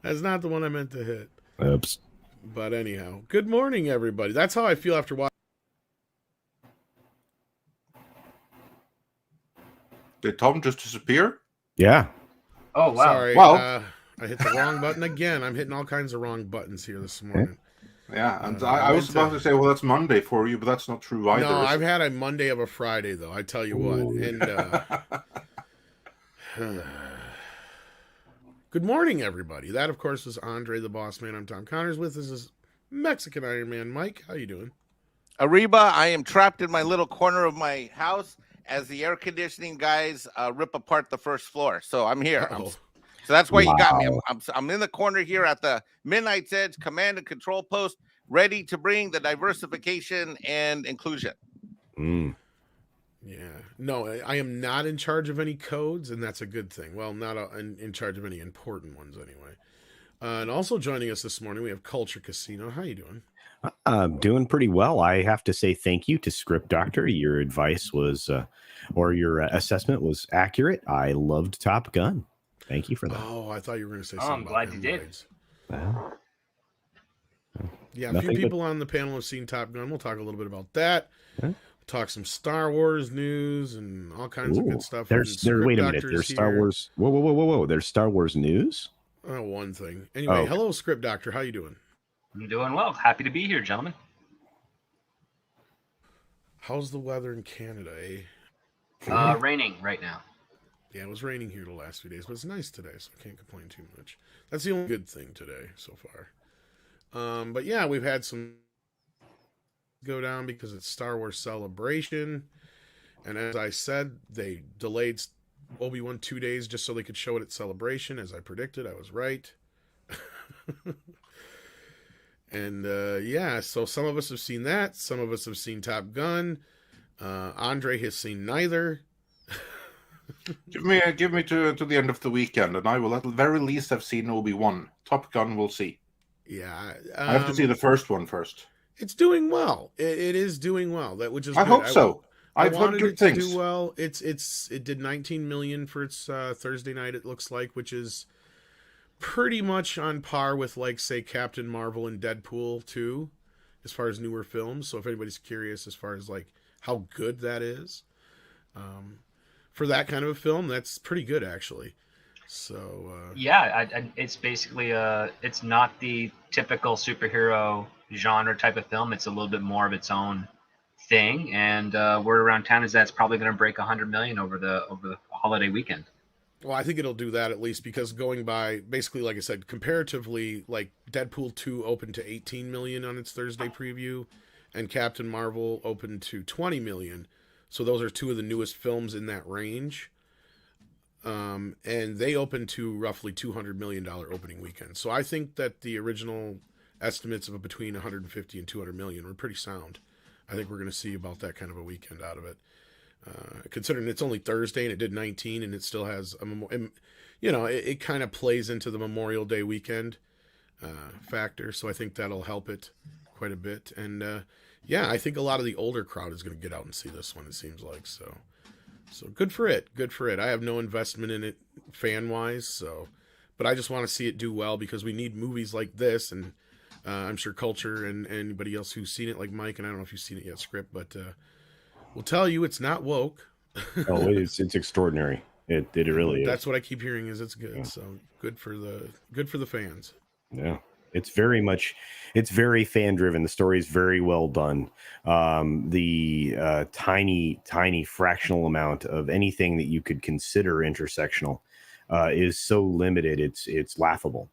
That's not the one I meant to hit. Oops. But anyhow, good morning, everybody. That's how I feel after watching. Did Tom just disappear? Yeah. Oh, wow. Sorry, Well. I hit the wrong button again. I'm hitting all kinds of wrong buttons here this morning. Yeah, and I was about to say, well, that's Monday for you, but that's not true either. No, I've had a Monday of a Friday, though. I tell you what. And good morning, everybody. That, of course, is Andre the Boss Man. I'm Tom Connors. With us is Mexican Iron Man Mike. How you doing? Ariba, I am trapped in my little corner of my house as the air conditioning guys rip apart the first floor. So I'm here. So that's why you got me. I'm in the corner here at the Midnight's Edge command and control post, ready to bring the diversification and inclusion. Yeah. No, I am not in charge of any codes, and that's a good thing. Well, not in charge of any important ones anyway. And also joining us this morning, we have Culture Casino. How you doing? I'm doing pretty well. I have to say thank you to Script Doctor. Your advice was, or your assessment was accurate. I loved Top Gun. Thank you for that. Oh, I thought you were going to say something. I'm glad you did. Yeah, a few people on the panel have seen Top Gun. We'll talk a little bit about that. We'll talk some Star Wars news and all kinds of good stuff. Wait a minute. There's Star Wars. Whoa. There's Star Wars news? Oh, one thing. Anyway, hello, Script Doctor. How you doing? I'm doing well. Happy to be here, gentlemen. How's the weather in Canada, Raining right now. Yeah, it was raining here the last few days, but it's nice today, so I can't complain too much. That's the only good thing today so far. But yeah, we've had some go down because it's Star Wars Celebration. And as I said, they delayed Obi-Wan 2 days just so they could show it at Celebration. As I predicted, I was right. And yeah, so some of us have seen that. Some of us have seen Top Gun. Andre has seen neither. Give me to the end of the weekend, and I will at the very least have seen Obi-Wan. Top Gun, we'll see. Yeah, I have to see the first one first. It's doing well. It is doing well. Which is I good. hope so. I've heard wanted good it things. To do well. It did 19 million for its Thursday night. It looks like, which is pretty much on par with, like, say, Captain Marvel and Deadpool 2, as far as newer films. So if anybody's curious as far as like how good that is, for that kind of a film, that's pretty good actually. So it's basically it's not the typical superhero genre type of film. It's a little bit more of its own thing, and word around town is that it's probably going to break 100 million over the holiday weekend. Well, I think it'll do that at least, because going by, basically, like I said, comparatively, like Deadpool 2 opened to 18 million on its Thursday preview, and Captain Marvel opened to 20 million. So those are two of the newest films in that range. And they opened to roughly $200 million opening weekend. So I think that the original estimates of between 150 and 200 million were pretty sound. I think we're going to see about that kind of a weekend out of it. Considering it's only Thursday and it did 19, and it still has it kind of plays into the Memorial Day weekend factor. So I think that'll help it quite a bit. And yeah, I think a lot of the older crowd is going to get out and see this one, it seems like. So good for it. Good for it. I have no investment in it fan wise. But I just want to see it do well, because we need movies like this. And I'm sure Culture and anybody else who's seen it, like Mike, and I don't know if you've seen it yet, Script, but we'll tell you it's not woke. It's extraordinary. It really is. That's what I keep hearing, is it's good. Yeah. So good for the fans. Yeah. It's very fan driven. The story is very well done. The tiny fractional amount of anything that you could consider intersectional is so limited. It's laughable.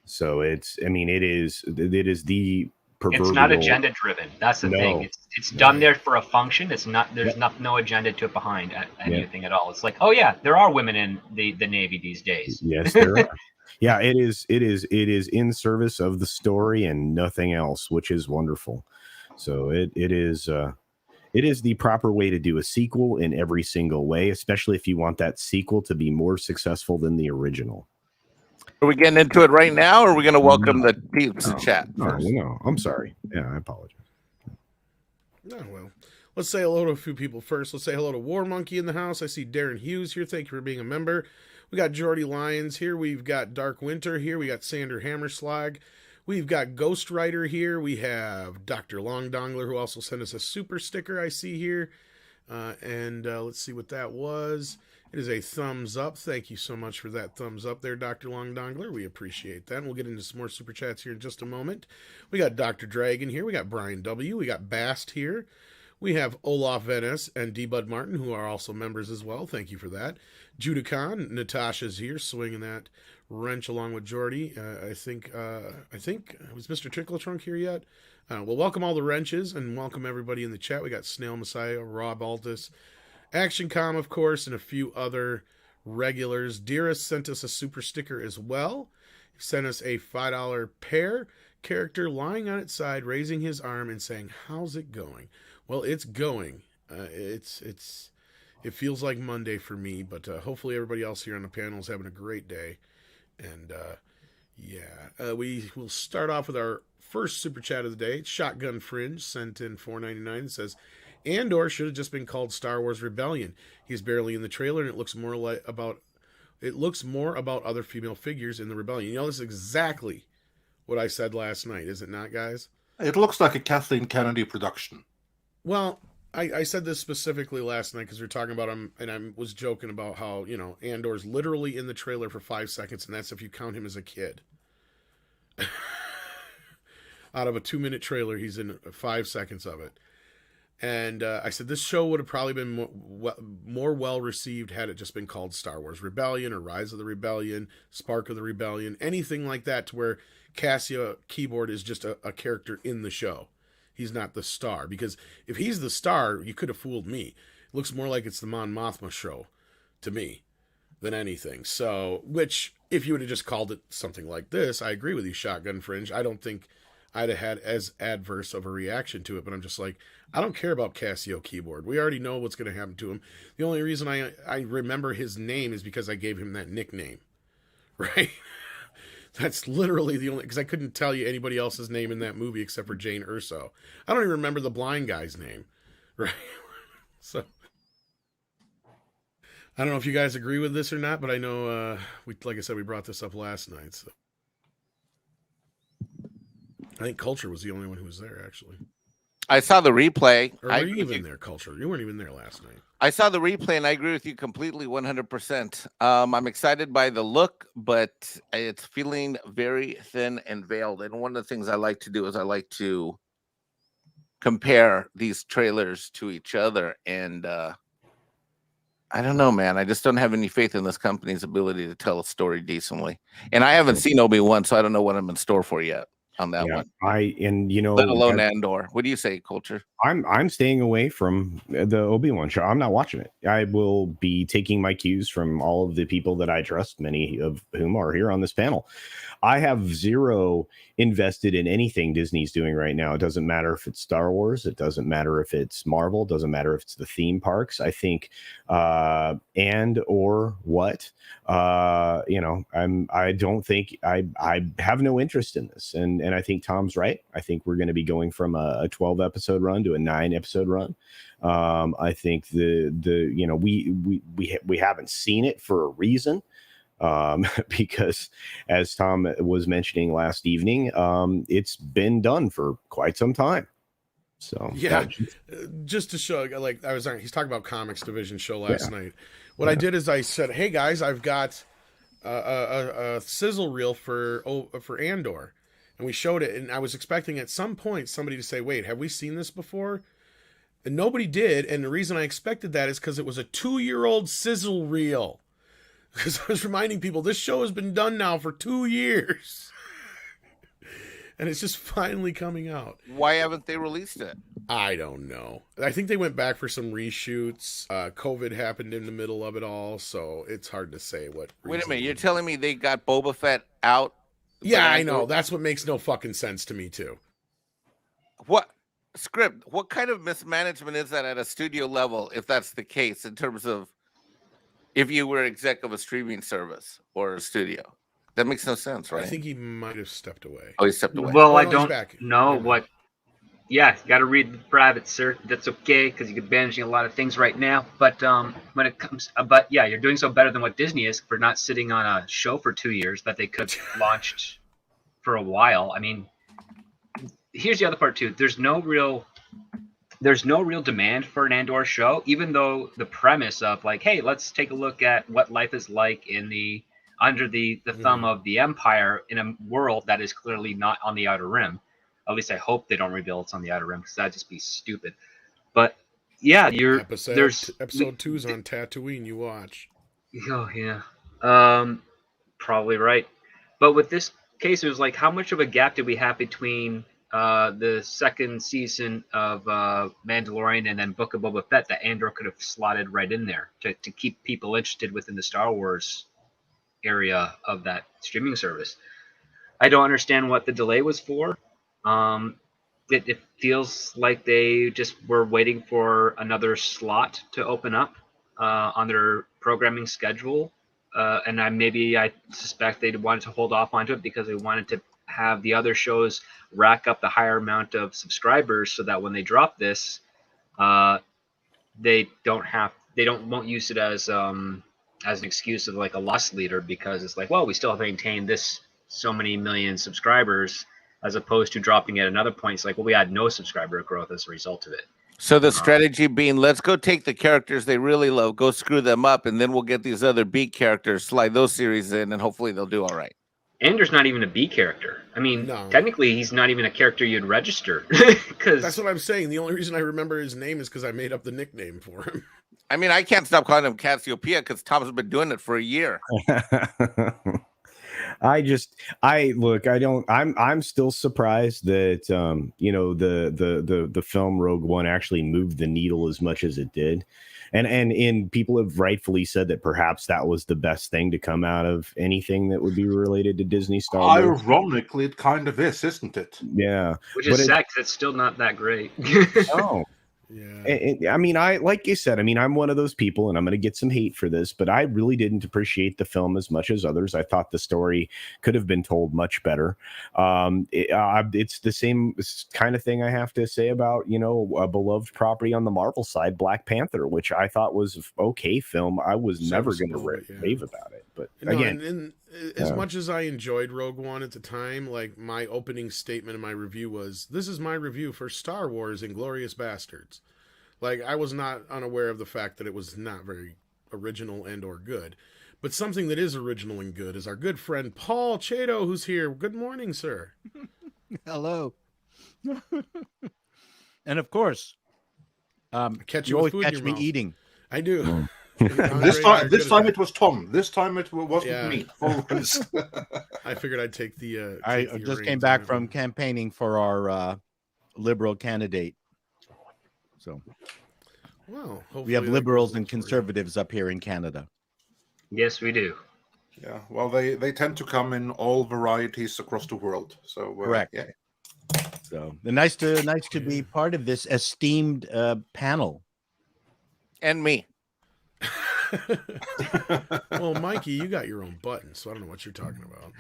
So it is the proverbial... It's not agenda driven. That's the thing. It's done there for a function. It's not. There's no agenda to it behind anything at all. It's like, oh yeah, there are women in the Navy these days. Yes, there are. Yeah, it is in service of the story and nothing else, which is wonderful. So it is the proper way to do a sequel in every single way, especially if you want that sequel to be more successful than the original. Are we getting into it right now, or are we going to welcome the peeps in chat first? No, I'm sorry. Yeah, I apologize. No, well, let's say hello to a few people first. Let's say hello to War Monkey in the house. I see Darren Hughes here. Thank you for being a member. We got Jordy Lyons here. We've got Dark Winter here. We got Sander Hammerslag. We've got Ghost Rider here. We have Dr. Long Dongler, who also sent us a super sticker I see here. And let's see what that was. It is a thumbs up. Thank you so much for that thumbs up there, Dr. Long Dongler. We appreciate that. And we'll get into some more super chats here in just a moment. We got Dr. Dragon here. We got Brian W. We got Bast here. We have Olaf Venice and D. Bud Martin, who are also members as well. Thank you for that. Judicon, Natasha's here, swinging that wrench along with Jordy. I think was Mr. Trickle Trunk here yet? Well, welcome all the wrenches and welcome everybody in the chat. We got Snail Messiah, Rob Altus, Action Com, of course, and a few other regulars. Dearest sent us a super sticker as well. He sent us a $5 pear character lying on its side, raising his arm and saying, "How's it going?" Well, it's going. It feels like Monday for me, but hopefully everybody else here on the panel is having a great day. And we will start off with our first super chat of the day. Shotgun Fringe sent in $4.99 and says, Andor should have just been called Star Wars Rebellion. He's barely in the trailer, and it looks more about other female figures in the rebellion. You know, this is exactly what I said last night, is it not, guys? It looks like a Kathleen Kennedy production. Well, I said this specifically last night because we were talking about him, and I was joking about how, you know, Andor's literally in the trailer for 5 seconds, and that's if you count him as a kid. Out of a 2-minute trailer, he's in 5 seconds of it. And I said this show would have probably been more well-received had it just been called Star Wars Rebellion or Rise of the Rebellion, Spark of the Rebellion, anything like that, to where Cassia Keyboard is just a character in the show. He's not the star, because if he's the star, you could have fooled me. It looks more like it's the Mon Mothma show to me than anything. So, which, if you would have just called it something like this, I agree with you, Shotgun Fringe. I don't think I'd have had as adverse of a reaction to it, but I'm just like, I don't care about Casio Keyboard. We already know what's going to happen to him. The only reason I remember his name is because I gave him that nickname, right? That's literally the only, because I couldn't tell you anybody else's name in that movie except for Jane Urso. I don't even remember the blind guy's name, right? So I don't know if you guys agree with this or not, but I know like I said, we brought this up last night. So I think Culture was the only one who was there, actually. I saw the replay. Or were you even there, Culture? You weren't even there last night. I saw the replay, and I agree with you completely, 100%. I'm excited by the look, but it's feeling very thin and veiled. And one of the things I like to do is I like to compare these trailers to each other. And I don't know, man. I just don't have any faith in this company's ability to tell a story decently. And I haven't seen Obi-Wan, so I don't know what I'm in store for yet on that one. Let alone Andor. What do you say, Culture? I'm staying away from the Obi-Wan show. I'm not watching it. I will be taking my cues from all of the people that I trust, many of whom are here on this panel. I have zero invested in anything Disney's doing right now. It doesn't matter if it's Star Wars. It doesn't matter if it's Marvel. It doesn't matter if it's the theme parks. I think I don't think I have no interest in this. And I think Tom's right. I think we're going to be going from a 12 episode run to a 9 episode run. I think we haven't seen it for a reason. Because as Tom was mentioning last evening, it's been done for quite some time. So yeah, just to show, like he's talking about Comics Division show last night. What I did is I said, "Hey guys, I've got a sizzle reel for Andor," and we showed it. And I was expecting at some point somebody to say, "Wait, have we seen this before?" And nobody did. And the reason I expected that is because it was a 2-year-old sizzle reel. Because I was reminding people, this show has been done now for 2 years. And it's just finally coming out. Why haven't they released it? I don't know. I think they went back for some reshoots. COVID happened in the middle of it all, so it's hard to say what. Wait a minute. You're telling me they got Boba Fett out? Yeah, I know. That's what makes no fucking sense to me, too. What kind of mismanagement is that at a studio level, if that's the case, in terms of if you were exec of a streaming service or a studio? That makes no sense, right? I think he might have stepped away. Oh, he stepped away. Well, I don't know Yeah, you got to read the private, sir. That's okay because you're managing a lot of things right now. But when it comes, but yeah, you're doing so better than what Disney is for not sitting on a show for 2 years that they could have launched for a while. I mean, here's the other part too. There's no real demand for an Andor show, even though the premise of like, hey, let's take a look at what life is like in the under the thumb of the Empire in a world that is clearly not on the Outer Rim. At least I hope they don't reveal it's on the Outer Rim because that'd just be stupid. But yeah, episode 2's on Tatooine. You watch. Oh yeah, probably right. But with this case, it was like, how much of a gap did we have between the second season of Mandalorian and then Book of Boba Fett that Andor could have slotted right in there to keep people interested within the Star Wars area of that streaming service? I don't understand what the delay was for. It feels like they just were waiting for another slot to open up on their programming schedule. And I suspect they wanted to hold off onto it because they wanted to have the other shows rack up the higher amount of subscribers so that when they drop this, they won't use it as an excuse of like a loss leader, because it's like, well, we still have maintained this so many million subscribers, as opposed to dropping at another point. It's like, well, we had no subscriber growth as a result of it. So the strategy being, let's go take the characters they really love, go screw them up, and then we'll get these other B characters, slide those series in, and hopefully they'll do all right. Andor's not even a B character. I mean, Technically, he's not even a character you'd register. That's what I'm saying. The only reason I remember his name is because I made up the nickname for him. I mean, I can't stop calling him Cassiopeia because Tom's been doing it for a year. I'm still surprised that the film Rogue One actually moved the needle as much as it did. And people have rightfully said that perhaps that was the best thing to come out of anything that would be related to Disney Star Wars. Ironically, it kind of is, isn't it? Yeah. Which is sad because it's still not that great. Oh. Yeah. I mean, like you said, I'm one of those people, and I'm going to get some hate for this, but I really didn't appreciate the film as much as others. I thought the story could have been told much better. It's the same kind of thing I have to say about, a beloved property on the Marvel side, Black Panther, which I thought was an okay film. I was never going to rave about it, but again. As much as I enjoyed Rogue One at the time, like my opening statement in my review was, this is my review for Star Wars Inglourious Bastards. Like, I was not unaware of the fact that it was not very original and or good. But something that is original and good is our good friend Paul Chato, who's here. Good morning, sir. Hello. And of course, you always catch me eating. I do. This time it was Tom. This time it wasn't me. I figured I'd take the. I just came back from campaigning for our liberal candidate. So, well, we have liberals and conservatives up here in Canada. Yes, we do. Yeah, well, they tend to come in all varieties across the world. So correct. Yeah. So, nice to be part of this esteemed panel. And me. Well, Mikey, you got your own button, so I don't know what you're talking about.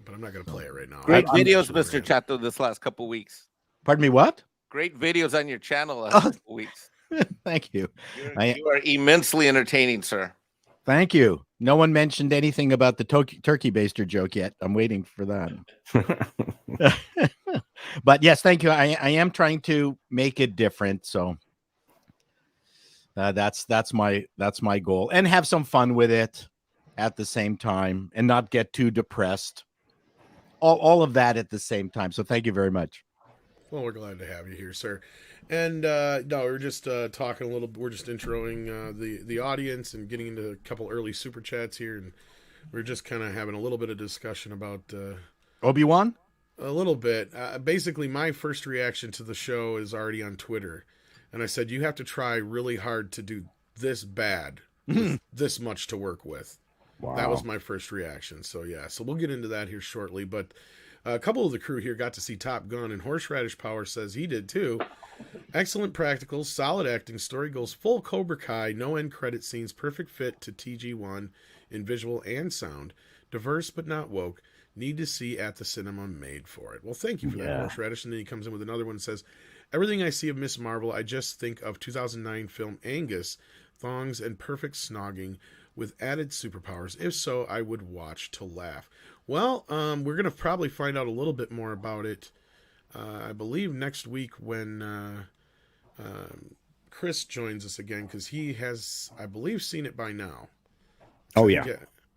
But I'm not going to play it right now. Great videos, Mr. Chato, this last couple weeks. Pardon me, what? Great videos on your channel last couple weeks. Thank you. You are immensely entertaining, sir. Thank you. No one mentioned anything about the turkey baster joke yet. I'm waiting for that. But yes, thank you. I am trying to make it different, so that's my goal, and have some fun with it at the same time, and not get too depressed. All of that at the same time. So thank you very much. Well, we're glad to have you here, sir. And no, we're just talking a little. We're just introing the audience and getting into a couple early super chats here, and we're just kind of having a little bit of discussion about Obi-Wan. A little bit. Basically, my first reaction to the show is already on Twitter, and I said you have to try really hard to do this bad, with this much to work with. Wow. That was my first reaction. So yeah, so we'll get into that here shortly, but. A couple of the crew here got to see Top Gun, and Horseradish Power says he did too. Excellent practicals, solid acting, story goes full Cobra Kai, no end credit scenes, perfect fit to TG1. in visual and sound, diverse but not woke, need to see at the cinema made for it. Well, thank you for that, Horseradish. And then he comes in with another one and says, everything I see of Miss Marvel, I just think of 2009 film Angus, thongs and perfect snogging with added superpowers. If so, I would watch to laugh. Well, we're going to probably find out a little bit more about it, I believe, next week when Chris joins us again, because he has, I believe, seen it by now. Oh, yeah.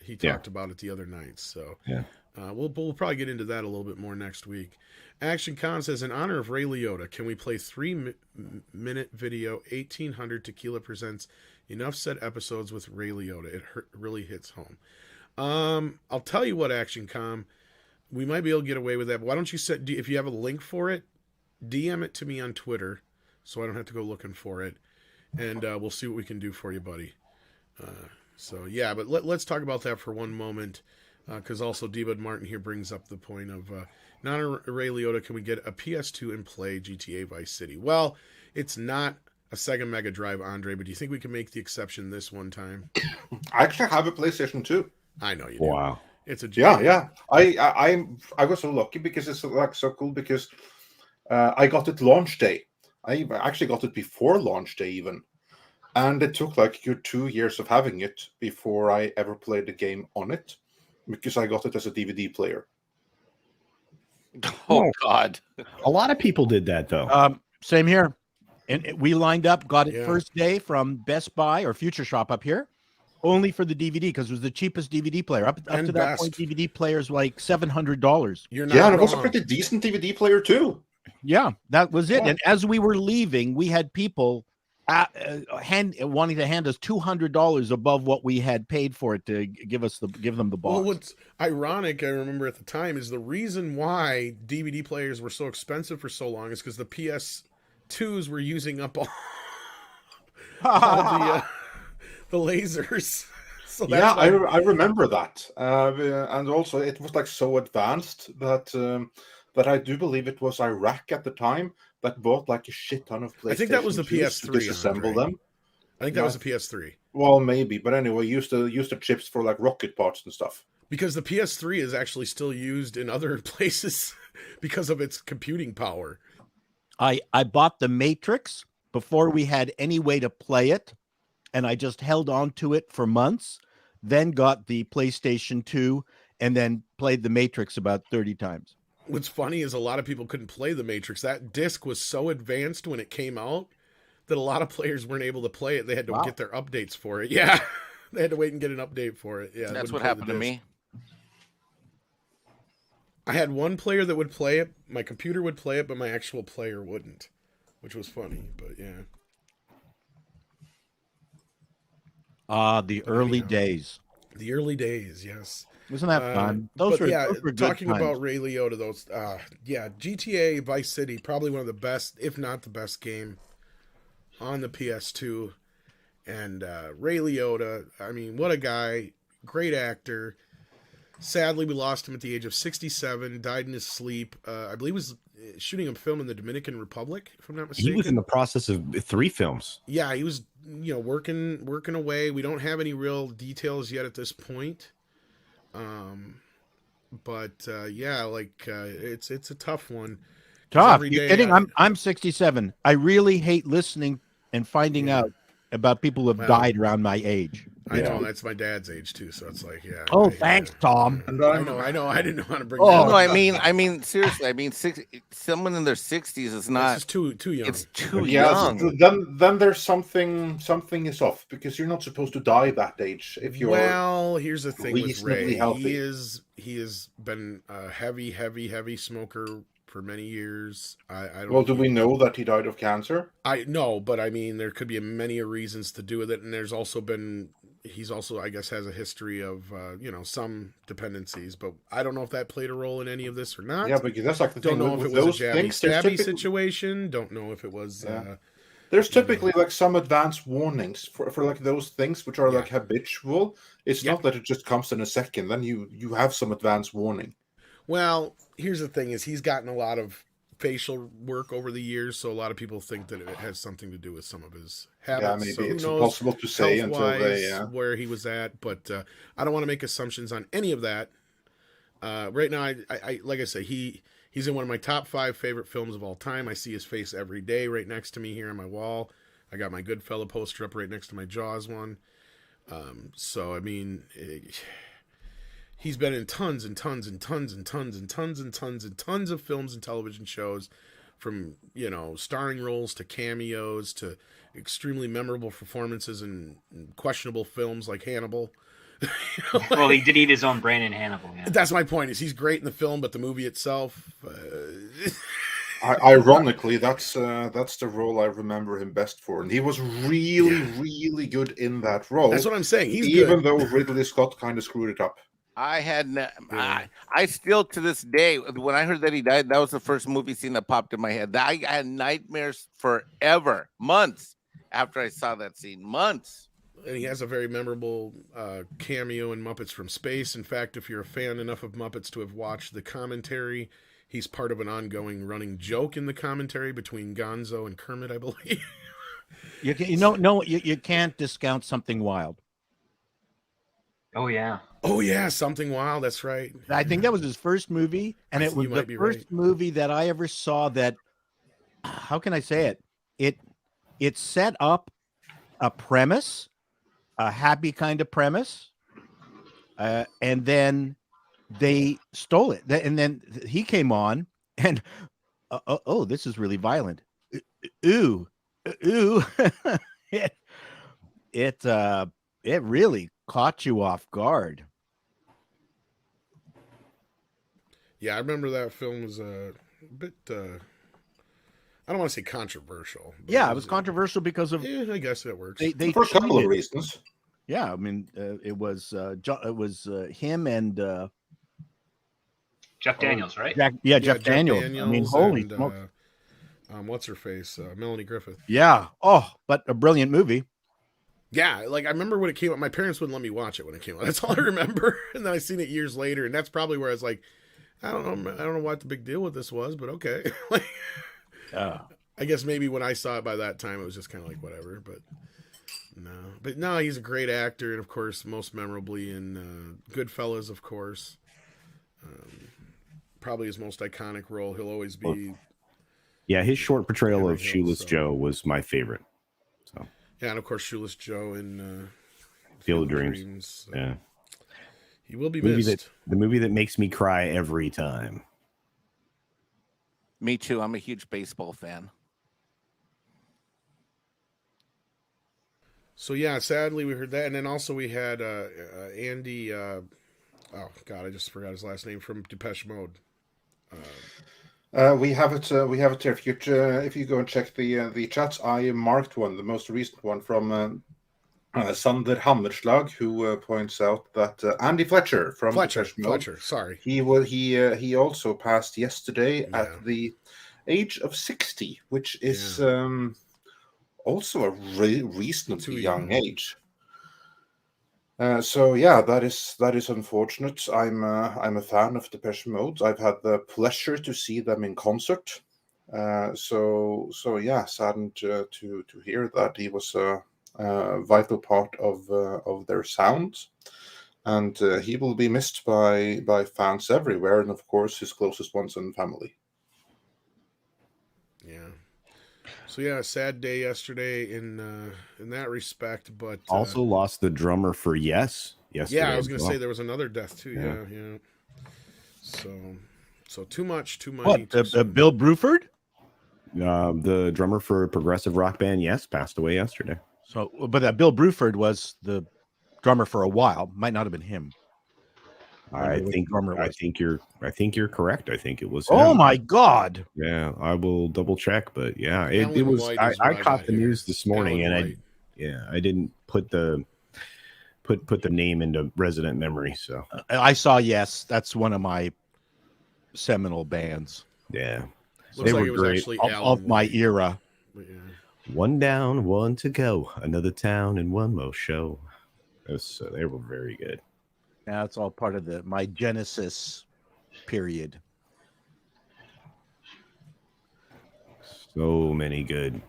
He talked about it the other night. So we'll probably get into that a little bit more next week. Action Con says, in honor of Ray Liotta, can we play 3-minute video, 1800 Tequila Presents Enough Said Episodes with Ray Liotta? It really hits home. I'll tell you what, Action Com, we might be able to get away with that. But why don't you if you have a link for it, DM it to me on Twitter so I don't have to go looking for it. And we'll see what we can do for you, buddy. But let's talk about that for one moment. Because also D-Bud Martin here brings up the point of not a Ray Liotta, can we get a PS2 and play GTA Vice City? Well, it's not a Sega Mega Drive, Andre, but do you think we can make the exception this one time? I actually have a PlayStation 2. I know you do. Wow. It's a Yeah. I was so lucky because it's like so cool because I got it launch day. I actually got it before launch day even. And it took like 2 years of having it before I ever played the game on it. Because I got it as a DVD player. Oh, God. A lot of people did that, though. Same here. And we lined up, got it first day from Best Buy or Future Shop up here, only for the DVD, because it was the cheapest DVD player. Up to that point, DVD players like $700. And it was a pretty decent DVD player, too. Yeah, that was it. Yeah. And as we were leaving, we had people wanting to hand us $200 above what we had paid for it to give them the box. Well, what's ironic, I remember at the time, is the reason why DVD players were so expensive for so long is because the PS2s were using up all the lasers. So that's I remember that, and also it was like so advanced that I do believe it was Iraq at the time that bought like a shit ton of PlayStation. I think that was the PS3 to disassemble them. I think that was the PS3. Well, maybe, but anyway, used the chips for like rocket parts and stuff. Because the PS3 is actually still used in other places because of its computing power. I bought the Matrix before we had any way to play it, and I just held on to it for months. Then got the PlayStation 2, and then played the Matrix about 30 times. What's funny is a lot of people couldn't play the Matrix. That disc was so advanced when it came out that a lot of players weren't able to play it. They had to get their updates for it. Yeah, they had to wait and get an update for it. Yeah, that's what happened to me. I had one player that would play it. My computer would play it, but my actual player wouldn't, which was funny. But yeah. The early days. The early days, yes. Wasn't that fun? Those were good talking times. about Ray Liotta, those GTA Vice City, probably one of the best, if not the best game on the PS2. And Ray Liotta, I mean, what a guy, great actor. Sadly, we lost him at the age of 67, died in his sleep. I believe he was shooting a film in the Dominican Republic, if I'm not mistaken. He was in the process of 3 films. Yeah, he was, working away. We don't have any real details yet at this point. It's a tough one. Tough. You're kidding? I'm 67. I really hate listening and finding out about people who have died around my age. I know, that's my dad's age too, so it's like, yeah. Oh, thanks, Tom. I know. I didn't know how to bring. Oh, no, I mean, seriously. I mean, someone in their 60s is not. It's too young. It's too young. Then there's something is off because you're not supposed to die that age if you're. Well, here's the thing with Ray. Healthy. He has been a heavy smoker for many years. I don't. Well, do we know that he died of cancer? I know, but I mean, there could be many reasons to do with it, and there's also been. He's also, I guess, has a history of, some dependencies, but I don't know if that played a role in any of this or not. Yeah, because that's like the thing. Don't know if it was a jabby-stabby situation. Don't know if it was. There's typically like some advanced warnings for like those things which are like habitual. It's not that it just comes in a second. Then you have some advanced warning. Well, here's the thing: is he's gotten a lot of facial work over the years, so a lot of people think that it has something to do with some of his Yeah, habits. maybe So who it's knows, impossible to say until they. health-wise, where he was at, but I don't want to make assumptions on any of that. Right now, I like I say, he's in one of my top 5 favorite films of all time. I see his face every day right next to me here on my wall. I got my Goodfella poster up right next to my Jaws one. So I mean, he's been in tons and tons and tons and tons and tons and tons and tons of films and television shows, from starring roles to cameos to extremely memorable performances in questionable films like Hannibal. Well, he did eat his own brain in Hannibal. Yeah. That's my point. Is he's great in the film, but the movie itself. Ironically, that's the role I remember him best for, and he was really good in that role. That's what I'm saying. He's even good. though Ridley Scott kind of screwed it up. I still to this day, when I heard that he died, that was the first movie scene that popped in my head. I had nightmares forever, months after I saw that scene, months. And he has a very memorable cameo in Muppets from Space. In fact, if you're a fan enough of Muppets to have watched the commentary, he's part of an ongoing running joke in the commentary between Gonzo and Kermit, I believe. You can't discount Something Wild. Oh yeah. Oh yeah, Something Wild. That's right. I think that was his first movie, and it was the first movie that I ever saw that. How can I say it? It set up a premise, a happy kind of premise, and then they stole it. And then he came on, and oh, this is really violent. Ooh. It really caught you off guard. Yeah, I remember that film was a bit. I don't want to say controversial. Yeah, it was controversial because of. Yeah, I guess that works. They For a couple of reasons. Yeah, I mean, it was him and Jeff Daniels, right? Jeff Daniels. I mean, holy smokes. What's her face? Melanie Griffith. Yeah. Oh, but a brilliant movie. Yeah, like I remember when it came out. My parents wouldn't let me watch it when it came out. That's all I remember. And then I seen it years later, and that's probably where I was like, I don't know what the big deal with this was, but okay. Like, I guess maybe when I saw it by that time, it was just kind of like whatever. But no, he's a great actor, and of course, most memorably in Goodfellas, of course. Probably his most iconic role. He'll always be. Yeah, his short portrayal of Shoeless Joe was my favorite. So. Yeah, and of course, Shoeless Joe in Field of Dreams. Yeah. He will be missed. The movie that makes me cry every time. Me too. I'm a huge baseball fan. So yeah, sadly we heard that, and then also we had Andy. Oh God, I just forgot his last name, from Depeche Mode. We have it. We have it there. If you go and check the chats, I marked one, the most recent one from Sander Hammerslag, who points out that Andy Fletcher from Depeche Mode. Fletcher, sorry. He also passed yesterday at the age of 60, which is also a reasonably young age. So yeah, that is unfortunate. I'm a fan of Depeche Mode. I've had the pleasure to see them in concert. So yeah, saddened to hear that he was a vital part of their sound, and he will be missed by fans everywhere, and of course his closest ones and family. Yeah. So yeah, a sad day yesterday in that respect, but also lost the drummer for Yes. Yesterday. Yeah, I was going to say there was another death too. Yeah. So too much, too many. What? Bill Bruford? The drummer for progressive rock band Yes passed away yesterday. So, but Bill Bruford was the drummer for a while. Might not have been him. I think you're correct. I think it was him. Oh my God. Yeah, I will double check, but yeah, it was. I caught the news this morning, and I didn't put the name into resident memory. So I saw Yes. That's one of my seminal bands. Yeah, they were great of my era. Yeah. One down, one to go. Another town and one more show. They were very good. Yeah, it's all part of my Genesis period. So many good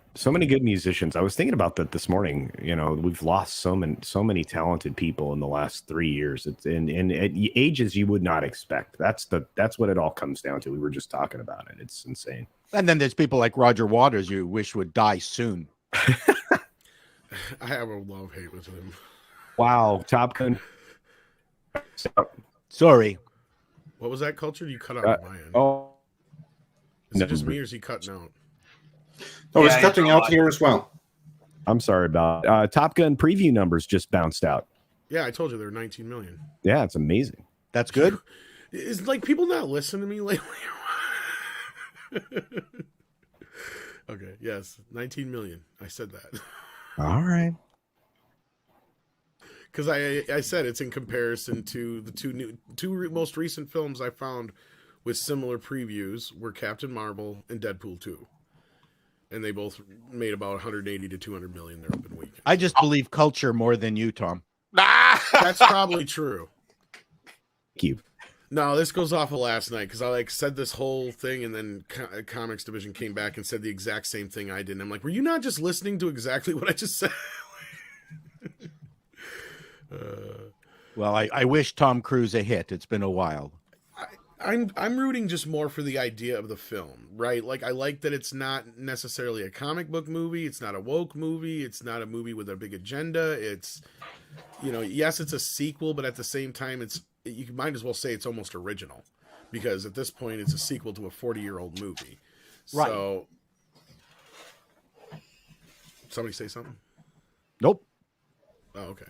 musicians. I was thinking about that this morning. You know, we've lost so many talented people in the last 3 years. It's in at ages you would not expect. That's what it all comes down to. We were just talking about it. It's insane. And then there's people like Roger Waters you wish would die soon. I have a love-hate with him. Wow, Top Gun. Sorry. What was that, Culture? You cut out on my end. Oh, Is it just me or is he cutting out? No, it's cutting out here as well. I'm sorry about Top Gun preview numbers just bounced out. Yeah, I told you they're 19 million. Yeah, it's amazing. That's good. Is like people not listening to me lately? Okay, yes, 19 million. I said that. All right. Because I said it's in comparison to the two most recent films I found with similar previews were Captain Marvel and Deadpool 2. And they both made about 180 to 200 million their open weekend. I just believe culture more than you, Tom. That's probably true. Thank you. No, this goes off of last night because I said this whole thing and then Comics Division came back and said the exact same thing I did. And I'm like, were you not just listening to exactly what I just said? Well, I wish Tom Cruise a hit. It's been a while. I'm rooting just more for the idea of the film, right? Like I like that it's not necessarily a comic book movie. It's not a woke movie. It's not a movie with a big agenda. It's, yes, it's a sequel, but at the same time, you might as well say it's almost original because at this point it's a sequel to a 40-year-old movie. Right. So, somebody say something? Nope. Oh, okay.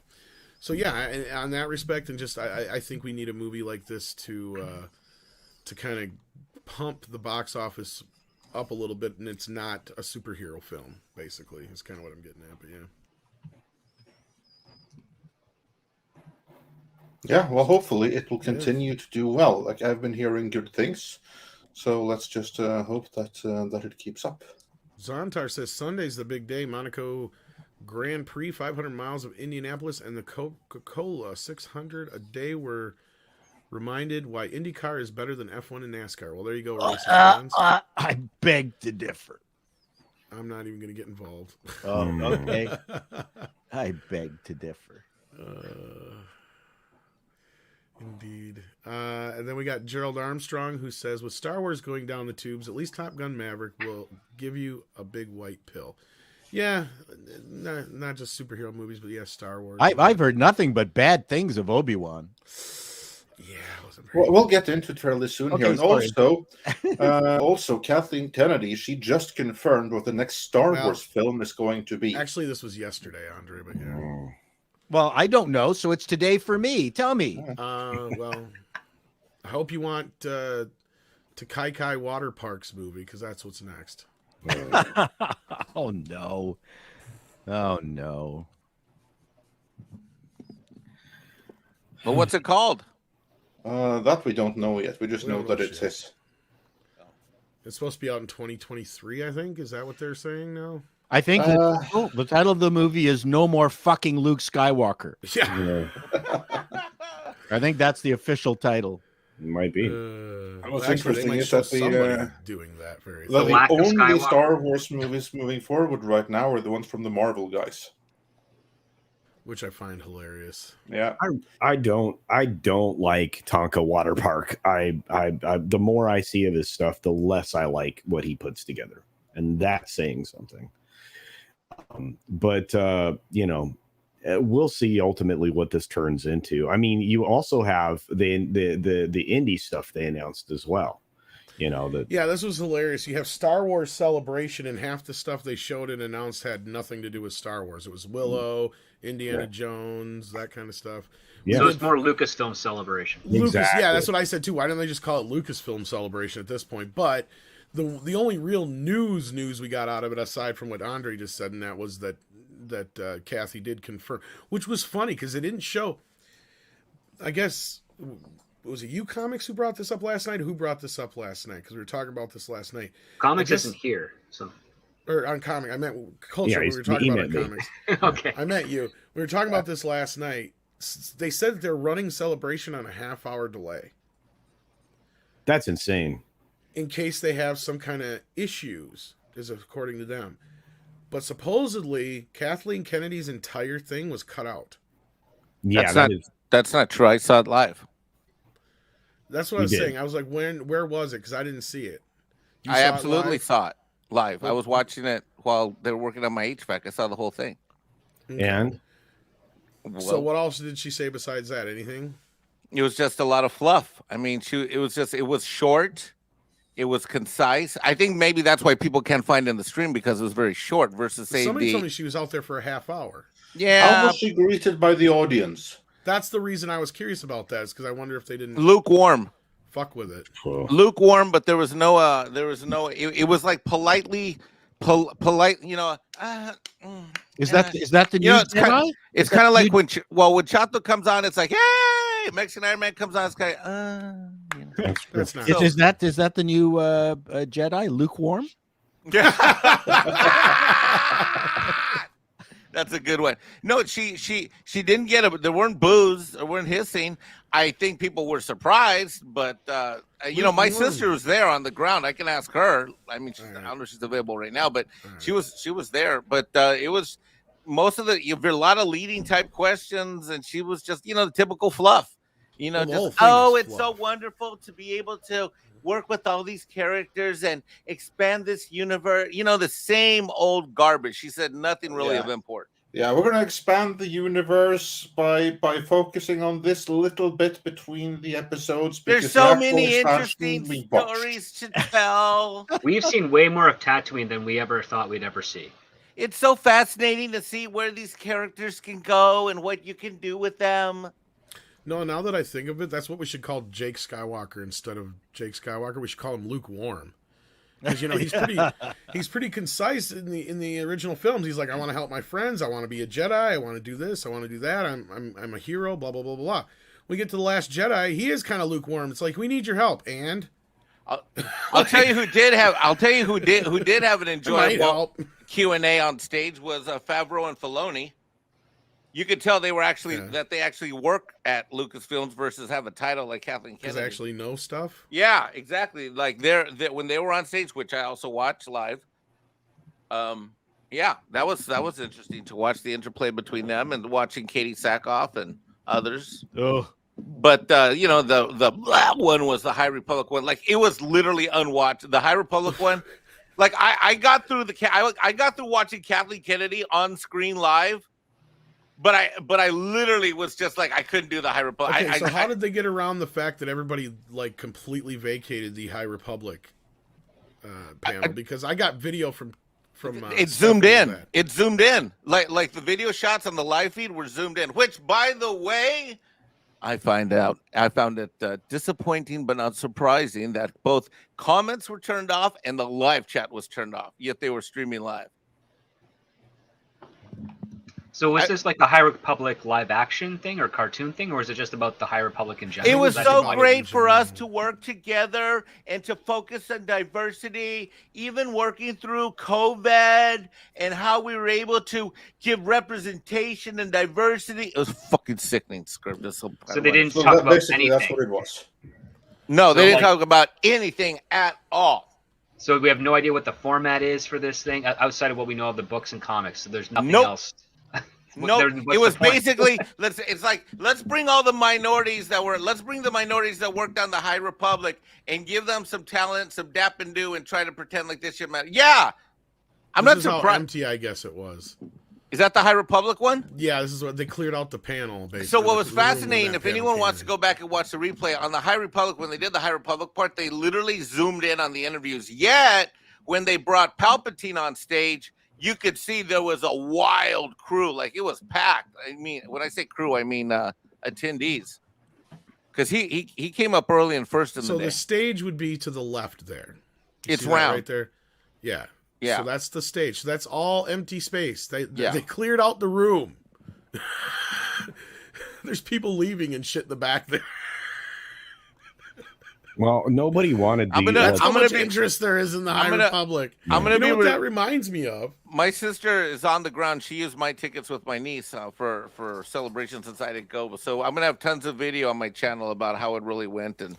So yeah, on that respect, and just I think we need a movie like this to kind of pump the box office up a little bit, and it's not a superhero film. Basically, is kind of what I'm getting at. But yeah. Yeah, well, hopefully it will continue to do well. Like I've been hearing good things, so let's just hope that it keeps up. Zontar says Sunday's the big day. Monaco Grand Prix, 500 miles of Indianapolis, and the Coca-Cola 600 a day were reminded why IndyCar is better than F1 and NASCAR. Well, there you go, racing fans. I beg to differ. I'm not even going to get involved. Oh, okay. I beg to differ. Indeed. And then we got Gerald Armstrong who says, with Star Wars going down the tubes, at least Top Gun Maverick will give you a big white pill. Yeah, not just superhero movies, but yeah, Star Wars. I've heard nothing but bad things of Obi-Wan. Yeah, it wasn't Well, we'll get into it fairly soon Okay, here. And sorry. also, Kathleen Kennedy, she just confirmed what the next Star Wars film is going to be. Actually, this was yesterday, Andre, but yeah. Well, I don't know, so it's today for me. Tell me. Well, I hope you want Kai Water Parks movie, because that's what's next. Oh, no. Oh, no. But what's it called? That we don't know yet. We just know that it's his. It's supposed to be out in 2023, I think. Is that what they're saying now? I think the title of the movie is No More Fucking Luke Skywalker. Yeah. I think that's the official title. Might be. What's interesting is that doing that very the only Star Wars movies moving forward right now are the ones from the Marvel guys, which I find hilarious. Yeah, I don't like Tonka Water Park. I the more I see of his stuff, the less I like what he puts together, and that's saying something. But we'll see ultimately what this turns into. I mean, you also have the indie stuff they announced as well. Yeah, this was hilarious. You have Star Wars Celebration, and half the stuff they showed and announced had nothing to do with Star Wars. It was Willow, Indiana Jones, that kind of stuff. Yeah. So it's more Lucasfilm Celebration. Exactly. Yeah, that's what I said too. Why don't they just call it Lucasfilm Celebration at this point? But the only real news we got out of it, aside from what Andre just said, and that was that Kathy did confirm, which was funny because it didn't show. I guess, was it you, Comics, who brought this up last night? Who brought this up last night? Because we were talking about this last night. Comics isn't here, so. Or on Comic, I meant Culture. We were talking about on Comics. Okay. I meant you. We were talking about this last night. They said that they're running Celebration on a half-hour delay. That's insane. In case they have some kind of issues is according to them. But supposedly, Kathleen Kennedy's entire thing was cut out. Yeah, that's not true. I saw it live. That's what I was saying. I was like, where was it? Because I didn't see it. I absolutely saw it live. I was watching it while they were working on my HVAC. I saw the whole thing. Okay. And so what else did she say besides that? Anything? It was just a lot of fluff. I mean, it was short. It was concise. I think maybe that's why people can't find it in the stream, because it was very short versus say somebody told me she was out there for a half hour. Yeah. How was she greeted by the audience? That's the reason I was curious about that, is because I wonder if they didn't lukewarm fuck with it. Lukewarm, but there was no it was like polite, you know. Is that the new Jedi? It's kind of like when Chato comes on, it's like, hey, Mexican Iron Man comes on, it's kind of, you know. That's not is that the new Jedi, lukewarm? That's a good one. No, she didn't get it. There weren't boos, there weren't hissing. I think people were surprised, but you know, my sister was there on the ground. I can ask her. I mean, I don't know if she's available right now, but she was there. But it was most of a lot of leading type questions, and she was just, you know, the typical fluff. You know, just, it's so wonderful to be able to work with all these characters and expand this universe. You know, the same old garbage. She said nothing really of import. Yeah, we're going to expand the universe by focusing on this little bit between the episodes. There's so many interesting stories to tell. We've seen way more of Tatooine than we ever thought we'd ever see. It's so fascinating to see where these characters can go and what you can do with them. No, now that I think of it, that's what we should call Jake Skywalker instead of Jake Skywalker. We should call him lukewarm, because you know he's pretty concise in the original films. He's like, I want to help my friends. I want to be a Jedi. I want to do this. I want to do that. I'm a hero. Blah blah blah blah blah. We get to the Last Jedi. He is kind of lukewarm. It's like, we need your help. And I'll tell you who did have an enjoyable Q&A on stage was Favreau and Filoni. You could tell they were that they actually work at Lucasfilms versus have a title like Kathleen Kennedy. Because they actually know stuff. Yeah, exactly. Like when they were on stage, which I also watched live. Yeah, that was interesting to watch the interplay between them and watching Katie Sackhoff and others. Oh, but you know, the one was the High Republic one. Like, it was literally unwatched. The High Republic one. Like, I got through I got through watching Kathleen Kennedy on screen live. But I literally was just like, I couldn't do the High Republic. Okay, so how did they get around the fact that everybody like completely vacated the High Republic panel? Because I got video from it zoomed in. It zoomed in. Like the video shots on the live feed were zoomed in. Which, by the way, I found it disappointing but not surprising that both comments were turned off and the live chat was turned off. Yet they were streaming live. So was this like the High Republic live action thing or cartoon thing, or is it just about the High Republic in general? It was so great for us to work together and to focus on diversity, even working through COVID and how we were able to give representation and diversity. It was fucking sickening script. So they didn't talk about anything. That's what it was. No, they didn't talk about anything at all. So we have no idea what the format is for this thing outside of what we know of the books and comics. So there's nothing else. No, it was basically let's bring the minorities that worked on the High Republic and give them some talent, some dap and do, and try to pretend like this shit matter. Yeah, I'm not surprised. How empty, I guess it was. Is that the High Republic one? Yeah, this is what they cleared out the panel. Basically. So what was fascinating, if anyone wants to go back and watch the replay on the High Republic, when they did the High Republic part, they literally zoomed in on the interviews. Yet when they brought Palpatine on stage, you could see there was a wild crew. Like, it was packed. I mean, when I say crew, I mean attendees. Because he came up early and first in the day. So the stage would be to the left there. It's round. Right there. Yeah. Yeah. So that's the stage. So that's all empty space. They cleared out the room. There's people leaving and shit in the back there. Well, nobody wanted the. That's how much interest there is in the High Republic. You know what that reminds me of? My sister is on the ground. She used my tickets with my niece for celebrations since I didn't go. So I'm gonna have tons of video on my channel about how it really went, and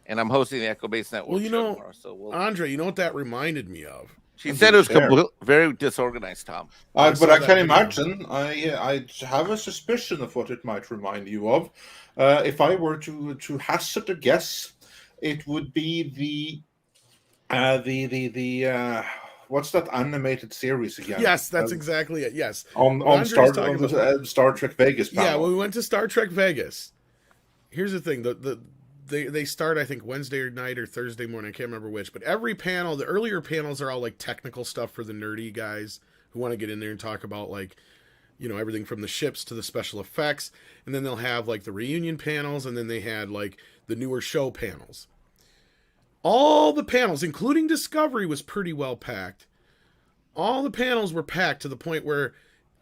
I'm hosting the Echo Base Network. Well, you know, tomorrow, Andre, you know what that reminded me of? She said it was very disorganized, Tom. But I can imagine. I have a suspicion of what it might remind you of. If I were to hazard a guess, it would be the what's that animated series again? Yes, that's exactly it. Yes, on Star Trek Vegas panel. Yeah, when we went to Star Trek Vegas. Here's the thing: they start, I think, Wednesday night or Thursday morning. I can't remember which, but every panel, the earlier panels are all like technical stuff for the nerdy guys who want to get in there and talk about like, you know, everything from the ships to the special effects. And then they'll have like the reunion panels, and then they had like the newer show panels. All the panels, including Discovery, was pretty well packed. All the panels were packed to the point where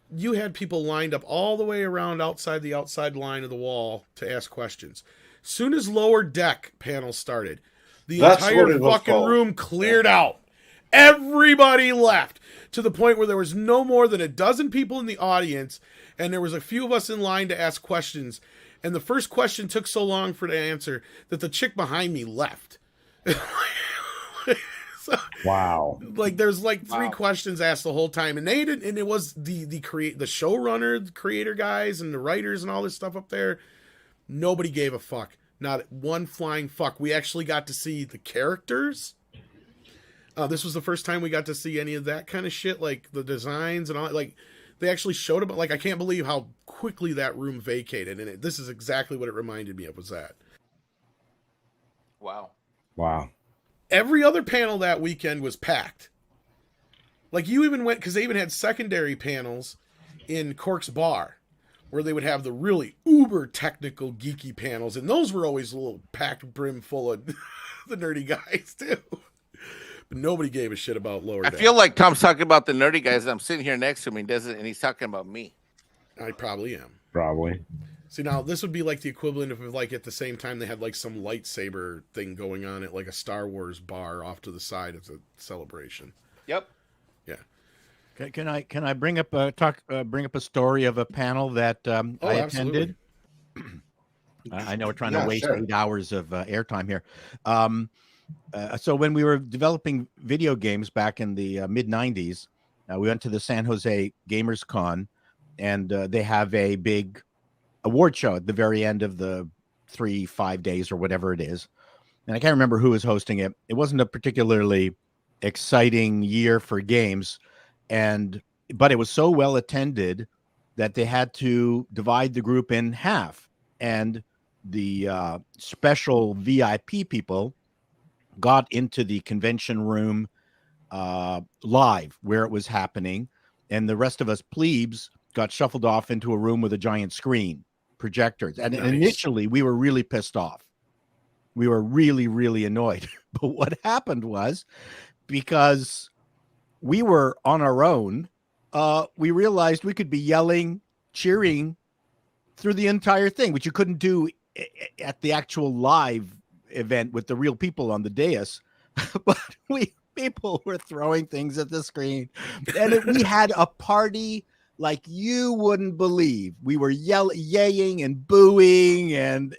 you had people lined up all the way around outside the outside line of the wall to ask questions. Soon as Lower Deck panel started, the entire fucking room cleared out. Everybody left to the point where there was no more than a dozen people in the audience, and there was a few of us in line to ask questions. And the first question took so long for the answer that the chick behind me left. So, wow! Like there's like three questions asked the whole time, and they didn't. And it was the showrunner, the creator guys, and the writers and all this stuff up there. Nobody gave a fuck. Not one flying fuck. We actually got to see the characters. This was the first time we got to see any of that kind of shit, like the designs and all. Like they actually showed up. Like I can't believe how quickly that room vacated, and this is exactly what it reminded me of. Was that? Wow. Every other panel that weekend was packed. Like you even went, because they even had secondary panels in Cork's Bar, where they would have the really uber technical geeky panels, and those were always a little packed brim full of the nerdy guys too. But nobody gave a shit about Lower Deck. I feel like Tom's talking about the nerdy guys. I'm sitting here next to him, and he's talking about me. I probably am. Probably. See, now this would be like the equivalent of like at the same time they had like some lightsaber thing going on at like a Star Wars bar off to the side of the celebration. Yep. Yeah. Can I bring up a story of a panel that I attended? I know we're trying to waste 8 hours of airtime here. So when we were developing video games back in the mid 90s, we went to the San Jose Gamers Con, and they have a big award show at the very end of the 3-5 days or whatever it is. And I can't remember who was hosting it. It wasn't a particularly exciting year for games, but it was so well attended that they had to divide the group in half. And the special VIP people got into the convention room live where it was happening, and the rest of us plebes got shuffled off into a room with a giant screen projectors. And initially we were really pissed off. We were really, really annoyed. But what happened was, because we were on our own, we realized we could be yelling, cheering through the entire thing, which you couldn't do at the actual live event with the real people on the dais. But people were throwing things at the screen, and we had a party like you wouldn't believe. We were yaying and booing, and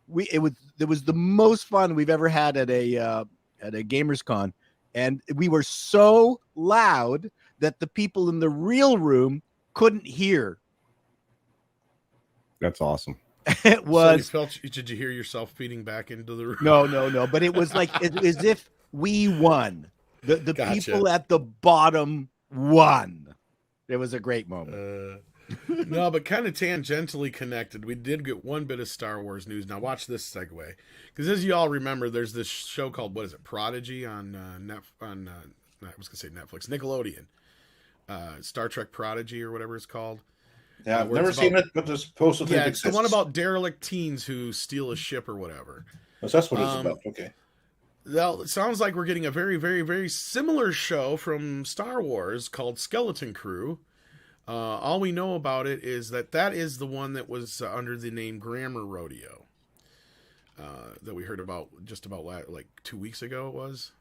it was the most fun we've ever had at a Gamers Con. And we were so loud that the people in the real room couldn't hear. That's awesome. It was. So did you hear yourself feeding back into the room? No. But it was like as if we won. The people at the bottom won. It was a great moment. No, but kind of tangentially connected. We did get one bit of Star Wars news. Now watch this segue, because as you all remember, there's this show called, what is it, Prodigy on I was gonna say Netflix, Nickelodeon. Star Trek Prodigy or whatever it's called. Yeah, I've never seen it, but there's supposedly it's the one about derelict teens who steal a ship or whatever. Oh, so that's what it's about. Okay. Well, it sounds like we're getting a very, very, very similar show from Star Wars called Skeleton Crew. All we know about it is that is the one that was under the name Grammar Rodeo that we heard about just about like 2 weeks ago. It was.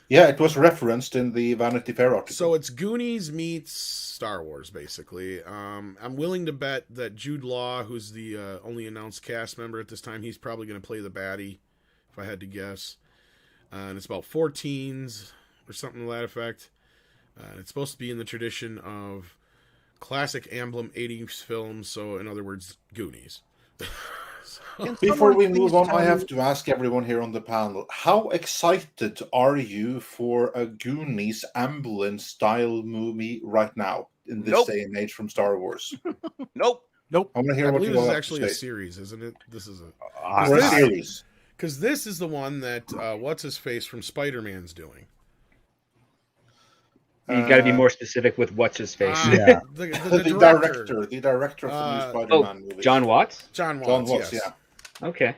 Yeah, it was referenced in the Vanity Fair article. So it's Goonies meets Star Wars, basically. I'm willing to bet that Jude Law, who's the only announced cast member at this time, he's probably going to play the baddie, if I had to guess. And it's about 4 teens or something to that effect. It's supposed to be in the tradition of classic emblem 80s films, so in other words, Goonies. Before we move on, I have to ask everyone here on the panel, how excited are you for a Goonies ambulance-style movie right now, in this day and age from Star Wars? Nope. I want to hear I what believe you this all is have actually to a say. series, isn't it? This is Or a series. Because this is the one that what's-his-face from Spider-Man's doing. You got to be more specific with what's his face. The director. The director of the new Spider-Man movie. John Watts? John Watts, yes. Yeah. Okay.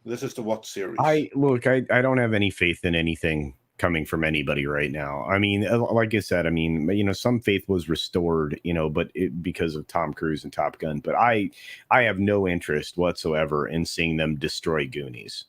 This is the Watts series. I don't have any faith in anything coming from anybody right now. I mean, like I said, some faith was restored, but because of Tom Cruise and Top Gun. But I have no interest whatsoever in seeing them destroy Goonies.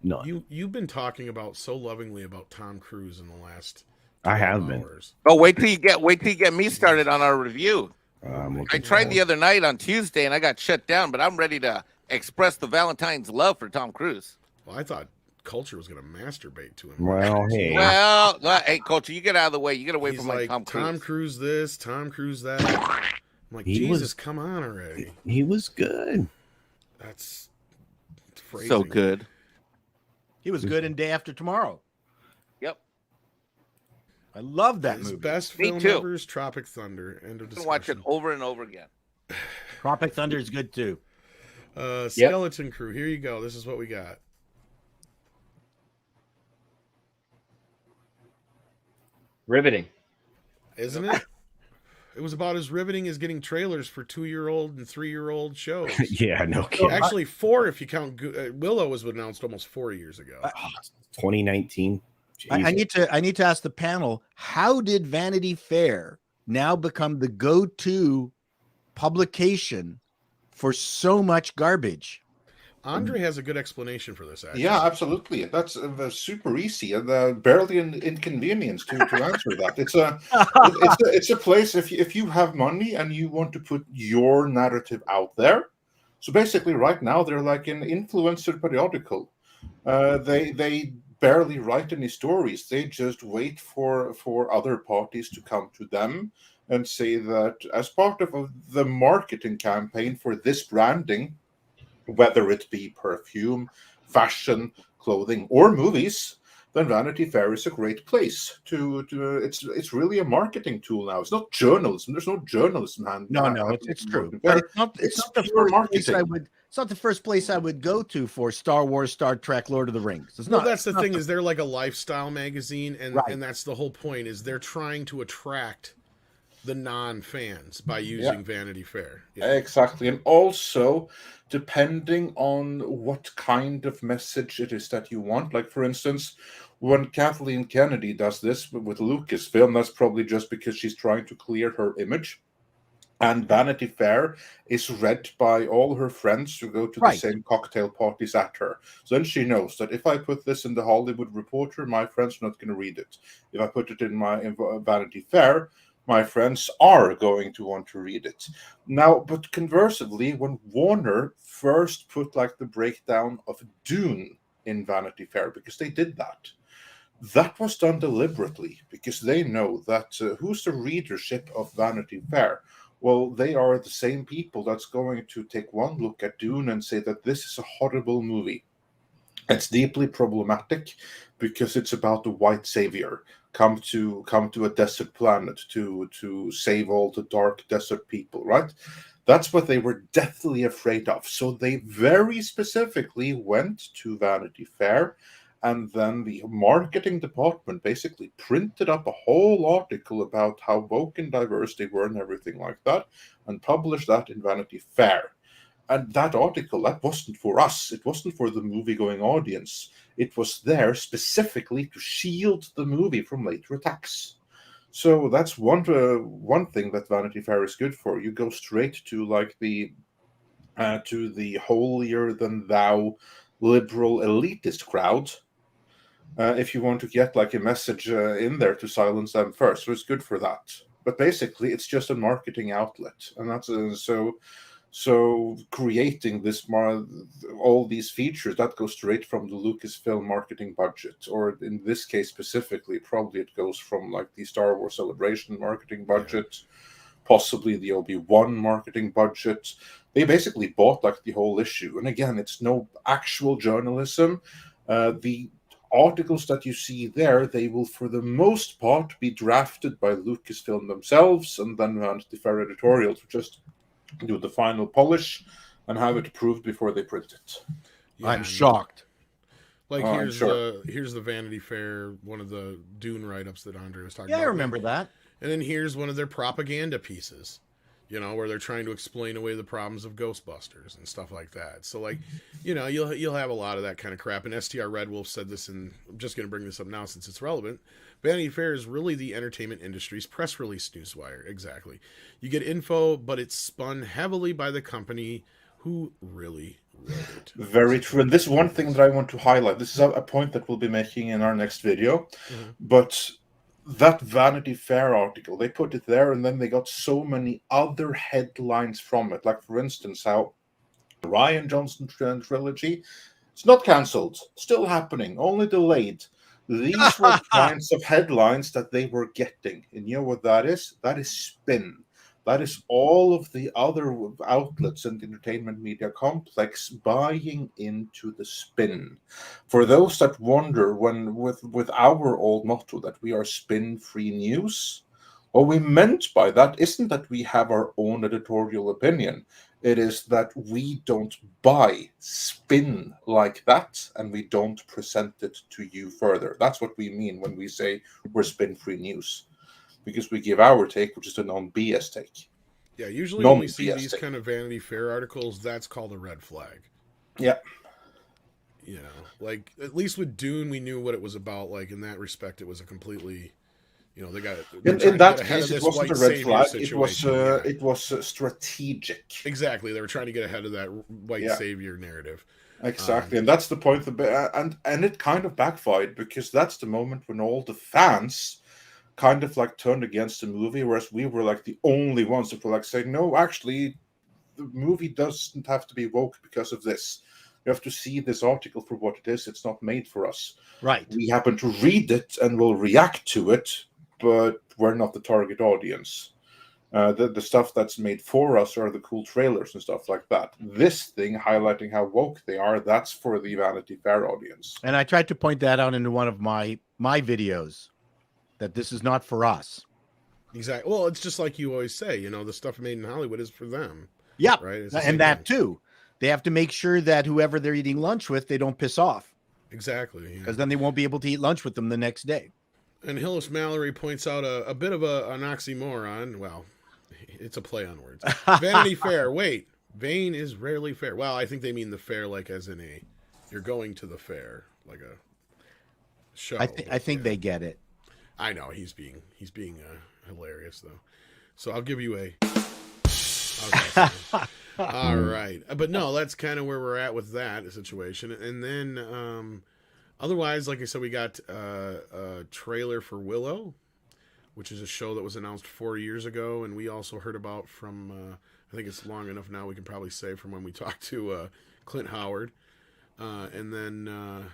None. You've been talking about so lovingly about Tom Cruise in the last. I have hours. been. Oh, wait till you get me started on our review. I tried the other night on Tuesday and I got shut down, but I'm ready to express the Valentine's love for Tom Cruise. Well, I thought Culture was going to masturbate to him. Well, hey. Hey, Culture, you get out of the way. You get away He's from like Tom Cruise. Tom Cruise this, Tom Cruise that. I'm like, Jesus, come on already. He was good. That's phrasing. So good. He was good in Day After Tomorrow. Yep. I love that His movie. best Me film too. ever is Tropic Thunder. End of You can discussion. watch it over and over again. Tropic Thunder is good too. Skeleton Crew. Here you go. This is what we got. Riveting. Isn't it? It was about as riveting as getting trailers for 2-year-old and 3-year-old shows. Yeah, no kidding. Actually, 4 if you count. Willow was announced almost 4 years ago. 2019. I need to ask the panel, how did Vanity Fair now become the go-to publication for so much garbage? Andre has a good explanation for this, actually. Yeah, absolutely. That's super easy and barely an inconvenience to answer that. It's a place if you have money and you want to put your narrative out there. So basically, right now they're like an influencer periodical. They barely write any stories. They just wait for other parties to come to them and say that as part of the marketing campaign for this branding, whether it be perfume, fashion, clothing, or movies, then Vanity Fair is a great place to it's really a marketing tool now. It's not journalism. There's no journalism. It's true. But it's not the first place I would. It's not the first place I would go to for Star Wars, Star Trek, Lord of the Rings. That's the thing is they're like a lifestyle magazine, and that's the whole point is they're trying to attract the non-fans by using Vanity Fair. Yeah. Exactly. And also, depending on what kind of message it is that you want, like for instance, when Kathleen Kennedy does this with Lucasfilm, that's probably just because she's trying to clear her image. And Vanity Fair is read by all her friends who go to the same cocktail parties at her. So then she knows that if I put this in the Hollywood Reporter, my friends are not going to read it. If I put it in Vanity Fair, my friends are going to want to read it. Now, but conversely, when Warner first put like the breakdown of Dune in Vanity Fair, because they did that was done deliberately, because they know that who's the readership of Vanity Fair? Well, they are the same people that's going to take one look at Dune and say that this is a horrible movie. It's deeply problematic because it's about the white savior come to a desert planet to save all the dark desert people, right? That's what they were deathly afraid of. So they very specifically went to Vanity Fair, and then the marketing department basically printed up a whole article about how woke and diverse they were and everything like that, and published that in Vanity Fair. And that article, that wasn't for us. It wasn't for the movie-going audience. It was there specifically to shield the movie from later attacks. So that's one thing that Vanity Fair is good for. You go straight to like the holier-than-thou liberal elitist crowd if you want to get like a message in there to silence them first. So it's good for that. But basically, it's just a marketing outlet, and that's So creating all these features, that goes straight from the Lucasfilm marketing budget, or in this case specifically, probably it goes from like the Star Wars Celebration marketing budget, possibly the Obi-Wan marketing budget. They basically bought like the whole issue. And again, it's no actual journalism. The articles that you see there, they will for the most part be drafted by Lucasfilm themselves, and then the fair editorials will just do the final polish and have it approved before they print it. Yeah, I'm shocked. Like Oh, I'm here's sure. the Vanity Fair, one of the Dune write-ups that Andre was talking Yeah, about. I remember that. And then here's one of their propaganda pieces, you know, where they're trying to explain away the problems of Ghostbusters and stuff like that. So like, you know, you'll have a lot of that kind of crap. And STR Red Wolf said this, and I'm just going to bring this up now since it's relevant. Vanity Fair is really the entertainment industry's press release newswire. Exactly. You get info, but it's spun heavily by the company who really wrote it. Very true. And this is one thing that I want to highlight. This is a point that we'll be making in our next video. But that Vanity Fair article, they put it there, and then they got so many other headlines from it. Like, for instance, how Ryan Johnson trilogy, it's not cancelled, still happening, only delayed. These were kinds of headlines that they were getting. And you know what that is? That is spin. That is all of the other outlets in the entertainment media complex buying into the spin. For those that wonder, with our old motto that we are spin-free news, what we meant by that isn't that we have our own editorial opinion. It is that we don't buy spin like that, and we don't present it to you further. That's what we mean when we say we're spin-free news. Because we give our take, which is a non-BS take. Yeah, usually when we see these kind of Vanity Fair articles, that's called a red flag. Yeah. You know, like, at least with Dune, we knew what it was about. Like, in that respect, it was a completely, you know, they got... In that case, it wasn't a red flag. It was strategic. Exactly. They were trying to get ahead of that white savior narrative. Exactly. And that's the point. And it kind of backfired, because that's the moment when all the fans kind of like turned against the movie, whereas we were like the only ones that were like saying, no, actually, the movie doesn't have to be woke because of this. You have to see this article for what it is. It's not made for us. Right. We happen to read it and will react to it, but we're not the target audience. The stuff that's made for us are the cool trailers and stuff like that. This thing highlighting how woke they are, that's for the Vanity Fair audience. And I tried to point that out into one of my videos, that this is not for us. Exactly. Well, it's just like you always say, you know, the stuff made in Hollywood is for them. Yeah. Right. And that too. They have to make sure that whoever they're eating lunch with, they don't piss off. Exactly. Because then they won't be able to eat lunch with them the next day. And Hillis Mallory points out a bit of an oxymoron. Well, it's a play on words. Vanity Fair. Wait, vain is rarely fair. Well, I think they mean the fair, like as in you're going to the fair, like a show. I think they get it. I know he's being hilarious though. So I'll give you a. All right, but no, that's kind of where we're at with that situation. And then otherwise, like I said, we got a trailer for Willow, which is a show that was announced 4 years ago, and we also heard about from I think it's long enough now we can probably say from when we talked to Clint Howard, and then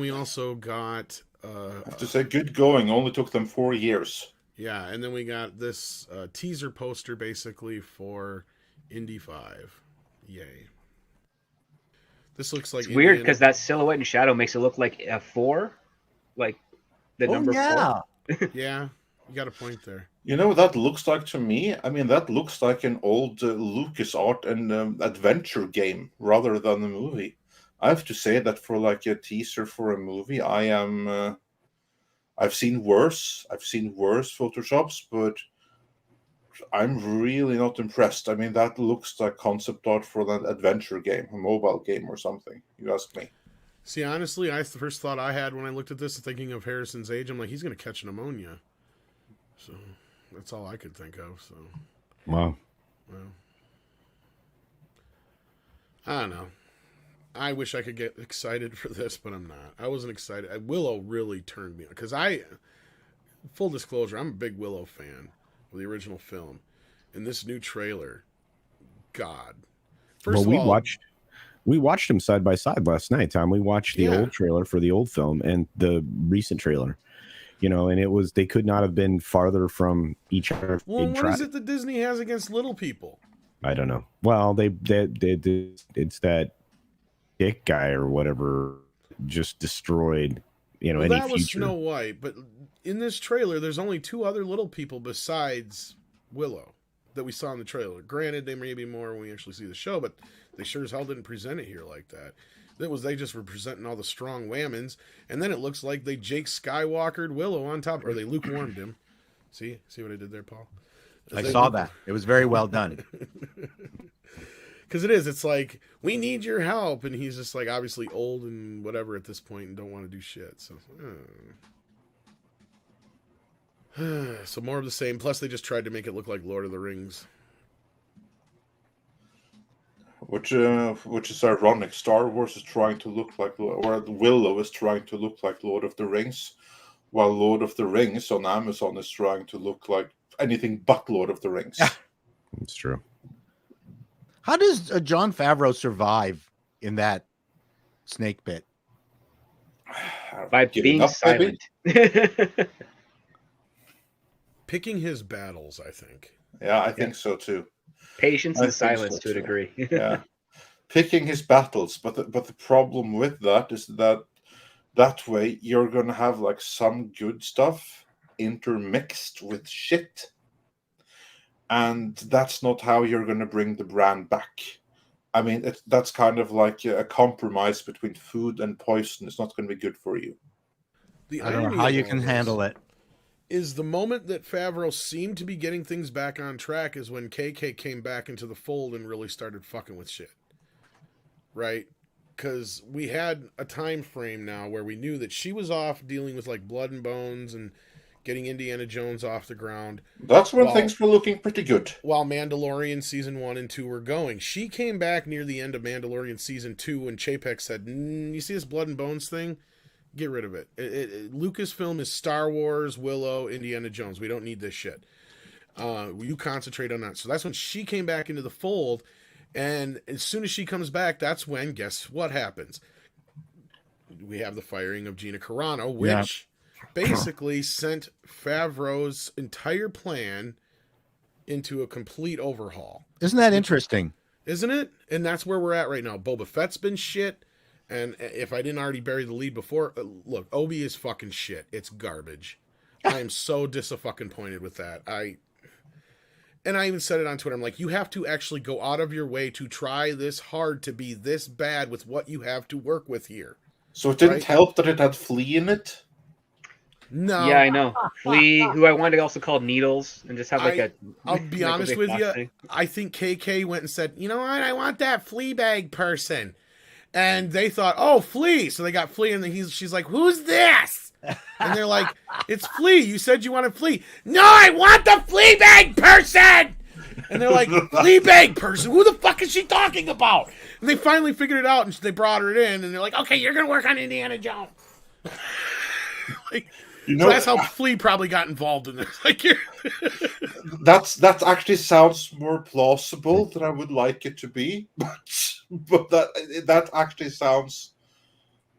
we also got. I have to say, good going. Only took them 4 years. Yeah, and then we got this teaser poster basically for Indy 5. Yay. This looks like it's weird because that silhouette and shadow makes it look like a 4, like the number 4. Yeah, you got a point there. You know what that looks like to me? I mean, that looks like an old LucasArts and adventure game rather than a movie. I have to say that for like a teaser for a movie, I've seen worse. I've seen worse Photoshops, but I'm really not impressed. I mean, that looks like concept art for an adventure game, a mobile game or something. You ask me. See, honestly, the first thought I had when I looked at this, thinking of Harrison's age, I'm like, he's going to catch pneumonia. So that's all I could think of. So, wow. Well, I don't know. I wish I could get excited for this, but I'm not. I wasn't excited. Willow really turned me on because full disclosure, I'm a big Willow fan of the original film, and this new trailer God. Well, First of all, we watched them side by side last night, Tom. We watched the Yeah. old trailer for the old film and the recent trailer. You know, and they could not have been farther from each other. if well, they'd what is tried. it that Disney has against little people? I don't know. Well, they it's that dick guy or whatever just destroyed, you know, Well, any that was future. Snow White, but in this trailer, there's only 2 other little people besides Willow that we saw in the trailer. Granted, they may be more when we actually see the show, but they sure as hell didn't present it here like that. They just were presenting all the strong whammons, and then it looks like they Jake Skywalkered Willow on top, or they lukewarmed him. See what I did there, Paul? I saw that. It was very well done. Because it's like, we need your help, and he's just like obviously old and whatever at this point and don't want to do shit. So more of the same. Plus, they just tried to make it look like Lord of the Rings. Which is ironic. Star Wars is trying to look like, or Willow is trying to look like Lord of the Rings, while Lord of the Rings on Amazon is trying to look like anything but Lord of the Rings. It's true. How does Jon Favreau survive in that snake pit? By Giving being up, maybe? silent. Picking his battles, I think. Yeah, I think so too. Patience I and think silence so, to a too. degree. Yeah, picking his battles, but the problem with that is that way you're gonna have like some good stuff intermixed with shit, and that's not how you're gonna bring the brand back. I mean, that's kind of like a compromise between food and poison. It's not going to be good for you. I don't know how you can handle it. Is the moment that Favreau seemed to be getting things back on track is when KK came back into the fold and really started fucking with shit. Right? Because we had a time frame now where we knew that she was off dealing with like Blood and Bones and getting Indiana Jones off the ground. That's when things were looking pretty good. While Mandalorian Season 1 and 2 were going. She came back near the end of Mandalorian Season 2 and Chapek said, you see this Blood and Bones thing? Get rid of it. Lucasfilm is Star Wars, Willow, Indiana Jones. We don't need this shit. You concentrate on that. So that's when she came back into the fold. And as soon as she comes back, that's when, guess what happens? We have the firing of Gina Carano, which basically sent Favreau's entire plan into a complete overhaul. Isn't that interesting? Isn't it? And that's where we're at right now. Boba Fett's been shit. And if I didn't already bury the lead before, look, Obi is fucking shit. It's garbage. I am so disappointed with that. And I even said it on Twitter. I'm like, you have to actually go out of your way to try this hard to be this bad with what you have to work with here. So it didn't help that it had Flea in it? No. Yeah, I know. Flea, who I wanted to also call Needles, and just have like I'll be honest with you. thing. I think KK went and said, you know what? I want that Fleabag person. And they thought, oh, Flea. So they got Flea, and then she's like, who's this? And they're like, it's Flea. You said you wanted Flea. No, I want the Fleabag person. And they're like, Fleabag person? Who the fuck is she talking about? And they finally figured it out, and they brought her in, and they're like, okay, you're going to work on Indiana Jones. So that's how Flea probably got involved in this. That actually sounds more plausible than I would like it to be, but that actually sounds.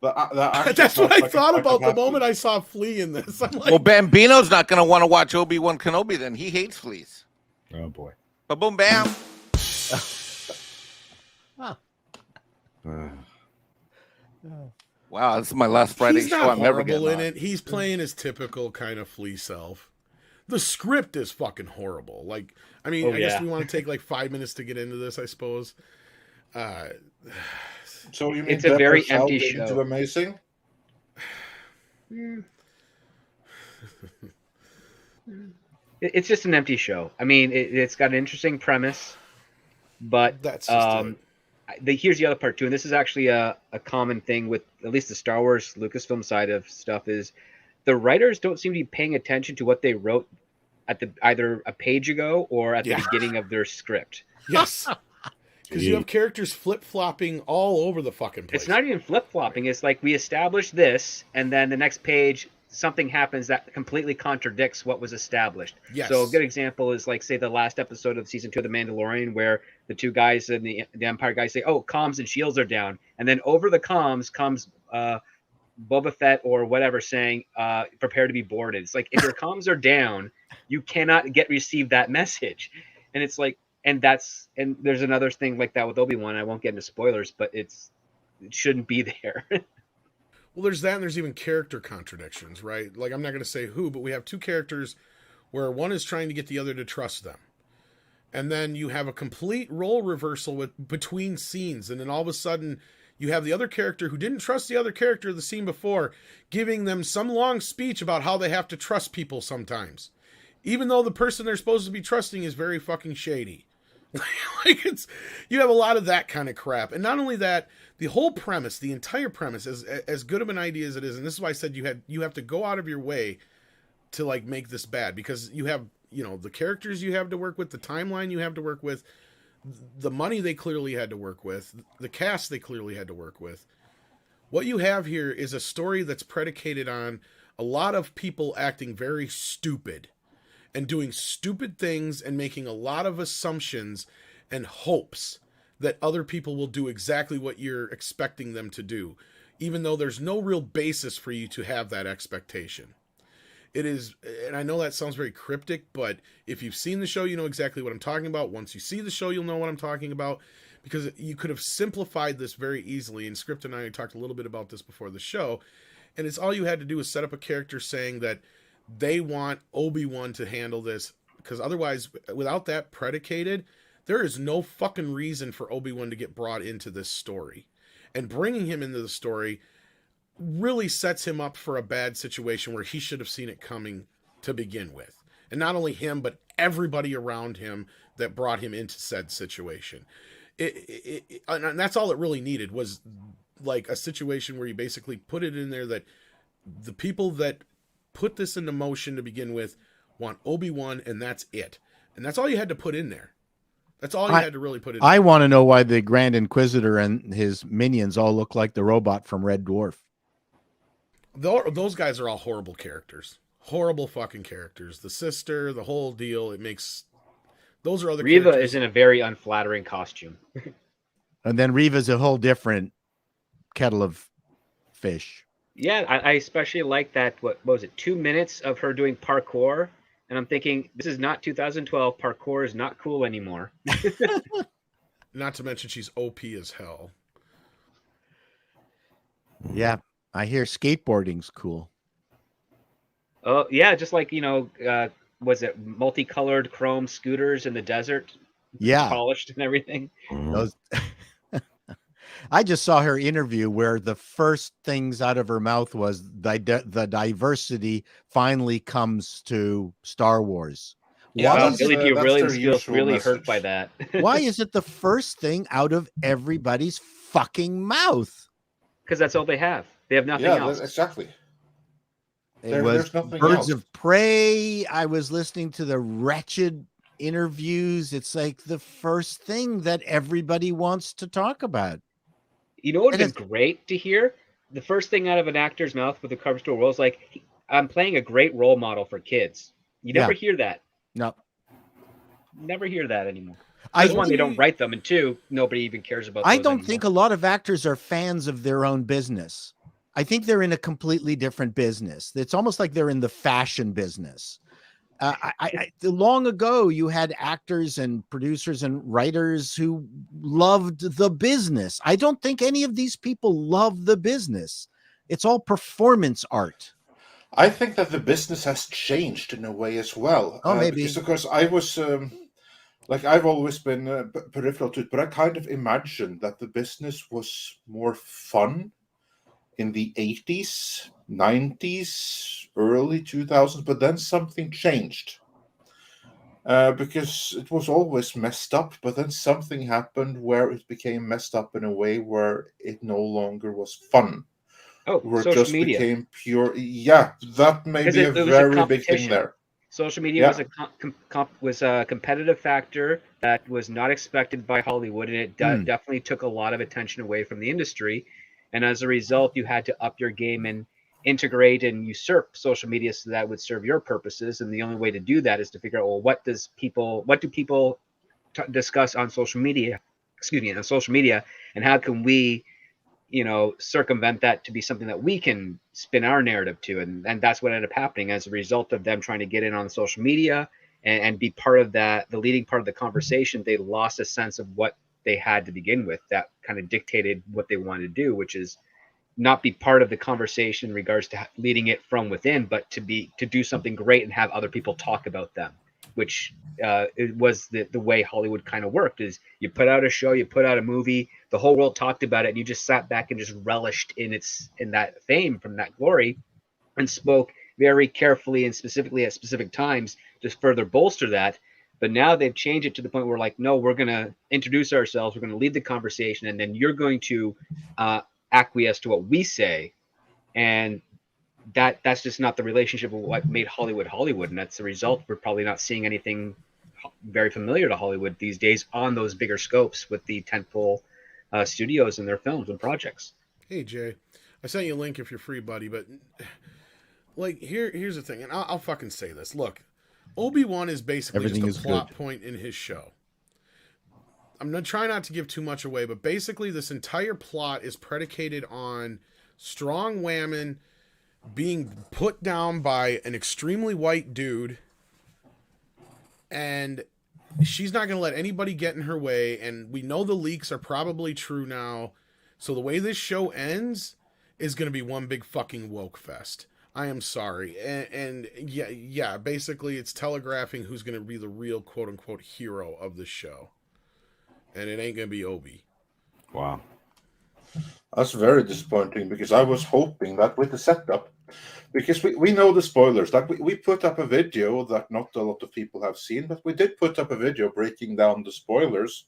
That's what I thought about the moment I saw Flea in this. I'm like, well, Bambino's not going to want to watch Obi-Wan Kenobi then. He hates fleas. Oh, boy. Ba-boom, bam. Wow, this is my last Friday he's show. not I'm never horrible getting in on. it. He's playing his typical kind of Flea self. The script is fucking horrible. Like, I mean, I guess we want to take like 5 minutes to get into this, I suppose. So you mean it's a very empty show? show. Amazing. It's just an empty show. I mean, it's got an interesting premise, but that's just here's the other part too, and this is actually a common thing with at least the Star Wars Lucasfilm side of stuff is the writers don't seem to be paying attention to what they wrote at either a page ago or at the beginning of their script. Yes. Because you have characters flip-flopping all over the fucking place. It's not even flip-flopping. It's like we established this, and then the next page, something happens that completely contradicts what was established. Yes. So a good example is like, say, the last episode of season 2 of The Mandalorian, where the two guys and the Empire guys say, "Oh, comms and shields are down," and then over the comms comes Boba Fett or whatever saying, "Prepare to be boarded." It's like, if your comms are down, you cannot receive that message, and it's like, and there's another thing like that with Obi-Wan. I won't get into spoilers, but it shouldn't be there. Well, there's that, and there's even character contradictions, right? Like, I'm not going to say who, but we have two characters where one is trying to get the other to trust them. And then you have a complete role reversal between scenes, and then all of a sudden you have the other character who didn't trust the other character of the scene before, giving them some long speech about how they have to trust people sometimes. Even though the person they're supposed to be trusting is very fucking shady. Like, you have a lot of that kind of crap. And not only that, the whole premise, the entire premise, as good of an idea as it is, and this is why I said you have to go out of your way to like make this bad, because you have, you know, the characters you have to work with, the timeline you have to work with, the money they clearly had to work with, the cast they clearly had to work with. What you have here is a story that's predicated on a lot of people acting very stupid and doing stupid things and making a lot of assumptions and hopes that other people will do exactly what you're expecting them to do, even though there's no real basis for you to have that expectation. It is, and I know that sounds very cryptic, but if you've seen the show, you know exactly what I'm talking about. Once you see the show, you'll know what I'm talking about, because you could have simplified this very easily. And Script and I talked a little bit about this before the show, and it's all you had to do is set up a character saying that they want Obi-Wan to handle this, because otherwise, without that predicated, there is no fucking reason for Obi-Wan to get brought into this story. And bringing him into the story really sets him up for a bad situation where he should have seen it coming to begin with. And not only him, but everybody around him that brought him into said situation. And that's all it really needed, was like a situation where you basically put it in there that the people that put this into motion to begin with want Obi-Wan, and that's it. And that's all you had to put in there. That's all you had to really put in there. I want to know why the Grand Inquisitor and his minions all look like the robot from Red Dwarf. Those guys are all horrible characters. Horrible fucking characters. The sister, the whole deal, it makes... Those are other Reva characters. is in a very unflattering costume. And then Reva's a whole different kettle of fish. Yeah, I especially like that, what was it, 2 minutes of her doing parkour, and I'm thinking, this is not 2012, parkour is not cool anymore. Not to mention she's OP as hell. Yeah, I hear skateboarding's cool. Oh, yeah, just like, you know, was it multicolored chrome scooters in the desert? Yeah. Polished and everything. Those... I just saw her interview where the first things out of her mouth was the diversity finally comes to Star Wars. Yeah, Billy D. Williams feels really message. hurt by that. Why is it the first thing out of everybody's fucking mouth? Because that's all they have. They have nothing else. Exactly. It was there's nothing Birds else. of Prey. I was listening to the wretched interviews. It's like the first thing that everybody wants to talk about. You know what would have been great to hear? The first thing out of an actor's mouth with the cover story role is like, I'm playing a great role model for kids. You never hear that. No. Never hear that anymore. One, they don't write them, and two, nobody even cares about those I don't anymore. think a lot of actors are fans of their own business. I think they're in a completely different business. It's almost like they're in the fashion business. Long ago, you had actors and producers and writers who loved the business. I don't think any of these people love the business. It's all performance art. I think that the business has changed in a way as well. Oh, maybe. Because, of course, I was... I've always been peripheral to it, but I kind of imagined that the business was more fun in the 80s, 90s, early 2000s, but then something changed. Because it was always messed up, but then something happened where it became messed up in a way where it no longer was fun. Oh, where social it just media became pure. Yeah, that may be a very big thing there. Social media was a competitive factor that was not expected by Hollywood, and it definitely took a lot of attention away from the industry. And as a result, you had to up your game integrate and usurp social media so that would serve your purposes. And the only way to do that is to figure out, well, what do people discuss on social media? Excuse me, on social media, and how can we, circumvent that to be something that we can spin our narrative to? And that's what ended up happening as a result of them trying to get in on social media and be part of that, the leading part of the conversation. They lost a sense of what they had to begin with that kind of dictated what they wanted to do, which is not be part of the conversation in regards to leading it from within, but to do something great and have other people talk about them, which it was the way Hollywood kind of worked. Is you put out a show, you put out a movie, the whole world talked about it, and you just sat back and just relished in that fame from that glory, and spoke very carefully and specifically at specific times to further bolster that. But now they've changed it to the point where, like, no, we're going to introduce ourselves, we're going to lead the conversation, and then you're going to acquiesce to what we say. And that's just not the relationship of what made Hollywood Hollywood. And that's the result. We're probably not seeing anything very familiar to Hollywood these days on those bigger scopes with the tentpole studios and their films and projects. Hey, Jay, I sent you a link if you're free, buddy, but like here's the thing, and I'll fucking say this. Look, Obi-Wan is basically Everything just a plot good. point in his show. I'm going to try not to give too much away, but basically this entire plot is predicated on strong women being put down by an extremely white dude, and she's not going to let anybody get in her way, and we know the leaks are probably true now, so the way this show ends is going to be one big fucking woke fest. I am sorry. And yeah, basically it's telegraphing who's going to be the real quote-unquote hero of the show. And it ain't going to be Obi. Wow. That's very disappointing, because I was hoping that with the setup, because we know the spoilers, that we put up a video that not a lot of people have seen, but we did put up a video breaking down the spoilers.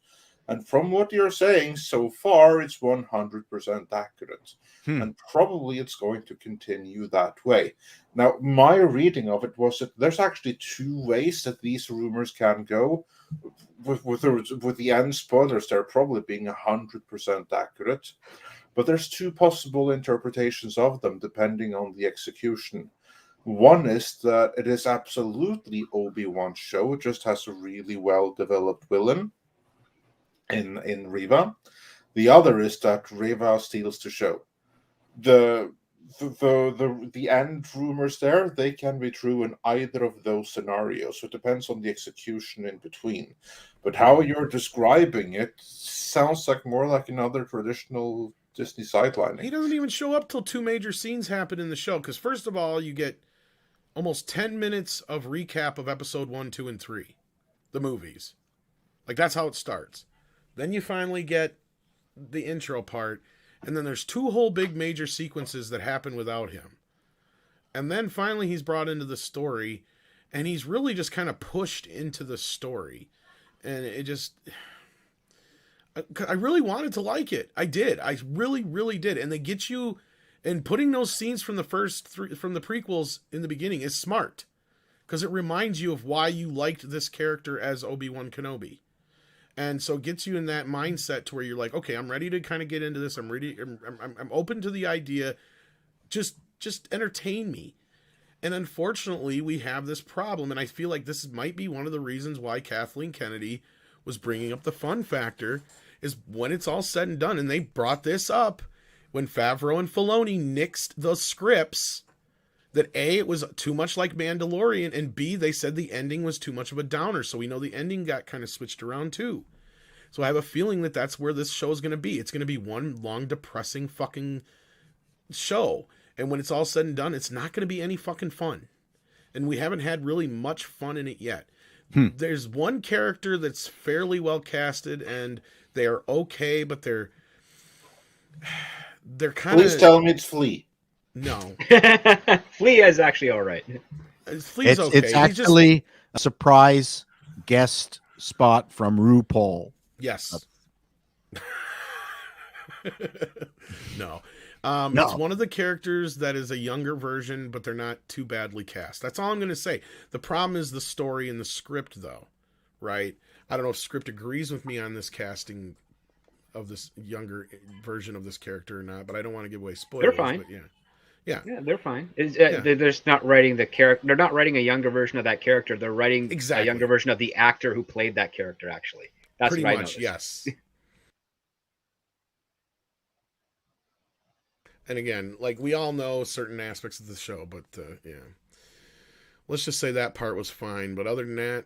And from what you're saying so far, it's 100% accurate. And probably it's going to continue that way. Now, my reading of it was that there's actually two ways that these rumors can go. With the end spoilers, they're probably being 100% accurate. But there's two possible interpretations of them, depending on the execution. One is that it is absolutely Obi-Wan's show, it just has a really well-developed villain in Reva. The other is that Reva steals the show. The end rumors there, they can be true in either of those scenarios. So it depends on the execution in between. But how you're describing it sounds like more like another traditional Disney sidelining. He doesn't even show up till two major scenes happen in the show. Because first of all, you get almost 10 minutes of recap of episode 1, 2, and 3. The movies. Like, that's how it starts. Then you finally get the intro part. And then there's two whole big major sequences that happen without him. And then finally he's brought into the story. And he's really just kind of pushed into the story. And it just... I really wanted to like it. I did. I really, really did. And they get you... And putting those scenes from the first three, from the prequels in the beginning is smart. Because it reminds you of why you liked this character as Obi-Wan Kenobi. And so it gets you in that mindset to where you're like, okay, I'm ready to kind of get into this. I'm ready. I'm open to the idea. Just entertain me. And unfortunately, we have this problem. And I feel like this might be one of the reasons why Kathleen Kennedy was bringing up the fun factor, is when it's all said and done. And they brought this up when Favreau and Filoni nixed the scripts, that A, it was too much like Mandalorian, and B, they said the ending was too much of a downer. So we know the ending got kind of switched around too. So I have a feeling that that's where this show is going to be. It's going to be one long depressing fucking show. And when it's all said and done, it's not going to be any fucking fun. And we haven't had really much fun in it yet. There's one character that's fairly well casted, and they are okay, but they're kind of... Please tell me it's Flea. No. Flea is actually all right. Flea's okay. It's actually a surprise guest spot from RuPaul. Yes. No. No. It's one of the characters that is a younger version, but they're not too badly cast. That's all I'm going to say. The problem is the story and the script, though, right? I don't know if script agrees with me on this casting of this younger version of this character or not, but I don't want to give away spoilers. They're fine. But yeah. Yeah. Yeah, they're fine. Yeah. They're just not writing the character. They're not writing a younger version of that character. They're writing Exactly. a younger version of the actor who played that character. Actually, that's Pretty what I much, noticed. yes. And again, like we all know certain aspects of the show, but yeah, let's just say that part was fine. But other than that,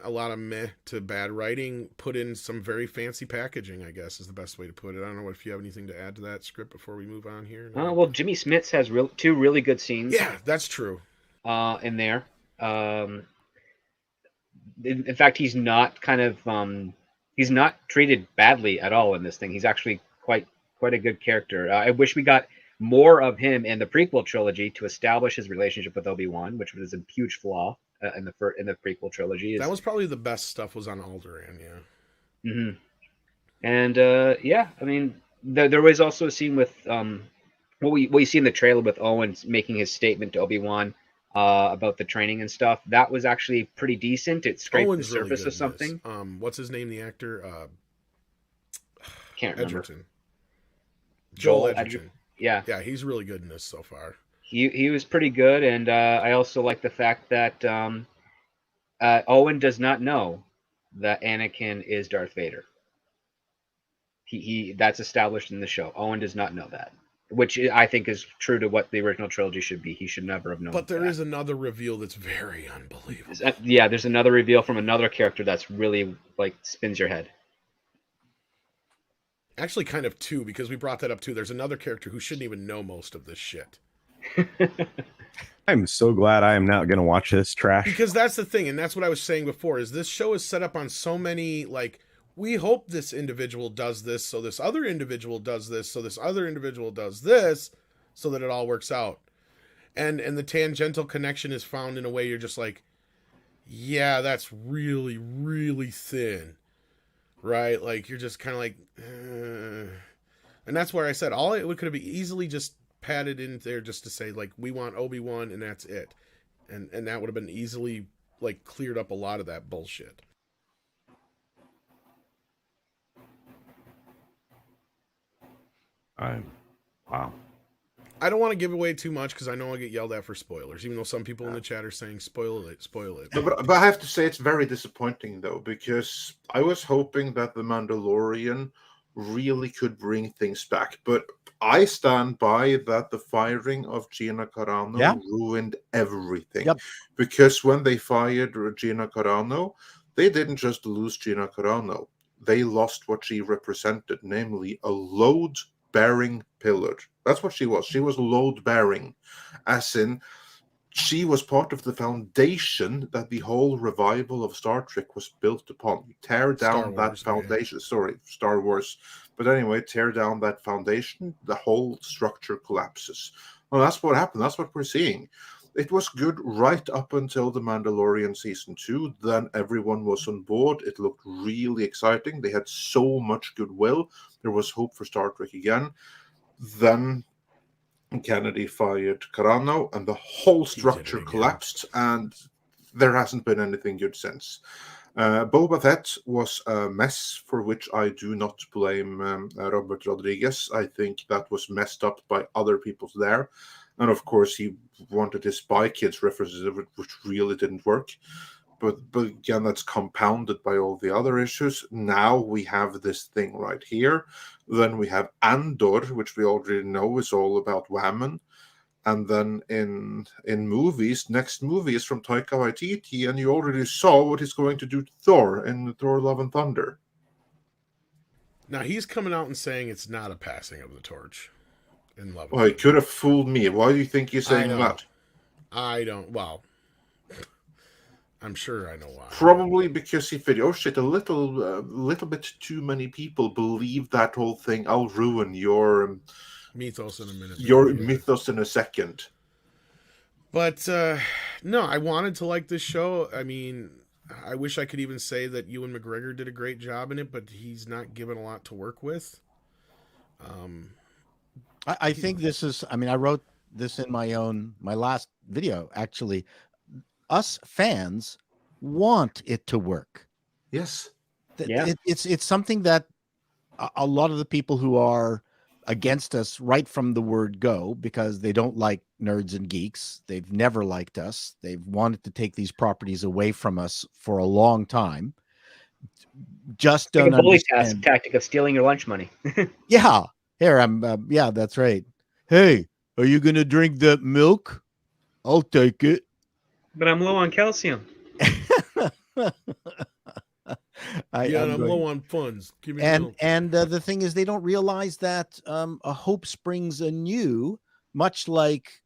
a lot of meh to bad writing, put in some very fancy packaging, I guess is the best way to put it. I don't know if you have anything to add to that script before we move on here. No? Well, Jimmy Smits has two really good scenes. Yeah, that's true. In there. In fact, he's not he's not treated badly at all in this thing. He's actually quite a good character. I wish we got more of him in the prequel trilogy to establish his relationship with Obi-Wan, which was a huge flaw in the prequel trilogy. That was probably the best stuff was on Alderaan, yeah. Mm-hmm. And yeah, I mean, there was also a scene with what we see in the trailer with Owen making his statement to Obi-Wan about the training and stuff. That was actually pretty decent. It scraped Owen's the surface really of something. What's his name? The actor? Can't remember. Edgerton. Joel Edgerton. Yeah, he's really good in this so far. He was pretty good, and I also like the fact that Owen does not know that Anakin is Darth Vader. He that's established in the show. Owen does not know that, which I think is true to what the original trilogy should be. He should never have known. But there is another reveal that's very unbelievable. Yeah, there's another reveal from another character that's really like spins your head. Actually, kind of two, because we brought that up too. There's another character who shouldn't even know most of this shit. I'm so glad I am not going to watch this trash. Because that's the thing, and that's what I was saying before, is this show is set up on so many, like, we hope this individual does this, so this other individual does this, so this other individual does this, so that it all works out. And the tangential connection is found in a way you're just like, yeah, that's really, really thin. Right? Like, you're just kind of like, And that's where I said, it could have easily just padded in there just to say, like, we want Obi-Wan, and that's it. And that would have been easily, like, cleared up a lot of that bullshit. Wow. I don't want to give away too much because I know I'll get yelled at for spoilers, even though some people in the chat are saying spoil it. But I have to say it's very disappointing though, because I was hoping that the Mandalorian really could bring things back. But I stand by that the firing of Gina Carano ruined everything. Yep. Because when they fired Gina Carano, they didn't just lose Gina Carano. They lost what she represented, namely a load-bearing pillar. That's what she was. She was load-bearing, as in she was part of the foundation that the whole revival of Star Trek was built upon. You tear down that foundation. Yeah. Sorry, Star Wars. But anyway, tear down that foundation, the whole structure collapses. Well, that's what happened. That's what we're seeing. It was good right up until The Mandalorian Season 2. Then everyone was on board. It looked really exciting. They had so much goodwill. There was hope for Star Trek again. Then Kennedy fired Carano, and the whole structure collapsed, and there hasn't been anything good since. Boba Fett was a mess, for which I do not blame Robert Rodriguez. I think that was messed up by other people there. And of course, he wanted his Spy Kids references, which really didn't work. But again, that's compounded by all the other issues. Now we have this thing right here. Then we have Andor, which we already know is all about Whammon. And then in movies, next movie is from Taika Waititi, and you already saw what he's going to do to Thor in Thor: Love and Thunder. Now he's coming out and saying it's not a passing of the torch in Love. Well, he could have fooled me. Why do you think he's saying that? I don't. Well, I'm sure I know why. Probably because he figured, oh shit, a little bit too many people believe that whole thing. I'll ruin your mythos in a minute. Your mythos in a second. But no, I wanted to like this show. I mean, I wish I could even say that Ewan McGregor did a great job in it, but he's not given a lot to work with. I think this is, I mean, I wrote this in my last video, actually. Us fans want it to work. Yes. It's something that a lot of the people who are against us right from the word go because they don't like nerds and geeks. They've never liked us. They've wanted to take these properties away from us for a long time. Just don't like a bully understand. tactic of stealing your lunch money. Yeah. Here, yeah, that's right. Hey, are you going to drink that milk? I'll take it. But I'm low on calcium. I'm low on funds. Give me milk. And the thing is, they don't realize that a hope springs anew, much like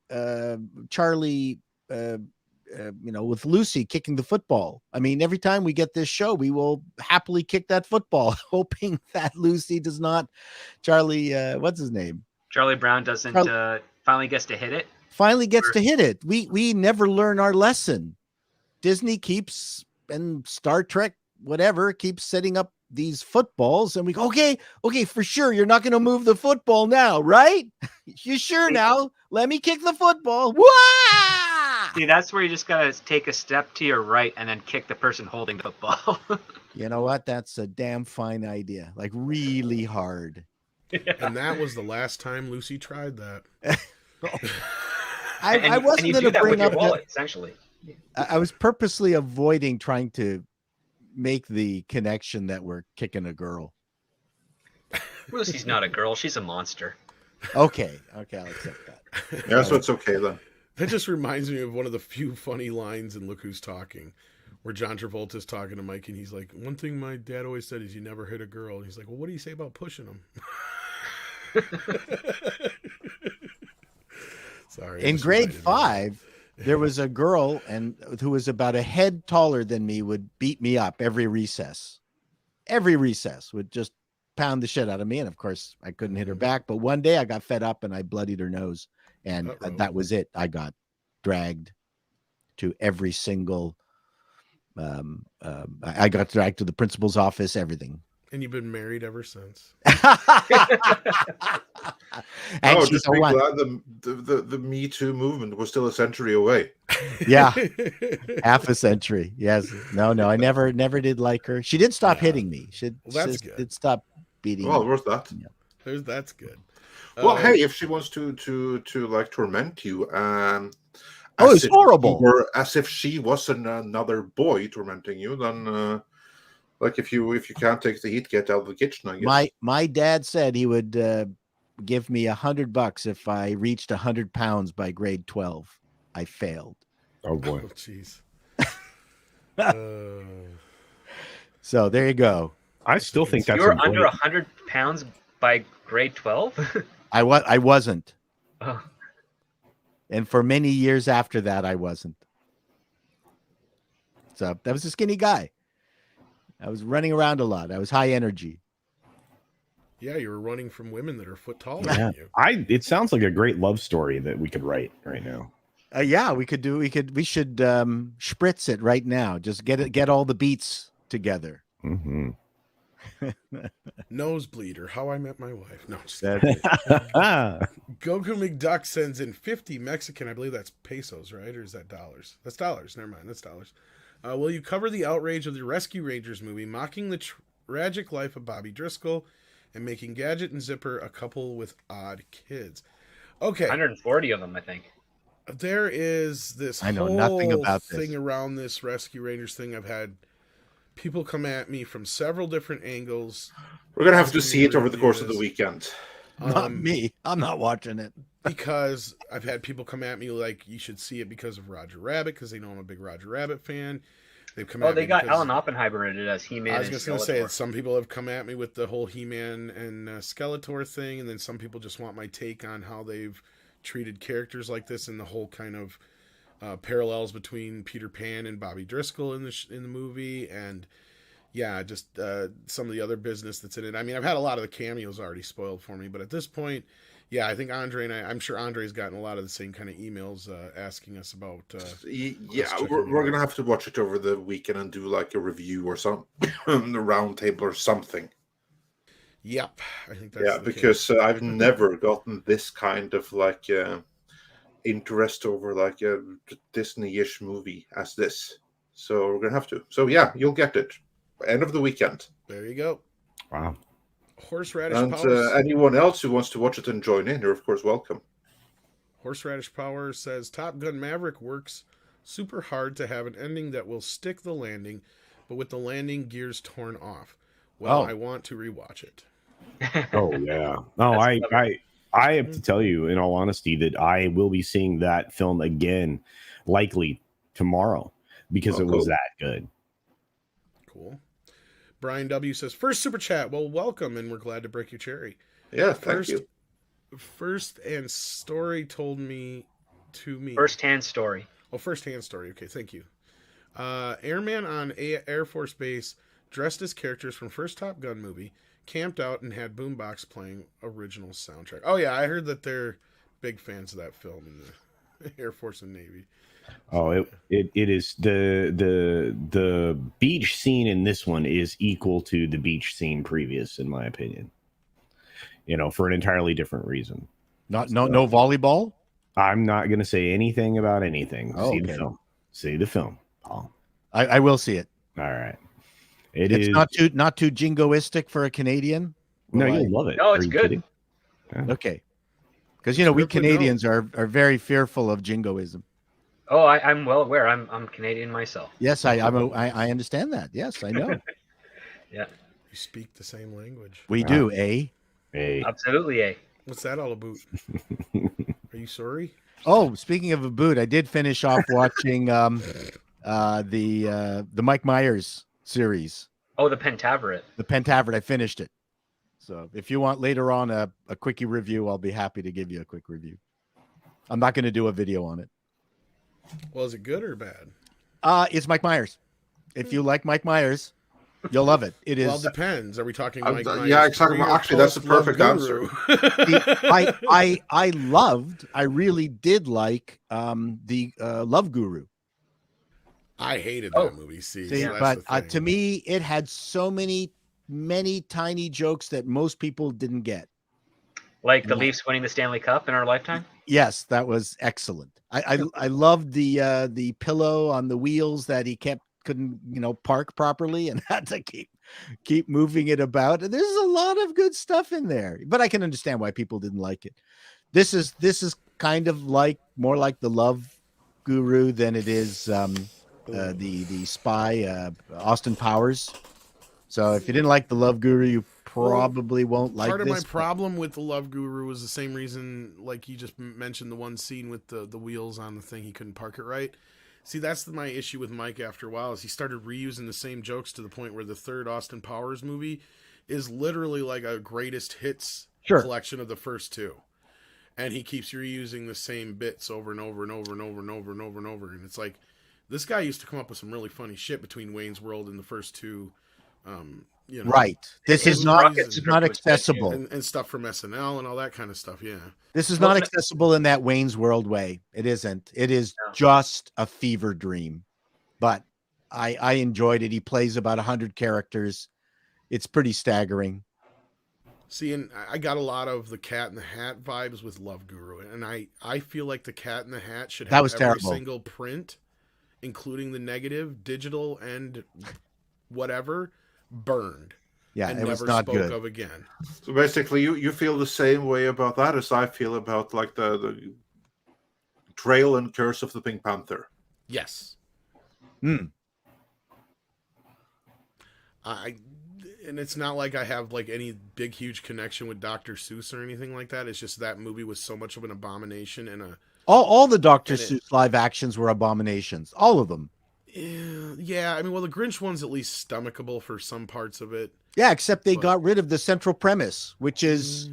Charlie, with Lucy kicking the football. I mean, every time we get this show, we will happily kick that football, hoping that Lucy does not. Charlie, what's his name? Charlie Brown doesn't finally gets to hit it. Finally gets to hit it. We never learn our lesson. Disney keeps, and Star Trek, whatever, keeps setting up these footballs, and we go, okay, for sure, you're not going to move the football now, right? You sure now? Let me kick the football. Wah! See, that's where you just got to take a step to your right and then kick the person holding the football. You know what? That's a damn fine idea. Like, really hard. And that was the last time Lucy tried that. I wasn't going to bring up wallet, essentially. I was purposely avoiding trying to make the connection that we're kicking a girl. Lucy's not a girl; she's a monster. Okay, I'll accept that. Yeah, so it's okay then. That just reminds me of one of the few funny lines in Look Who's Talking, where John Travolta's talking to Mike, and he's like, "One thing my dad always said is you never hit a girl." And he's like, "Well, what do you say about pushing them?" Sorry. In grade 5, there was a girl who was about a head taller than me, would beat me up every recess. Every recess would just pound the shit out of me. And of course, I couldn't hit her back. But one day I got fed up and I bloodied her nose. And that was it. I got dragged to every single, I got dragged to the principal's office, everything. And you've been married ever since. And just be glad the Me Too movement was still a century away. Yeah, half a century. Yes, no, I never did like her. She did stop hitting me. She did stop beating. Well, me. where's that? Yeah. That's good. Well, hey, if she wants to like torment you, it's horrible. As if she was another boy tormenting you, then. Like if you can't take the heat, get out of the kitchen. I guess. My dad said he would give me $100 if I reached 100 pounds by grade 12. I failed. Oh boy! Oh jeez. So there you go. I still think that's. You were under 100 pounds by grade 12. I wasn't. Oh. And for many years after that, I wasn't. So that was a skinny guy. I was running around a lot. I was high energy. Yeah, you were running from women that are a foot taller than you. It sounds like a great love story that we could write right now. Yeah, we should spritz it right now. Just get all the beats together. Mm-hmm. Nosebleed, or How I Met My Wife. No, just Goku McDuck sends in 50 Mexican. I believe that's pesos, right? Or is that dollars? That's dollars. Never mind. That's dollars. Will you cover the outrage of the Rescue Rangers movie, mocking the tragic life of Bobby Driscoll and making Gadget and Zipper a couple with odd kids? Okay. 140 of them, I think. There is this whole nothing about thing around this Rescue Rangers thing. I've had people come at me from several different angles. We're going to have to see it over the course of the weekend. Not me. I'm not watching it. Because I've had people come at me like, you should see it because of Roger Rabbit, because they know I'm a big Roger Rabbit fan. They've come at me. They got Alan Oppenheimer in it as He-Man. I was just going to say, some people have come at me with the whole He-Man and Skeletor thing, and then some people just want my take on how they've treated characters like this and the whole kind of parallels between Peter Pan and Bobby Driscoll in the movie, and yeah, just some of the other business that's in it. I mean, I've had a lot of the cameos already spoiled for me, but at this point, yeah, I think Andre and I'm sure Andre's gotten a lot of the same kind of emails asking us about. We're going to have to watch it over the weekend and do like a review or something, the round table or something. Yep, I think that's because I've never gotten this kind of like interest over like a Disney-ish movie as this. So we're going to have to. So yeah, you'll get it. End of the weekend. There you go. Wow. Horseradish And Powers. anyone else who wants to watch it and join in, you're of course welcome. Horseradish Power says Top Gun Maverick works super hard to have an ending that will stick the landing, but with the landing gears torn off. Well, I want to rewatch it. Oh yeah. No, I have to tell you, in all honesty, that I will be seeing that film again, likely tomorrow, because it was that good. Cool. Brian W says, first super chat. Well, welcome, and we're glad to break your cherry. Yeah, thank you. First and story told me to me. First-hand story. Oh, first-hand story. Okay, thank you. Airman on Air Force Base, dressed as characters from first Top Gun movie, camped out and had boombox playing original soundtrack. Oh yeah, I heard that they're big fans of that film in the Air Force and Navy. Oh, it is the beach scene in this one is equal to the beach scene previous, in my opinion. You know, for an entirely different reason. No volleyball. I'm not going to say anything about anything. Oh, see the film. See the film, Paul. I will see it. All right. It's not too jingoistic for a Canadian. No, you'll love it. No, it's good. Yeah. Okay. Because we Canadians are very fearful of jingoism. Oh, I'm well aware. I'm Canadian myself. Yes, I understand that. Yes, I know. Yeah. You speak the same language. We do, eh? Hey. Absolutely, eh? What's that all about? Are you sorry? Oh, speaking of a boot, I did finish off watching the Mike Myers series. Oh, the Pentaveret. The Pentaveret. I finished it. So if you want later on a quickie review, I'll be happy to give you a quick review. I'm not going to do a video on it. Well, is it good or bad? It's Mike Myers. If you like Mike Myers, you'll love it. It is. Well, it depends. Are we talking Mike Myers? Yeah, exactly. Actually, that's the perfect answer. I really did like the Love Guru. I hated that movie. See, so but to me, it had so many tiny jokes that most people didn't get. Like the Leafs winning the Stanley Cup in our lifetime? Yes, that was excellent. I loved the pillow on the wheels that he couldn't park properly and had to keep moving it about. There's a lot of good stuff in there, but I can understand why people didn't like it. This is kind of more like the Love Guru than it is the spy Austin Powers. So if you didn't like the Love Guru, you probably won't like part of this. My problem with the Love Guru was the same reason, like you just mentioned, the one scene with the wheels on the thing, he couldn't park it right. See, that's my issue with Mike after a while, is he started reusing the same jokes to the point where the third Austin Powers movie is literally like a greatest hits collection of the first two. And he keeps reusing the same bits over and over and over and over and over and over and over. And it's like, this guy used to come up with some really funny shit between Wayne's World and the first two. Right. This is not accessible. And stuff from SNL and all that kind of stuff. Yeah. This is not accessible in that Wayne's World way. It isn't. It is just a fever dream. But I enjoyed it. He plays about 100 characters. It's pretty staggering. See, and I got a lot of the Cat in the Hat vibes with Love Guru. And I feel like the Cat in the Hat should have every single print, including the negative, digital, and whatever, burned. Yeah, and it never was not spoke good. of again. So basically, you feel the same way about that as I feel about like the Trail and Curse of the Pink Panther. Yes. And it's not like I have like any big huge connection with Dr. Seuss or anything like that. It's just that movie was so much of an abomination and all the Dr. Seuss live actions were abominations. All of them. Yeah, I mean, well, the Grinch one's at least stomachable for some parts of it. Yeah, except they got rid of the central premise, which is,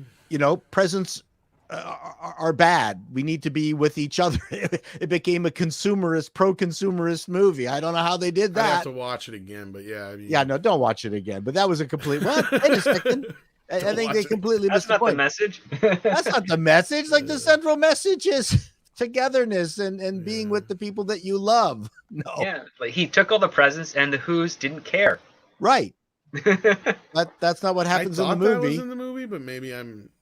presents are bad. We need to be with each other. It became a pro-consumerist movie. I don't know how they did that. I have to watch it again, but yeah. I mean, no, don't watch it again. But that was a complete. Wait a second. I think they completely missed the point. That's not the message. That's not the message. Like the central message is togetherness and being with the people that you love. No. Yeah, like he took all the presents and the Who's didn't care. Right. That's not what happens in the movie. That was in the movie, but maybe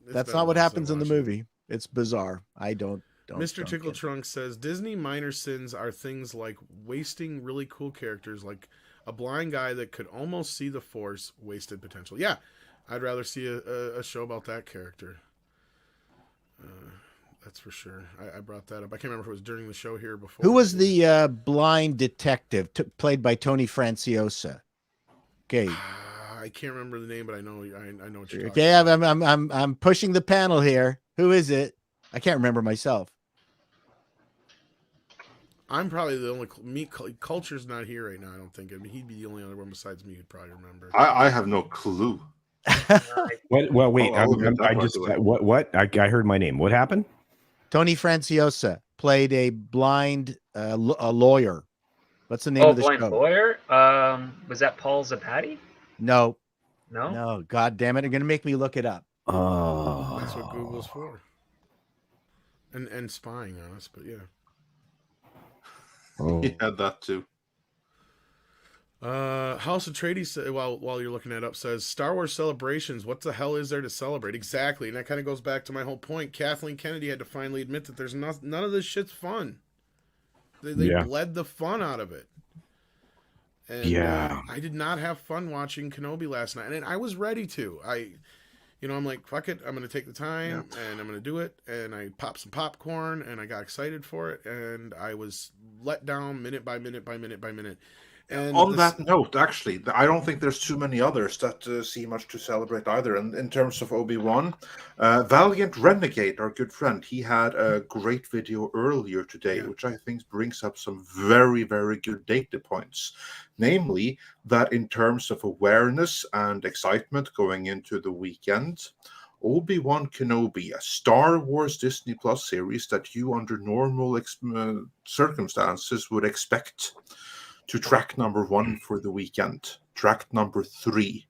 that's not what happens in the movie. It's bizarre. I don't. Mr. Tickle Trunk says Disney minor sins are things like wasting really cool characters, like a blind guy that could almost see the Force, wasted potential. Yeah, I'd rather see a show about that character. That's for sure. I brought that up. I can't remember if it was during the show here before. Who was the blind detective played by Tony Franciosa? Okay. I can't remember the name, but I know what you're talking Okay, about. I'm pushing the panel here. Who is it? I can't remember myself. I'm probably the only Culture's not here right now. I don't think. I mean, he'd be the only other one besides me who'd probably remember. I have no clue. What? Well, wait. I'll admit that I right just away. what? I heard my name. What happened? Tony Franciosa played a blind a lawyer. What's the name of the blind show? lawyer. Was that Paul Zapati? No. No. God damn it! You're gonna make me look it up. Oh, That's what Google's for. And spying on us, but yeah. Yeah, that too. House of Trades, while you're looking that up, says Star Wars Celebrations. What the hell is there to celebrate? Exactly, and that kind of goes back to my whole point. Kathleen Kennedy had to finally admit that there's none of this shit's fun. They bled the fun out of it. And, I did not have fun watching Kenobi last night, and I was ready to. I'm like, fuck it, I'm gonna take the time and I'm gonna do it. And I popped some popcorn and I got excited for it, and I was let down minute by minute by minute by minute. And on that note, actually, I don't think there's too many others that see much to celebrate either. And in terms of Obi-Wan, Valiant Renegade, our good friend, he had a great video earlier today, which I think brings up some very, very good data points. Namely, that in terms of awareness and excitement going into the weekend, Obi-Wan Kenobi, a Star Wars Disney Plus series that you under normal circumstances would expect to track number 1 for the weekend, tracked number 3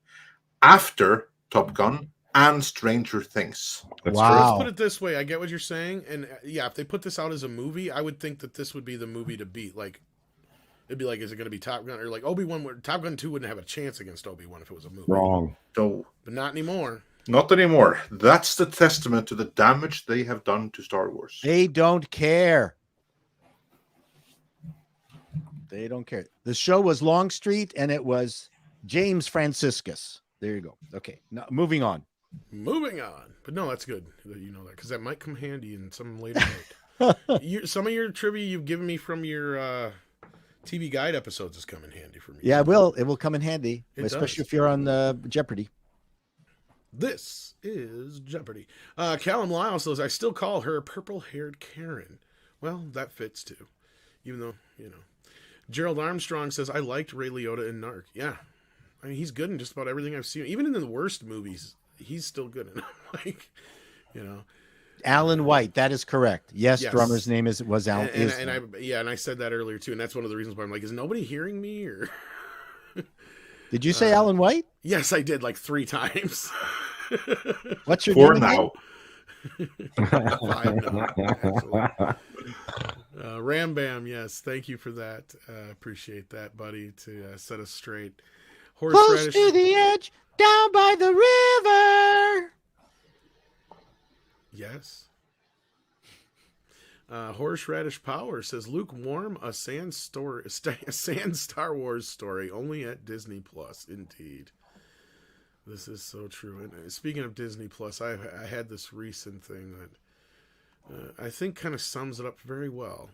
after Top Gun and Stranger Things. Let's put it this way. I get what you're saying. And if they put this out as a movie, I would think that this would be the movie to beat. Like, it'd be like, is it going to be Top Gun? Or like Obi-Wan, Top Gun 2 wouldn't have a chance against Obi-Wan if it was a movie. Wrong. No. But not anymore. Not anymore. That's the testament to the damage they have done to Star Wars. They don't care. They don't care. The show was Longstreet, and it was James Franciscus. There you go. Okay, now moving on. But no, that's good that you know that, because that might come handy in some later night. Some of your trivia you've given me from your TV Guide episodes is coming handy for me. Yeah, it will. It will come in handy, especially if you're on Jeopardy. This is Jeopardy. Callum Lyle says, I still call her purple-haired Karen. Well, that fits too, even though, Gerald Armstrong says, I liked Ray Liotta in Narc. Yeah. I mean, he's good in just about everything I've seen. Even in the worst movies, he's still good in them. Alan White, that is correct. Yes. Drummer's name was Alan. And I said that earlier too, and that's one of the reasons why I'm like, is nobody hearing me? Or did you say Alan White? Yes, I did, like 3 times. What's your For name now? 5 now, Ram Bam, yes, thank you for that. Appreciate that, buddy, to set us straight. Close to the edge, down by the river. Yes. Horseradish Power says, lukewarm, a sand Star Wars story only at Disney Plus. Indeed. This is so true. And speaking of Disney Plus, I had this recent thing that I think kind of sums it up very well.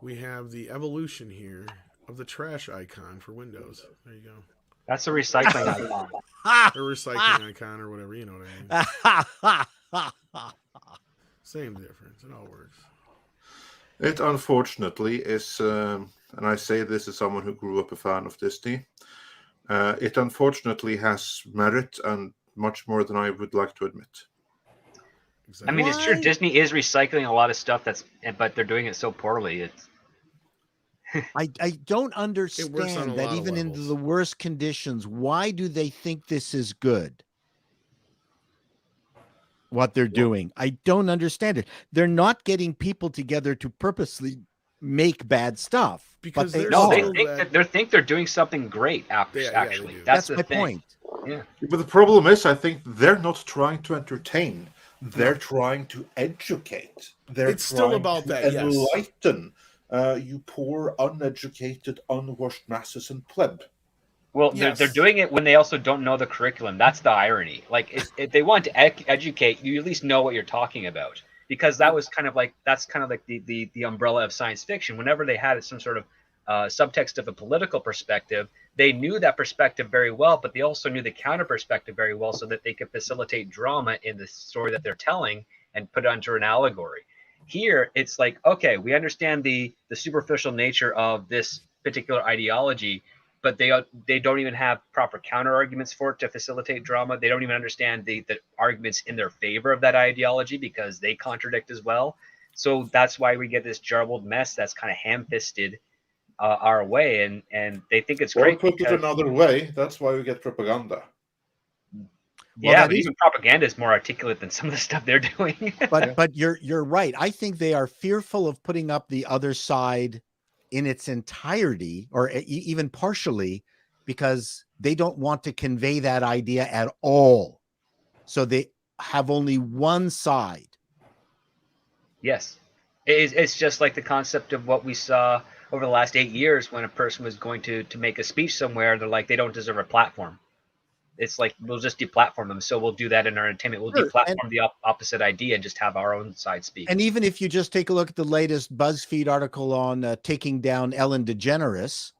We have the evolution here of the trash icon for Windows. There you go. That's a recycling icon. Or recycling icon or whatever, you know what I mean. Same difference. It all works. It unfortunately is, and I say this as someone who grew up a fan of Disney, it unfortunately has merit and much more than I would like to admit. Exactly. I mean, it's true. Disney is recycling a lot of stuff but they're doing it so poorly. I don't understand that even in the worst conditions, why do they think this is good? What they're doing. I don't understand it. They're not getting people together to purposely make bad stuff. Because they think they're doing something great actually. That's my point. Yeah. But the problem is, I think they're not trying to entertain. They're trying to educate. It's still about that. Enlighten you poor, uneducated, unwashed masses and pleb. Well, Yes. they're doing it when they also don't know the curriculum. That's the irony. Like, if they want to educate, you at least know what you're talking about. Because that's kind of like the umbrella of science fiction. Whenever they had some sort of subtext of a political perspective, they knew that perspective very well, but they also knew the counter perspective very well, so that they could facilitate drama in the story that they're telling and put it under an allegory. Here, it's like, okay, we understand the superficial nature of this particular ideology, but they don't even have proper counter arguments for it to facilitate drama. They don't even understand the arguments in their favor of that ideology, because they contradict as well. So that's why we get this jarbled mess that's kind of ham-fisted our way, and they think it's Or great. put it another way, that's why we get propaganda. Yeah, but even propaganda is more articulate than some of the stuff they're doing. But you're right. I think they are fearful of putting up the other side in its entirety, or even partially, because they don't want to convey that idea at all. So they have only one side. Yes. It's just like the concept of what we saw over the last 8 years when a person was going to make a speech somewhere. They're like, they don't deserve a platform. It's like, we'll just deplatform them. So we'll do that in our entertainment. We'll deplatform the opposite idea and just have our own side speak. And even if you just take a look at the latest BuzzFeed article on taking down Ellen DeGeneres,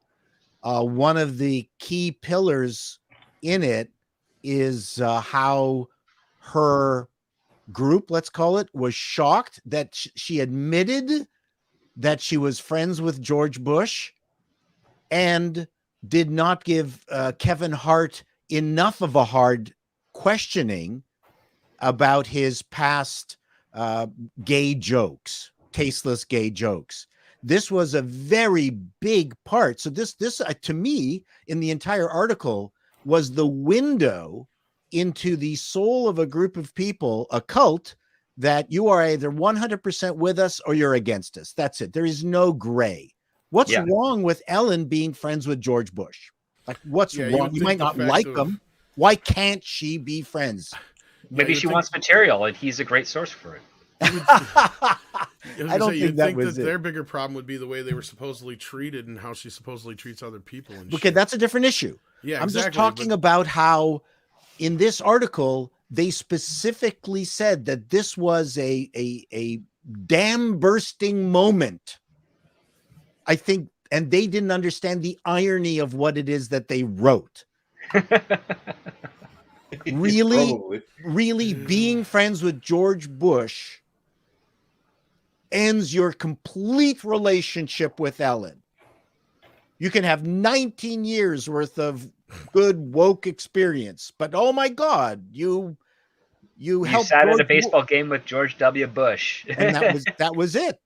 one of the key pillars in it is how her group, let's call it, was shocked that she admitted that she was friends with George Bush and did not give Kevin Hart enough of a hard questioning about his past gay jokes, tasteless gay jokes. This was a very big part. So this to me, in the entire article, was the window into the soul of a group of people, a cult, that you are either 100% with us or you're against us. That's it. There is no gray. What's wrong with Ellen being friends with George Bush? Like, what's wrong? You might not like him. Why can't she be friends? Maybe she wants material, and he's a great source for it. I don't think that was it. Their bigger problem would be the way they were supposedly treated and how she supposedly treats other people. And okay, that's a different issue. Yeah, I'm just talking about how in this article they specifically said that this was a dam bursting moment. I think, and they didn't understand the irony of what it is that they wrote. Really being friends with George Bush ends your complete relationship with Ellen. You can have 19 years worth of good woke experience, but oh my God, you helped sat George at a baseball game with George W. Bush, and that was it.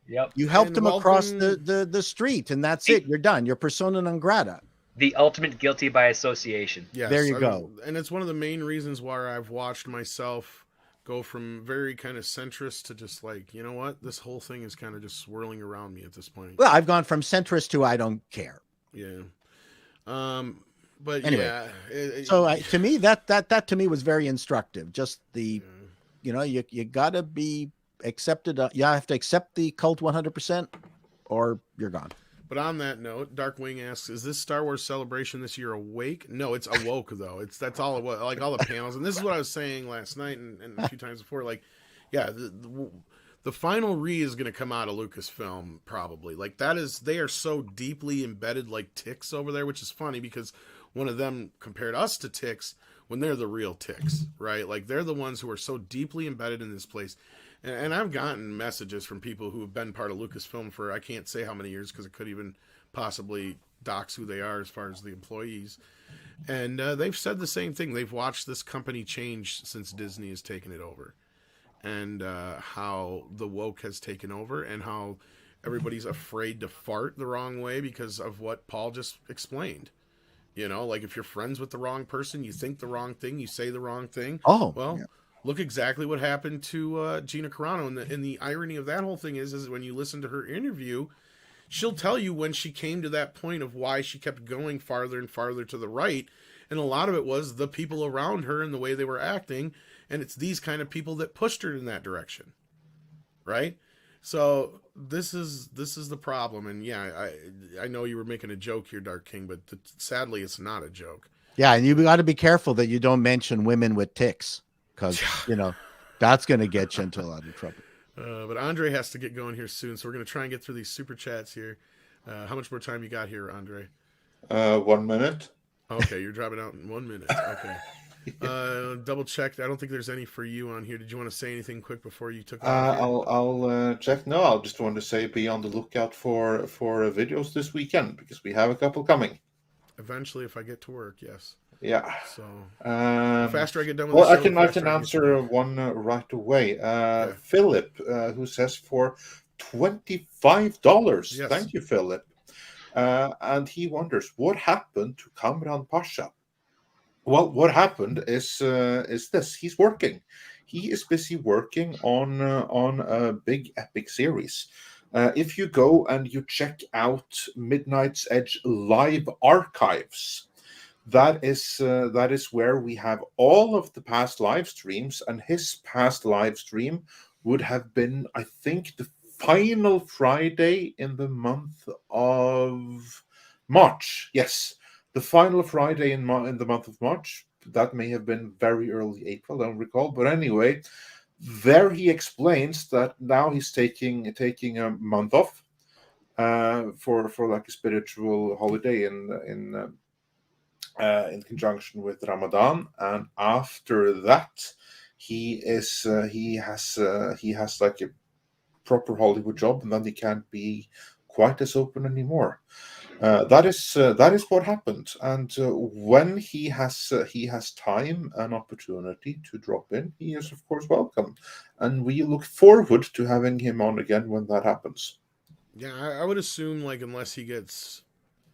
Yep. You helped him across the street, and that's it. You're done. You're persona non grata. The ultimate guilty by association. Yes, there you go. And it's one of the main reasons why I've watched myself go from very kind of centrist to just like, you know what? This whole thing is kind of just swirling around me at this point. Well, I've gone from centrist to I don't care. Yeah. But anyway, yeah. So to me, that to me was very instructive. Just the, you know, you gotta be accepted. You have to accept the cult 100%, or you're gone. But on that note, Darkwing asks, "Is this Star Wars Celebration this year awake?" No, it's awoke though. That's all it was. Like all the panels, and this is what I was saying last night and a few times before. Like, yeah, the final is going to come out of Lucasfilm probably. Like they are so deeply embedded like ticks over there, which is funny because one of them compared us to ticks when they're the real ticks, right? Like they're the ones who are so deeply embedded in this place. And I've gotten messages from people who have been part of Lucasfilm for I can't say how many years because it could even possibly dox who they are as far as the employees. And they've said the same thing. They've watched this company change since Disney has taken it over. And how the woke has taken over and how everybody's afraid to fart the wrong way because of what Paul just explained. You know, like if you're friends with the wrong person, you think the wrong thing, you say the wrong thing. Oh, well. Yeah. Look exactly what happened to Gina Carano. And the irony of that whole thing is when you listen to her interview, she'll tell you when she came to that point of why she kept going farther and farther to the right. And a lot of it was the people around her and the way they were acting. And it's these kind of people that pushed her in that direction. Right? So this is the problem, and yeah, I know you were making a joke here, Dark King, but sadly, it's not a joke. Yeah, and you got to be careful that you don't mention women with ticks, because that's going to get you into a lot of trouble. But Andre has to get going here soon, so we're going to try and get through these super chats here. How much more time you got here, Andre? 1 minute. Okay, you're dropping out in 1 minute. Okay. Double check. I don't think there's any for you on here. Did you want to say anything quick before you took off here? I'll check. No, I'll just want to say be on the lookout for videos this weekend, because we have a couple coming. Eventually, if I get to work, yes. Yeah. So the faster I get done with well, the show, I can answer one right away. Yeah. Philip, who says for $25. Yes. Thank you, Philip. And he wonders what happened to Kamran Pasha. Well, what happened is this: he's working. He is busy working on a big epic series. If you go and you check out Midnight's Edge live archives, that is where we have all of the past live streams, and his past live stream would have been, I think, the final Friday in the month of March. Yes. The final Friday in the month of March. That may have been very early April, I don't recall. But anyway, there he explains that now he's taking a month off for like a spiritual holiday in conjunction with Ramadan, and after that he has like a proper Hollywood job, and then he can't be quite as open anymore. That is what happened, and when he has time and opportunity to drop in, he is of course welcome, and we look forward to having him on again when that happens. Yeah, I would assume, like, unless he gets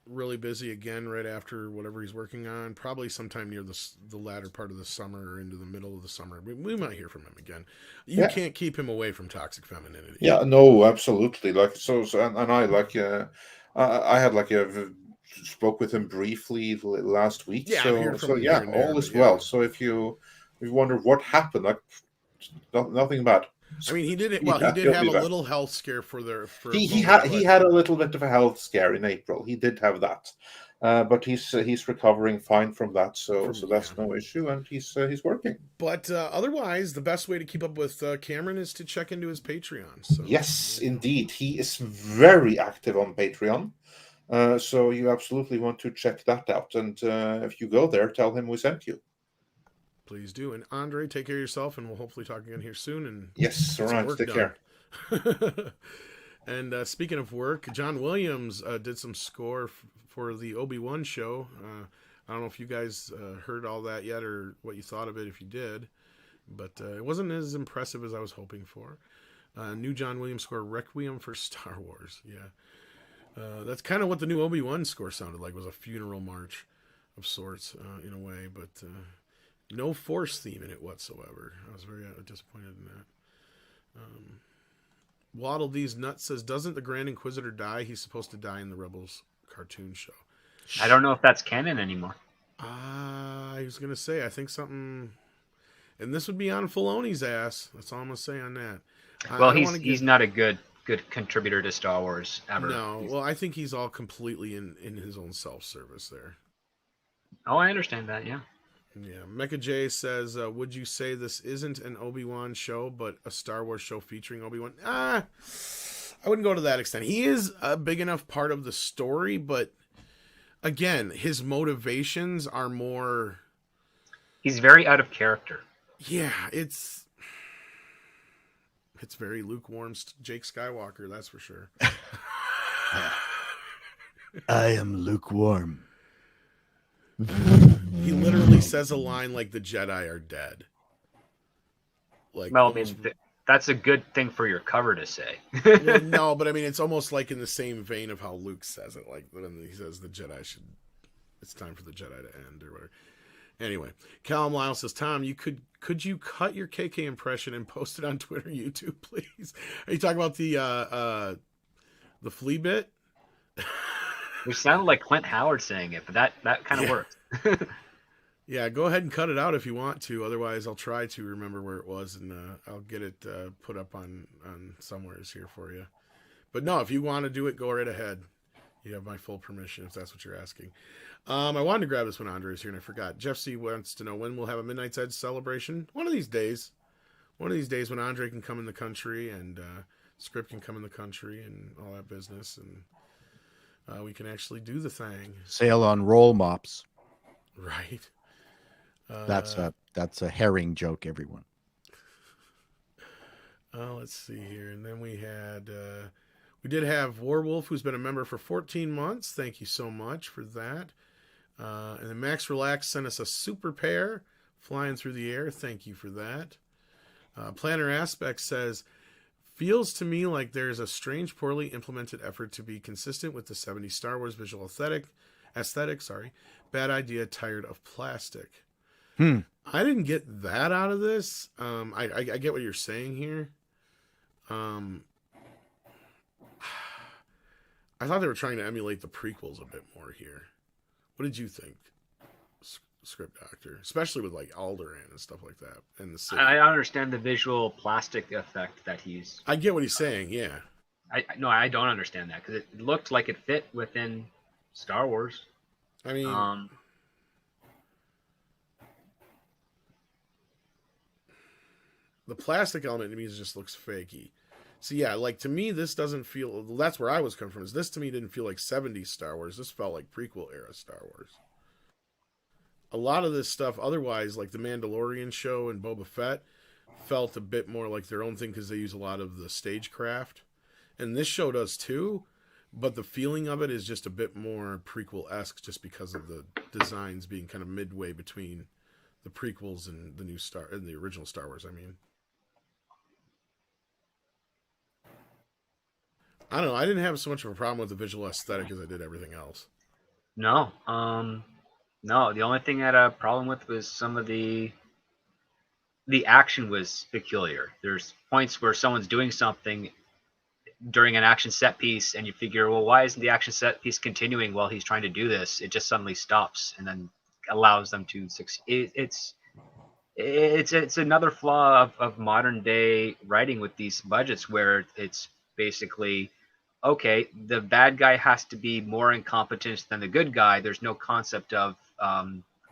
really busy again right after whatever he's working on, probably sometime near the latter part of the summer or into the middle of the summer, we might hear from him again. You can't keep him away from toxic femininity. Yeah, no, absolutely. Like and I like. I had spoke with him briefly last week. Yeah, so yeah, all is well. So if you wonder what happened, like nothing bad. I mean, he did. Well, he did have a little health scare he had a little bit of a health scare in April. He did have that, but he's recovering fine from that. So that's no issue, and he's working. But otherwise, the best way to keep up with Cameron is to check into his Patreon. So. Yes, indeed, he is very active on Patreon. So you absolutely want to check that out, and if you go there, tell him we sent you. Please do. And Andre, take care of yourself, and we'll hopefully talk again here soon. And yes, all right, take care. And speaking of work, John Williams did some score for the Obi-Wan show. I don't know if you guys heard all that yet or what you thought of it if you did, but it wasn't as impressive as I was hoping for. New John Williams score, Requiem for Star Wars. Yeah. That's kind of what the new Obi-Wan score sounded like, was a funeral march of sorts in a way, but no Force theme in it whatsoever. I was very disappointed in that. Waddle These Nuts says, doesn't the Grand Inquisitor die? He's supposed to die in the Rebels cartoon show. I don't know if that's canon anymore. I was going to say, I think something... And this would be on Filoni's ass. That's all I'm going to say on that. Well, he's not a good contributor to Star Wars ever. No, well, I think he's all completely in his own self-service there. Oh, I understand that, yeah. Yeah, Mecha J says, would you say this isn't an Obi-Wan show, but a Star Wars show featuring Obi-Wan? I wouldn't go to that extent. He is a big enough part of the story, but again, his motivations are more... He's very out of character. Yeah, it's very lukewarm Jake Skywalker, that's for sure. I am lukewarm. He literally says a line like the Jedi are dead. Like, well, I mean, that's a good thing for your cover to say. Well, no, but I mean, it's almost like in the same vein of how Luke says it. Like when he says the Jedi should, it's time for the Jedi to end or whatever. Anyway, Callum Lyle says, Tom, could you cut your KK impression and post it on Twitter, YouTube, please? Are you talking about the flea bit? Which sounded like Clint Howard saying it, but that kind of worked. Yeah, go ahead and cut it out if you want to. Otherwise, I'll try to remember where it was, and I'll get it put up on somewheres here for you. But no, if you want to do it, go right ahead. You have my full permission if that's what you're asking. I wanted to grab this when Andre's here, and I forgot. Jeff C. wants to know when we'll have a Midnight's Edge celebration. One of these days. One of these days when Andre can come in the country and Script can come in the country and all that business, and we can actually do the thing. Sail on roll mops. Right. That's a herring joke, everyone. Let's see here. And then we did have Warwolf, who's been a member for 14 months. Thank you so much for that. And then Max Relax sent us a super pair flying through the air. Thank you for that. Planner Aspect says, feels to me like there's a strange, poorly implemented effort to be consistent with the 70s Star Wars visual aesthetic. Bad idea, tired of plastic. I didn't get that out of this. I get what you're saying here. I thought they were trying to emulate the prequels a bit more here. What did you think, Script Doctor? Especially with like Alderaan and stuff like that, and the city. I understand the visual plastic effect that he's. I get what he's saying. Yeah. I don't understand that because it looked like it fit within Star Wars. I mean, the plastic element to me just looks fakey. So yeah, like to me, this doesn't feel. That's where I was coming from. Is this to me didn't feel like 70s Star Wars. This felt like prequel era Star Wars. A lot of this stuff, otherwise, like the Mandalorian show and Boba Fett, felt a bit more like their own thing because they use a lot of the stagecraft, and this show does too. But the feeling of it is just a bit more prequel-esque, just because of the designs being kind of midway between the prequels and the original Star Wars. I mean. I don't know. I didn't have so much of a problem with the visual aesthetic as I did everything else. No. No. The only thing I had a problem with was some of the action was peculiar. There's points where someone's doing something during an action set piece, and you figure, well, why isn't the action set piece continuing while he's trying to do this? It just suddenly stops and then allows them to succeed. It's another flaw of modern day writing with these budgets, where it's basically, okay, the bad guy has to be more incompetent than the good guy. There's no concept of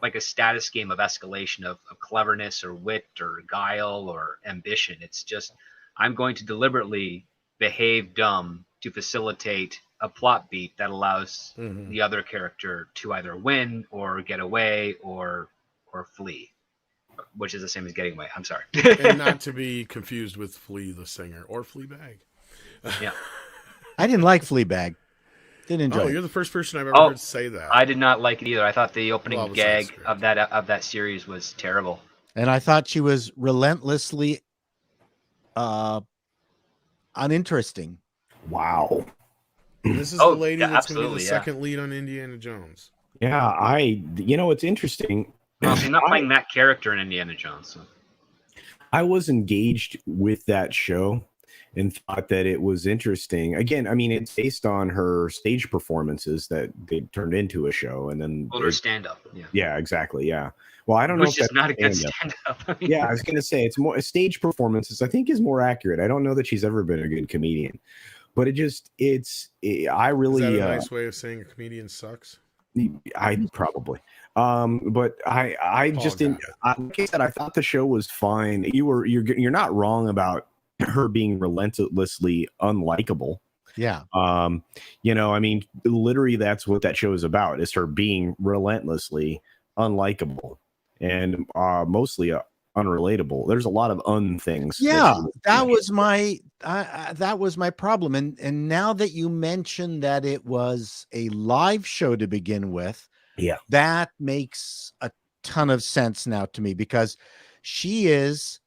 like a status game of escalation of cleverness or wit or guile or ambition. It's just, I'm going to deliberately behave dumb to facilitate a plot beat that allows the other character to either win or get away or flee, which is the same as getting away. I'm sorry. And not to be confused with Flea the singer or Fleabag. Yeah. I didn't like Fleabag. Didn't enjoy it. You're the first person I've ever heard say that. I did not like it either. I thought the opening gag of that series was terrible. And I thought she was relentlessly uninteresting. Wow. This is the lady that's going to be the second lead on Indiana Jones. Yeah, it's interesting. Well, she's not playing that character in Indiana Jones. So. I was engaged with that show and thought that it was interesting. Again, I mean, it's based on her stage performances that they turned into a show, and then her stand-up. Yeah, exactly. Yeah. Well, I don't know. Which is not a good stand-up. Yeah, I was going to say it's more stage performances. I think is more accurate. I don't know that she's ever been a good comedian, but I really. Is that a nice way of saying a comedian sucks? I probably. But I just didn't. Like I said, I thought the show was fine. You're not wrong about her being relentlessly unlikable. Yeah. I mean, literally that's what that show is about, is her being relentlessly unlikable and mostly unrelatable. There's a lot of things. Yeah, that was my problem. And now that you mentioned that it was a live show to begin with, yeah, that makes a ton of sense now to me, because she is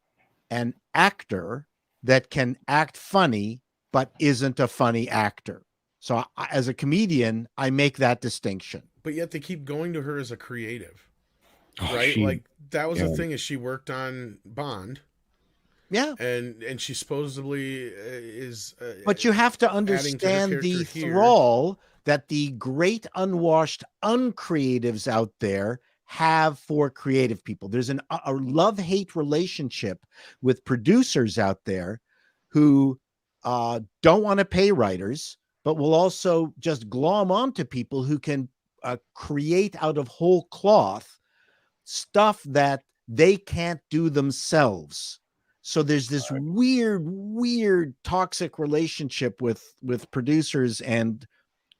an actor that can act funny, but isn't a funny actor. So as a comedian, I make that distinction. But yet they keep going to her as a creative, right? Like that was the thing, is she worked on Bond. Yeah. And she supposedly is. But you have to understand the thrall that the great unwashed uncreatives out there have for creative people. There's a love-hate relationship with producers out there who don't want to pay writers, but will also just glom onto people who can create out of whole cloth stuff that they can't do themselves. So there's this weird toxic relationship with producers and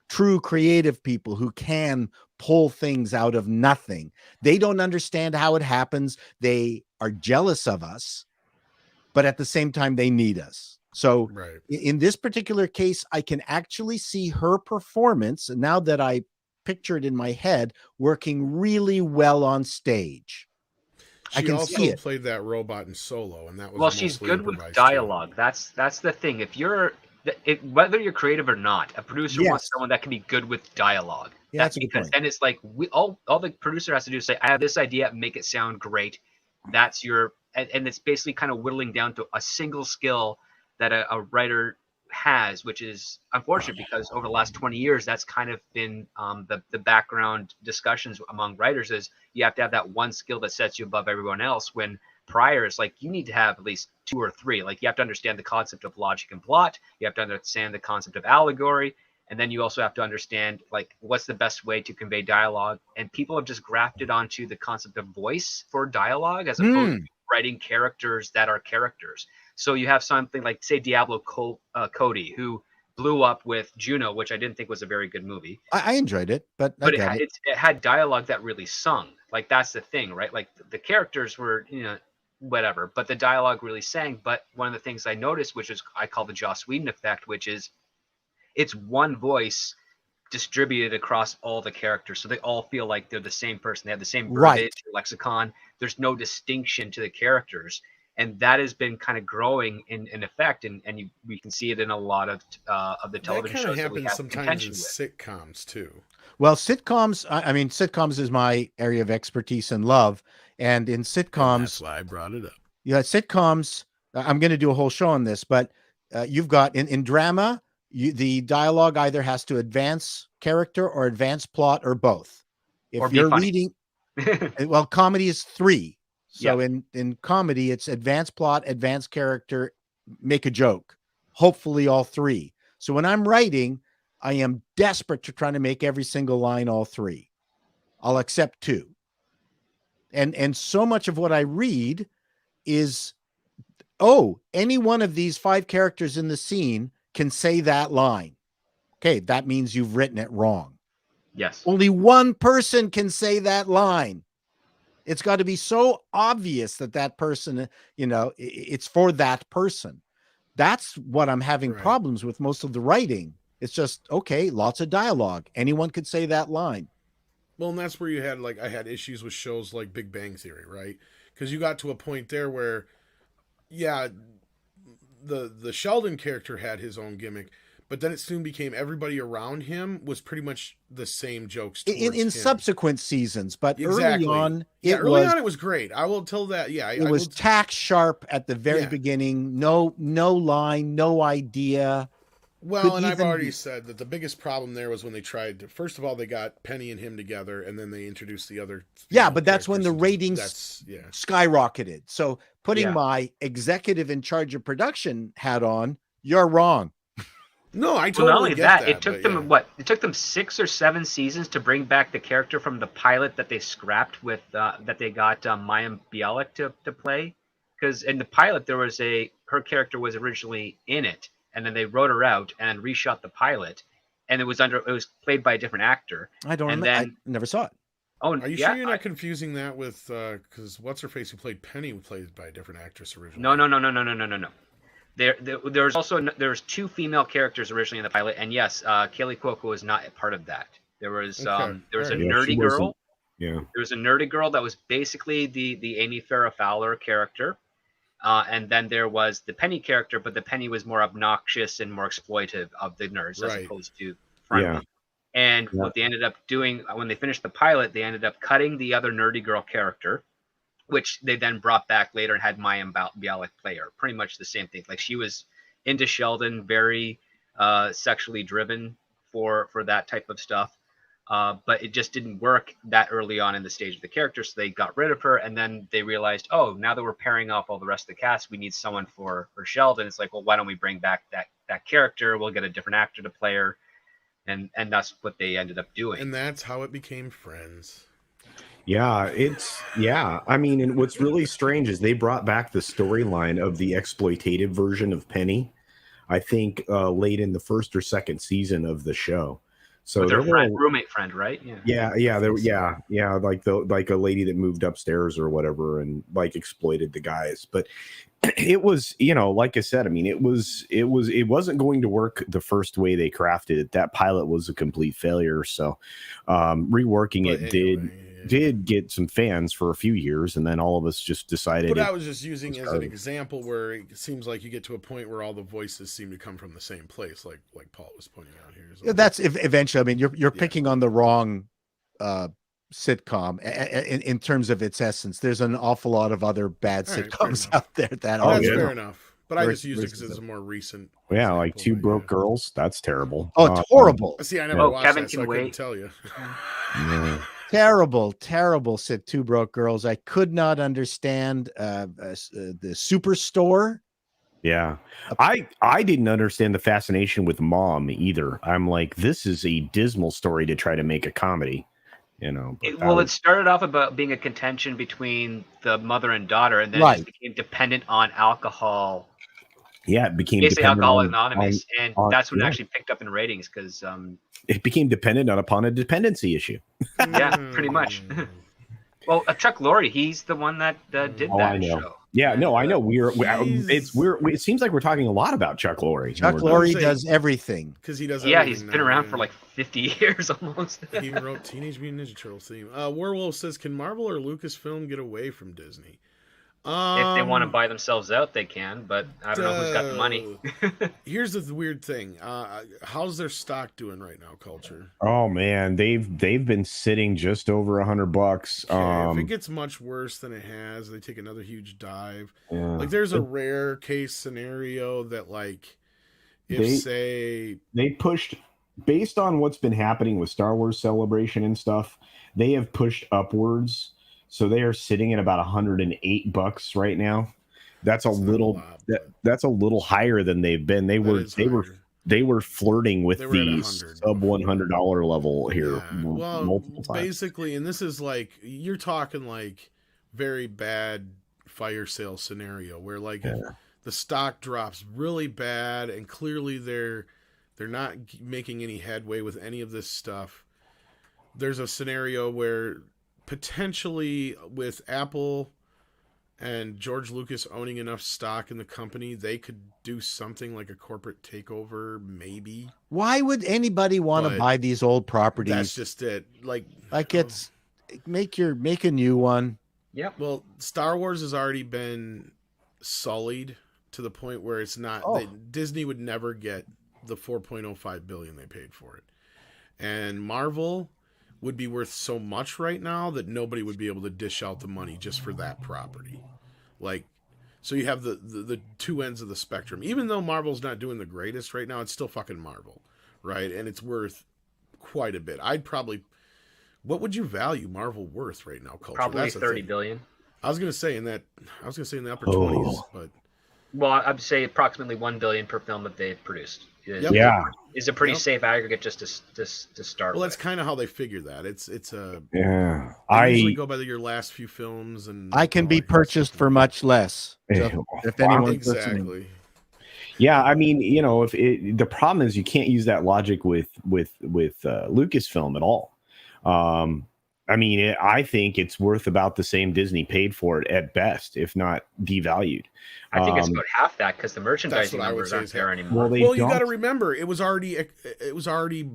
true creative people who can pull things out of nothing. They don't understand how it happens. They are jealous of us, but at the same time, they need us. So in this particular case, I can actually see her performance, now that I picture it in my head, working really well on stage. She also played that robot in Solo, and that was she's good with dialogue. Too. That's the thing. If you're whether you're creative or not, a producer wants someone that can be good with dialogue. Yeah, that's a good point. And it's like all the producer has to do is say, I have this idea, make it sound great. That's your and it's basically kind of whittling down to a single skill that a writer has, which is unfortunate because over the last 20 years, that's kind of been the background discussions among writers is you have to have that one skill that sets you above everyone else, when prior it's like you need to have at least 2 or 3. Like you have to understand the concept of logic and plot, you have to understand the concept of allegory, and then you also have to understand like what's the best way to convey dialogue. And people have just grafted onto the concept of voice for dialogue as opposed to writing characters that are characters. So you have something like, say, Diablo Cody, who blew up with Juno, which I didn't think was a very good movie. I enjoyed it, but it had dialogue that really sung. Like that's the thing, right? Like the characters were, whatever, but the dialogue really sang. But one of the things I noticed, which is I call the Joss Whedon effect, which is it's one voice distributed across all the characters, so they all feel like they're the same person. They have the same verbiage, lexicon. There's no distinction to the characters. And that has been kind of growing in effect, and we can see it in a lot of the television shows. That happens sometimes in sitcoms too. Well, sitcoms. I mean, sitcoms is my area of expertise and love. And in sitcoms, that's why I brought it up. Yeah, sitcoms. I'm going to do a whole show on this, but you've got in drama, the dialogue either has to advance character or advance plot or both. If you're reading, well, comedy is 3. So in comedy, it's advanced plot, advanced character, make a joke, hopefully all 3. So when I'm writing, I am desperate to try to make every single line all 3. I'll accept 2. And so much of what I read is, any one of these 5 characters in the scene can say that line. Okay, that means you've written it wrong. Yes. Only one person can say that line. It's got to be so obvious that person, it's for that person. That's what I'm having problems with most of the writing. It's just, lots of dialogue. Anyone could say that line. Well, and that's where you had, I had issues with shows like Big Bang Theory, right? Because you got to a point there where, the Sheldon character had his own gimmick, but then it soon became everybody around him was pretty much the same jokes in subsequent seasons. But early on, it was great. I will tell that. Yeah, it was tack sharp at the very beginning. No line, no idea. Well, and I've already said that the biggest problem there was when they tried to, first of all, they got Penny and him together, and then they introduced the other. Yeah, but that's when the ratings skyrocketed. So putting my executive in charge of production hat on, you're wrong. No, I totally get that. It took them It took them 6 or 7 seasons to bring back the character from the pilot that they scrapped with that they got Mayim Bialik to play, because in the pilot her character was originally in it, and then they wrote her out and reshot the pilot, and it was played by a different actor. I don't remember. I never saw it. Oh, are you sure you're not confusing that with because what's her face who played Penny was played by a different actress originally? No. There's 2 female characters originally in the pilot, and yes, Kaylee Cuoco was not a part of that. There was a nerdy girl. Yeah, there was a nerdy girl that was basically the Amy Farrah Fowler character, and then there was the Penny character, but the Penny was more obnoxious and more exploitive of the nerds as opposed to friendly. And what they ended up doing when they finished the pilot, they ended up cutting the other nerdy girl character, which they then brought back later and had Mayim Bialik play her. Pretty much the same thing. Like she was into Sheldon, very sexually driven for that type of stuff. But it just didn't work that early on in the stage of the character, so they got rid of her. And then they realized, oh, now that we're pairing off all the rest of the cast, we need someone for Sheldon. It's like, well, why don't we bring back that character? We'll get a different actor to play her, and that's what they ended up doing. And that's how it became Friends. Yeah, I mean, and what's really strange is they brought back the storyline of the exploitative version of Penny, I think late in the first or second season of the show. So with their roommate friend, right? Yeah, like a lady that moved upstairs or whatever and like exploited the guys. But it was, like I said, I mean, it wasn't going to work the first way they crafted it. That pilot was a complete failure. So reworking it did get some fans for a few years, and then all of us just decided. But I was just using as an example where it seems like you get to a point where all the voices seem to come from the same place, like Paul was pointing out here. Yeah, that's eventually. I mean, you're picking on the wrong sitcom in terms of its essence. There's an awful lot of other bad sitcoms out there that are fair enough. But I just use it because it's a more recent. Yeah, like Two Broke Girls. That's terrible. Oh, it's horrible. See, I never watched Kevin that, so I couldn't tell you. Terrible said Two Broke Girls. I could not understand the Superstore. Yeah, I didn't understand the fascination with Mom either. I'm like, this is a dismal story to try to make a comedy, It started off about being a contention between the mother and daughter, and then it just became dependent on alcohol. Yeah, it became basically Alcohol Anonymous, and that's what actually picked up in ratings because it became dependent upon a dependency issue. Yeah, pretty much. Well, Chuck Lorre, he's the one that did that show. Yeah, no, I know. It seems like we're talking a lot about Chuck Lorre. Chuck Lorre does everything because he does. Yeah, he's been around for like 50 years almost. He wrote Teenage Mutant Ninja Turtles theme. Werewolf says, "Can Marvel or Lucasfilm get away from Disney?" If they want to buy themselves out, they can, but I don't know who's got the money. Here's the weird thing. How's their stock doing right now, Culture? Oh man, they've been sitting just over $100. Okay, if it gets much worse than it has, they take another huge dive. Yeah. Like there's a rare case scenario that they pushed based on what's been happening with Star Wars Celebration and stuff, they have pushed upwards. So they are sitting at about $108 right now. That's a little higher than they've been. They were flirting with the sub $100 level here multiple times. Basically, and this is like you're talking like very bad fire sale scenario where the stock drops really bad and clearly they're not making any headway with any of this stuff. There's a scenario where potentially with Apple and George Lucas owning enough stock in the company, they could do something like a corporate takeover, maybe. Why would anybody want to buy these old properties? That's just it. It's make a new one. Yep. Well, Star Wars has already been sullied to the point where it's not. Disney would never get the $4.05 billion they paid for it, and Marvel would be worth so much right now that nobody would be able to dish out the money just for that property. So you have the two ends of the spectrum. Even though Marvel's not doing the greatest right now, it's still fucking Marvel, right? And it's worth quite a bit. What would you value Marvel worth right now, Culture? Probably $30 billion. I was gonna say in the upper 20s, but well, I'd say approximately $1 billion per film that they've produced. Is a pretty safe aggregate just to start. Well, that's kind of how they figure that. It's I usually go by your last few films, and I can be purchased for much less. So if anyone's listening. Yeah, I mean, if the problem is you can't use that logic with Lucasfilm at all. I mean, I think it's worth about the same Disney paid for it at best, if not devalued. I think it's about half that because the merchandising numbers aren't there anymore. Well, you got to remember, it was already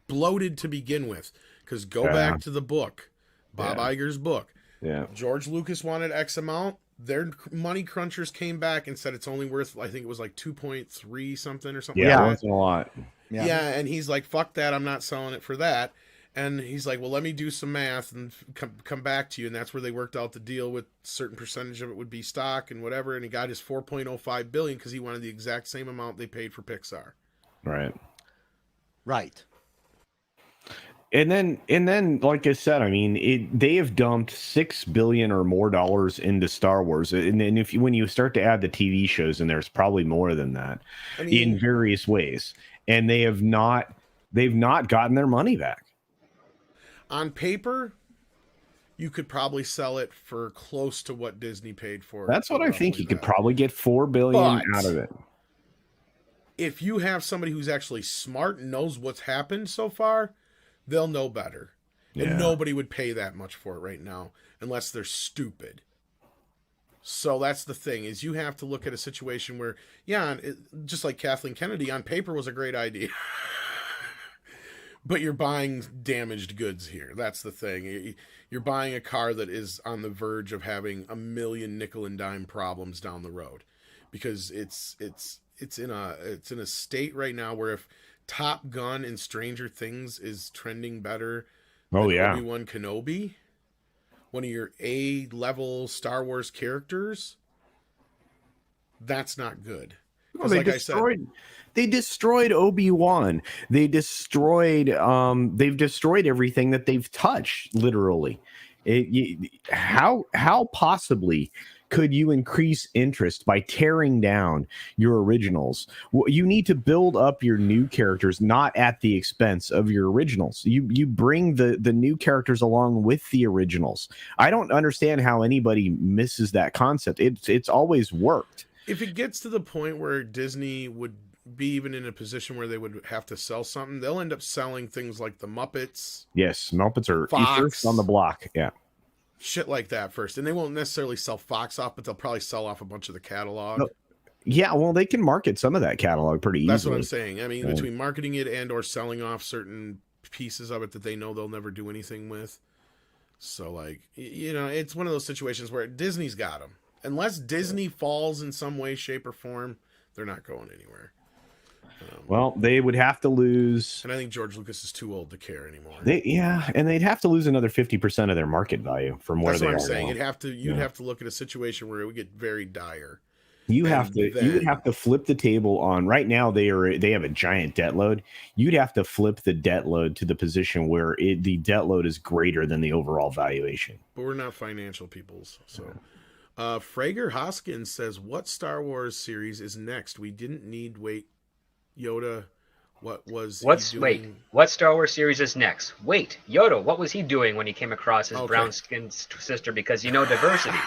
bloated to begin with. Because go back to the book, Bob Iger's book. Yeah, George Lucas wanted X amount. Their money crunchers came back and said it's only worth, I think it was like 2.3 something or something. Yeah, that's a lot. Yeah, and he's like, "Fuck that! I'm not selling it for that." And he's like, well, let me do some math and come back to you. And that's where they worked out the deal with a certain percentage of it would be stock and whatever. And he got his $4.05 billion because he wanted the exact same amount they paid for Pixar. Right. And then, like I said, I mean, they have dumped $6 billion or more into Star Wars, and then when you start to add the TV shows, and there's probably more than that, I mean, in various ways, and they've not gotten their money back. On paper, you could probably sell it for close to what Disney paid for it. That's what I think. You could probably get $4 billion out of it. If you have somebody who's actually smart and knows what's happened so far, they'll know better. Yeah. And nobody would pay that much for it right now unless they're stupid. So that's the thing, is you have to look at a situation where, just like Kathleen Kennedy, on paper was a great idea. But you're buying damaged goods here. That's the thing. You're buying a car that is on the verge of having a million nickel and dime problems down the road, because it's in a state right now where if Top Gun and Stranger Things is trending better than Obi-Wan Kenobi, one of your A-level Star Wars characters, that's not good. Well, they destroyed Obi-Wan. They've destroyed everything that they've touched, literally. How possibly could you increase interest by tearing down your originals? Well, you need to build up your new characters, not at the expense of your originals. You bring the new characters along with the originals. I don't understand how anybody misses that concept. It's always worked. If it gets to the point where Disney would be even in a position where they would have to sell something, they'll end up selling things like the Muppets. Yes, Muppets are Fox, first on the block. Yeah. Shit like that first. And they won't necessarily sell Fox off, but they'll probably sell off a bunch of the catalog. No. Yeah, well, they can market some of that catalog pretty easily. That's what I'm saying. I mean, between marketing it and or selling off certain pieces of it that they know they'll never do anything with. So, like, it's one of those situations where Disney's got them. Unless Disney falls in some way, shape, or form, they're not going anywhere. Well, they would have to lose. And I think George Lucas is too old to care anymore. And they'd have to lose another 50% of their market value from where they are. That's what I'm saying. You'd have to look at a situation where it would get very dire. You would have to flip the table on. Right now, they have a giant debt load. You'd have to flip the debt load to the position where the debt load is greater than the overall valuation. But we're not financial peoples, so. Frager Hoskins says, "What Star Wars series is next? We didn't need wait." Yoda, what Star Wars series is next? Wait, Yoda, what was he doing when he came across his brown-skinned sister? Because diversity.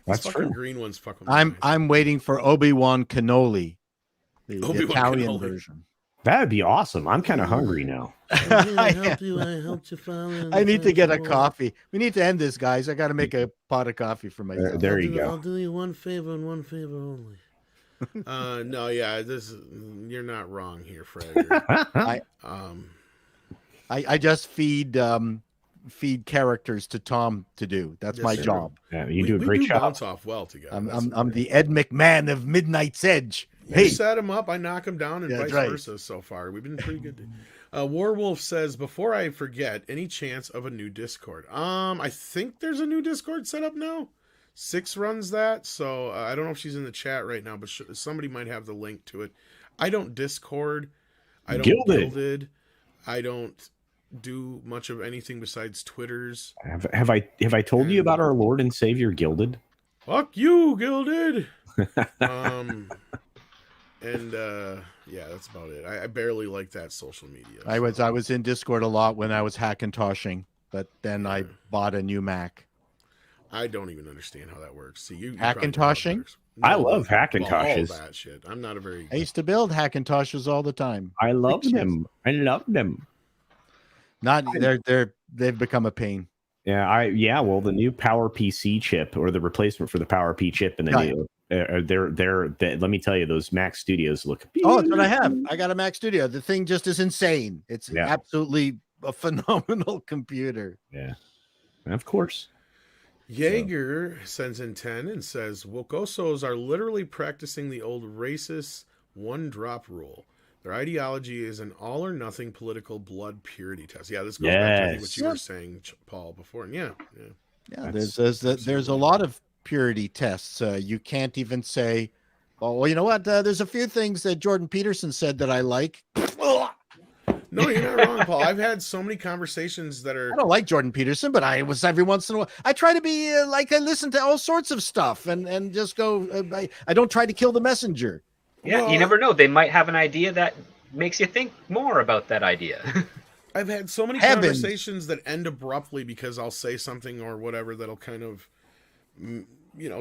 That's true. Green one's fucking. I'm waiting for Obi-Wan Cannoli, the Italian version. That would be awesome. I'm kind of hungry now. I help you. I helped you find. I need to get a coffee. We need to end this, guys. I got to make a pot of coffee for myself. There you go. I'll do you one favor and one favor only. No, yeah, you're not wrong here, Frager. I just feed characters to Tom to do. That's my job. Yeah, you do a great job. Bounce off well together. I'm the Ed McMahon of Midnight's Edge. You set him up, I knock him down, and vice versa. So far, we've been pretty good. Warwolf says, "Before I forget, any chance of a new Discord?" I think there's a new Discord set up now. Six runs that, so I don't know if she's in the chat right now, but somebody might have the link to it. I don't Discord. I don't Gilded. I don't do much of anything besides Twitters. Have I told you about our Lord and Savior Gilded? Fuck you, Gilded. Yeah, that's about it. I barely like that social media. I was in Discord a lot when I was Hackintoshing, but then I bought a new Mac. I don't even understand how that works. See, you Hackintoshing? I love Hackintoshes. All that shit. I'm not a very. I used to build Hackintoshes all the time. I love them. I love them. They've become a pain. Yeah. Well, the new PowerPC chip, or the replacement for the PowerP chip, and the new. Let me tell you, those Mac Studios look beautiful. Oh, that's what I have. I got a Mac Studio. The thing just is insane. It's absolutely a phenomenal computer. Yeah, of course. Jaeger sends in 10 and says, Wokosos are literally practicing the old racist one-drop rule. Their ideology is an all-or-nothing political blood purity test. Yeah, this goes back to what you were saying, Paul, before. Yeah. There's a lot of purity tests. You can't even say, oh, well, you know what? There's a few things that Jordan Peterson said that I like. No, you're not wrong, Paul. I've had so many conversations that are. I don't like Jordan Peterson, but I was every once in a while. I try to be like I listen to all sorts of stuff and just go. I don't try to kill the messenger. Yeah, Well, you never know. They might have an idea that makes you think more about that idea. I've had so many Heavens. conversations that end abruptly because I'll say something or whatever that'll kind of,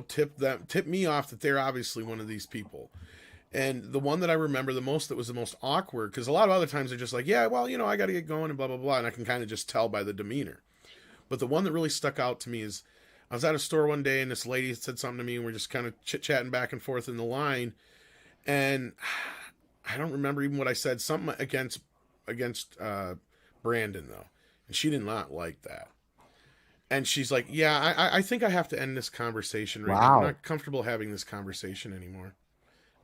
tip me off that they're obviously one of these people. And the one that I remember the most that was the most awkward, because a lot of other times they're just like, yeah, well, I got to get going and blah, blah, blah. And I can kind of just tell by the demeanor. But the one that really stuck out to me is I was at a store one day and this lady said something to me and we're just kind of chit-chatting back and forth in the line. And I don't remember even what I said. Something against Brandon, though. And she did not like that. And she's like, yeah, I think I have to end this conversation right now. I'm not comfortable having this conversation anymore.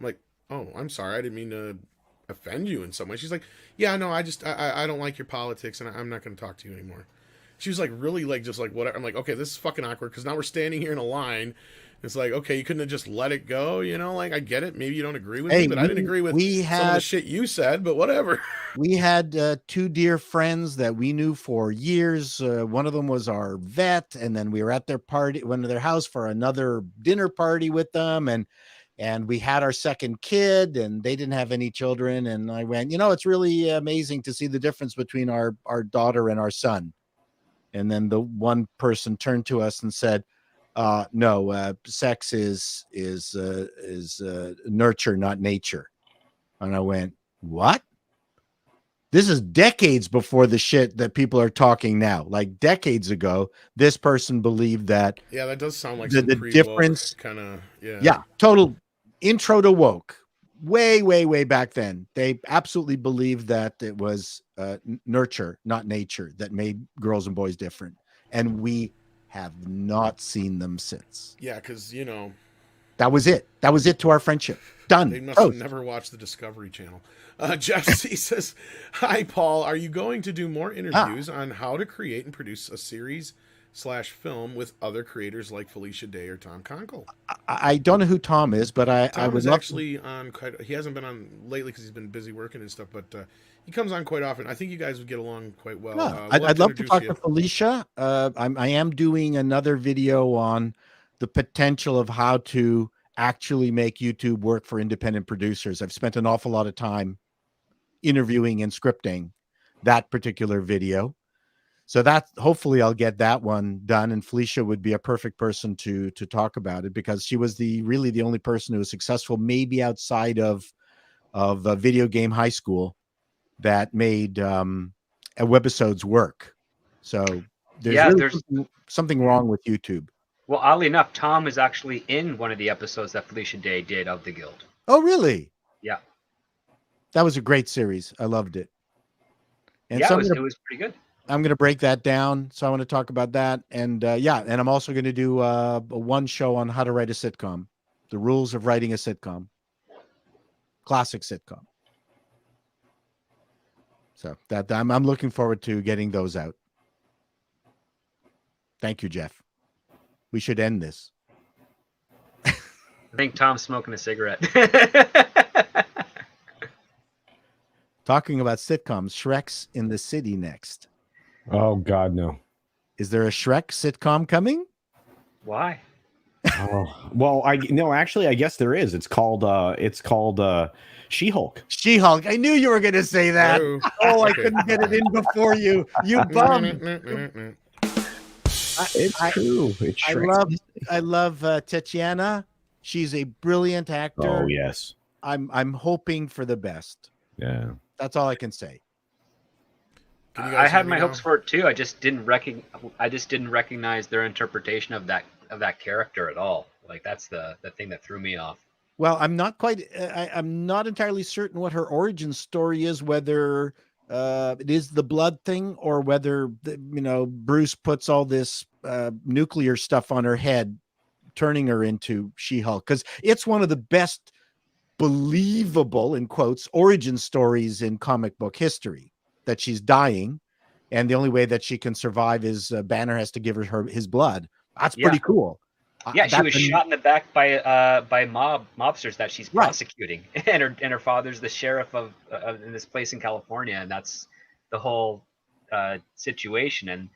I'm like, oh, I'm sorry. I didn't mean to offend you in some way. She's like, yeah, no, I don't like your politics and I'm not going to talk to you anymore. She was like, really, like, just like, whatever. I'm like, okay, this is fucking awkward because now we're standing here in a line. It's like, okay, you couldn't have just let it go, like, I get it. Maybe you don't agree with me, but I didn't agree with some of the shit you said, but whatever. We had two dear friends that we knew for years. One of them was our vet, and then we were at their party, went to their house for another dinner party with them, and we had our second kid, and they didn't have any children. And I went, it's really amazing to see the difference between our daughter and our son. And then the one person turned to us and said, no, sex is nurture, not nature. And I went, what? This is decades before the shit that people are talking now. Like decades ago, this person believed that. Yeah, that does sound like the difference. Kind of, yeah. Yeah, total intro to woke. Way, way, way back then. They absolutely believed that it was nurture, not nature, that made girls and boys different. And we have not seen them since. Yeah, because, that was it. That was it to our friendship. Done. They must have never watched the Discovery Channel. Jeff C says, hi, Paul. Are you going to do more interviews on how to create and produce a series/film with other creators like Felicia Day or Tom Conkle? I don't know who Tom is, but I would love actually on quite. He hasn't been on lately because he's been busy working and stuff, but he comes on quite often. I think you guys would get along quite well. Yeah, I'd love to talk to Felicia. I am doing another video on the potential of how to actually make YouTube work for independent producers. I've spent an awful lot of time interviewing and scripting that particular video. So that hopefully I'll get that one done. And Felicia would be a perfect person to talk about it because she was really the only person who was successful, maybe outside of a video game high school, that made webisodes work. So there's something wrong with YouTube. Well, oddly enough, Tom is actually in one of the episodes that Felicia Day did of The Guild. Oh, really? Yeah. That was a great series. I loved it. And yeah, so it was pretty good. I'm going to break that down. So I want to talk about that. And and I'm also going to do one show on how to write a sitcom, the rules of writing a sitcom, classic sitcom. So that I'm looking forward to getting those out. Thank you, Jeff. We should end this. I think Tom's smoking a cigarette. Talking about sitcoms, Shrek's in the city next. Oh God, no. Is there a Shrek sitcom coming? Why? Oh, well, actually, I guess there is. It's called She-Hulk. She-Hulk. I knew you were going to say that. Oh, I couldn't get it in before you. You bum. It's true. It's I love Tatiana. She's a brilliant actor. Oh yes. I'm hoping for the best. Yeah. That's all I can say. I had my hopes for it too. I just didn't recognize their interpretation of that character at all. Like that's the thing that threw me off. Well, I'm not quite. I'm not entirely certain what her origin story is. Whether it is the blood thing or whether Bruce puts all this nuclear stuff on her head, turning her into She-Hulk. Because it's one of the best believable, in quotes, origin stories in comic book history. That she's dying, and the only way that she can survive is Banner has to give her his blood. That's pretty cool. Yeah, she was shot in the back by mobsters that she's prosecuting, and her father's the sheriff of in this place in California, and that's the whole situation. And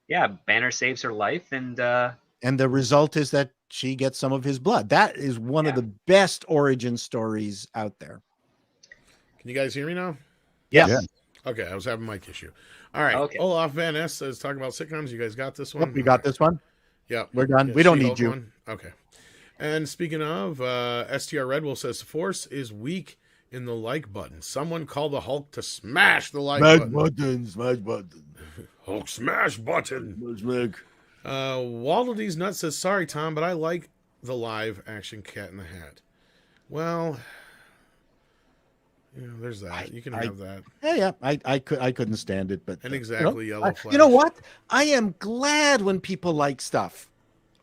yeah, Banner saves her life, and the result is that she gets some of his blood. That is one of the best origin stories out there. Can you guys hear me now? Yes. Yeah. Okay, I was having a mic issue. All right. Okay. Olaf Van Ness says talking about sitcoms. You guys got this one? Yep, we got this one. Yeah. We're done. We don't need you. One. Okay. And speaking of, STR Redwell says the force is weak in the like button. Someone call the Hulk to smash the like button. Smash button. Hulk smash button. Smash. Waldo D's Nuts says, sorry, Tom, but I like the live action Cat in the Hat. Well, you know, there's that. You can have that. Yeah. I couldn't stand it, but And exactly, Yellow Flash. You know what? I am glad when people like stuff.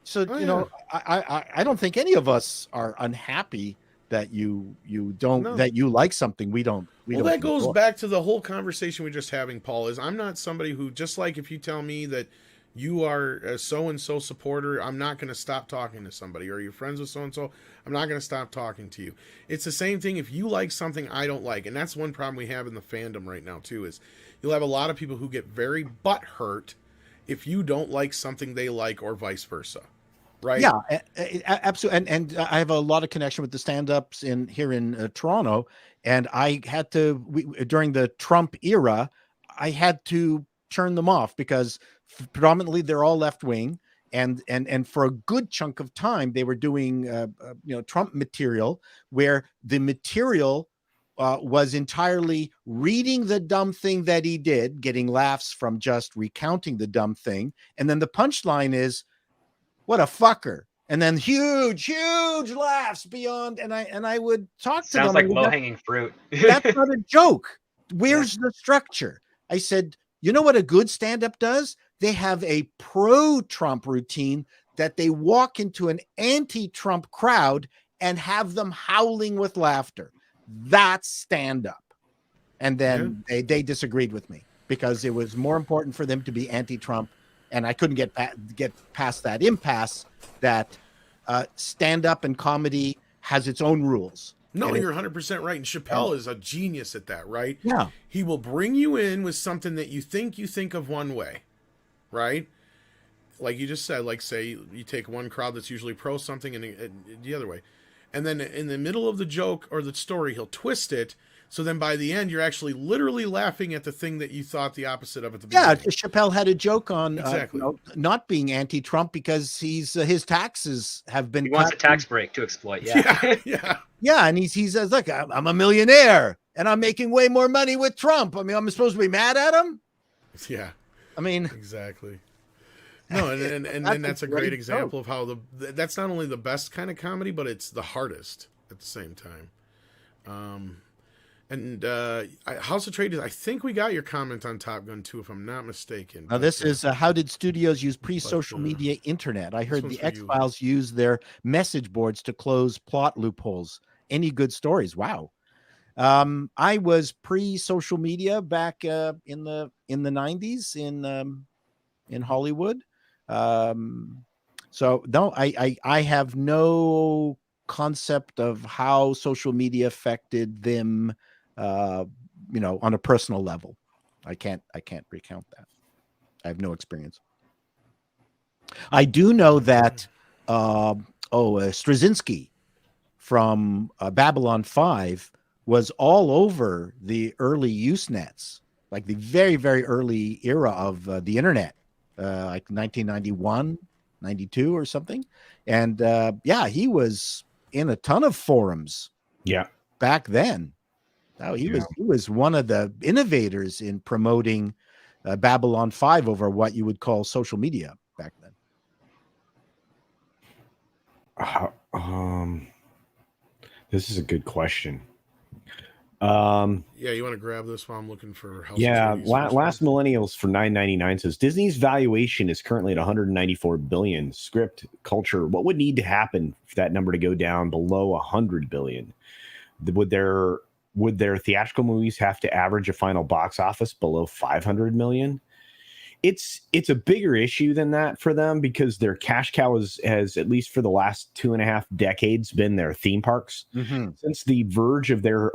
So you know, I don't think any of us are unhappy that you don't that you like something we don't. Well, that goes back to the whole conversation we're just having, Paul. Is I'm not somebody who, just like if you tell me that you are a so-and-so supporter, I'm not going to stop talking to somebody, or you're friends with so-and-so, I'm not going to stop talking to you. It's the same thing if you like something I don't like. And that's one problem we have in the fandom right now, too, is you'll have a lot of people who get very butthurt if you don't like something they like, or vice versa. Right? Yeah, absolutely. And I have a lot of connection with the stand-ups here in Toronto. And I had to, during the Trump era, I had to turn them off because predominantly they're all left-wing. And for a good chunk of time, they were doing, Trump material where the material was entirely reading the dumb thing that he did, getting laughs from just recounting the dumb thing. And then the punchline is, what a fucker. And then huge laughs beyond. And I would talk to them. Sounds like low-hanging fruit. That's not a joke. Where's the structure? I said, you know what a good stand-up does? They have a pro-Trump routine that they walk into an anti-Trump crowd and have them howling with laughter. That's stand-up. And then they disagreed with me because it was more important for them to be anti-Trump. And I couldn't get past that impasse that stand-up and comedy has its own rules. No, you're 100% right. And Chappelle is a genius at that, right? Yeah. He will bring you in with something that you think of one way, right? Like you just said, like say you take one crowd that's usually pro something and the other way. And then in the middle of the joke or the story, he'll twist it. So then by the end, you're actually literally laughing at the thing that you thought the opposite of at the beginning. Yeah, Chappelle had a joke on exactly. Not being anti-Trump because his taxes have been. He wants a tax break to exploit. Yeah, yeah, and he says, "Look, I'm a millionaire and I'm making way more money with Trump. I mean, I'm supposed to be mad at him." Yeah, I mean, exactly. No, and then that's a great example of how that's not only the best kind of comedy, but it's the hardest at the same time. And House of Trade, I think we got your comment on Top Gun 2, if I'm not mistaken. Now, this is how did studios use pre-social media internet? I heard the X-Files use their message boards to close plot loopholes. Any good stories? Wow. I was pre-social media back in the 90s in Hollywood. So no, I have no concept of how social media affected them. On a personal level, I can't recount that. I have no experience. I do know that Straczynski from Babylon 5 was all over the early Usenets, like the very, very early era of the internet, like 1991, 92 or something. And he was in a ton of forums back then. Oh, he was one of the innovators in promoting Babylon 5 over what you would call social media back then. This is a good question. You want to grab this while I'm looking for House of Last Millennials for $9.99 says Disney's valuation is currently at $194 billion. Script, culture, what would need to happen for that number to go down below $100 billion? Would their theatrical movies have to average a final box office below $500 million? it's a bigger issue than that for them, because their cash cow has at least for the last 2.5 decades been their theme parks. Since the verge of their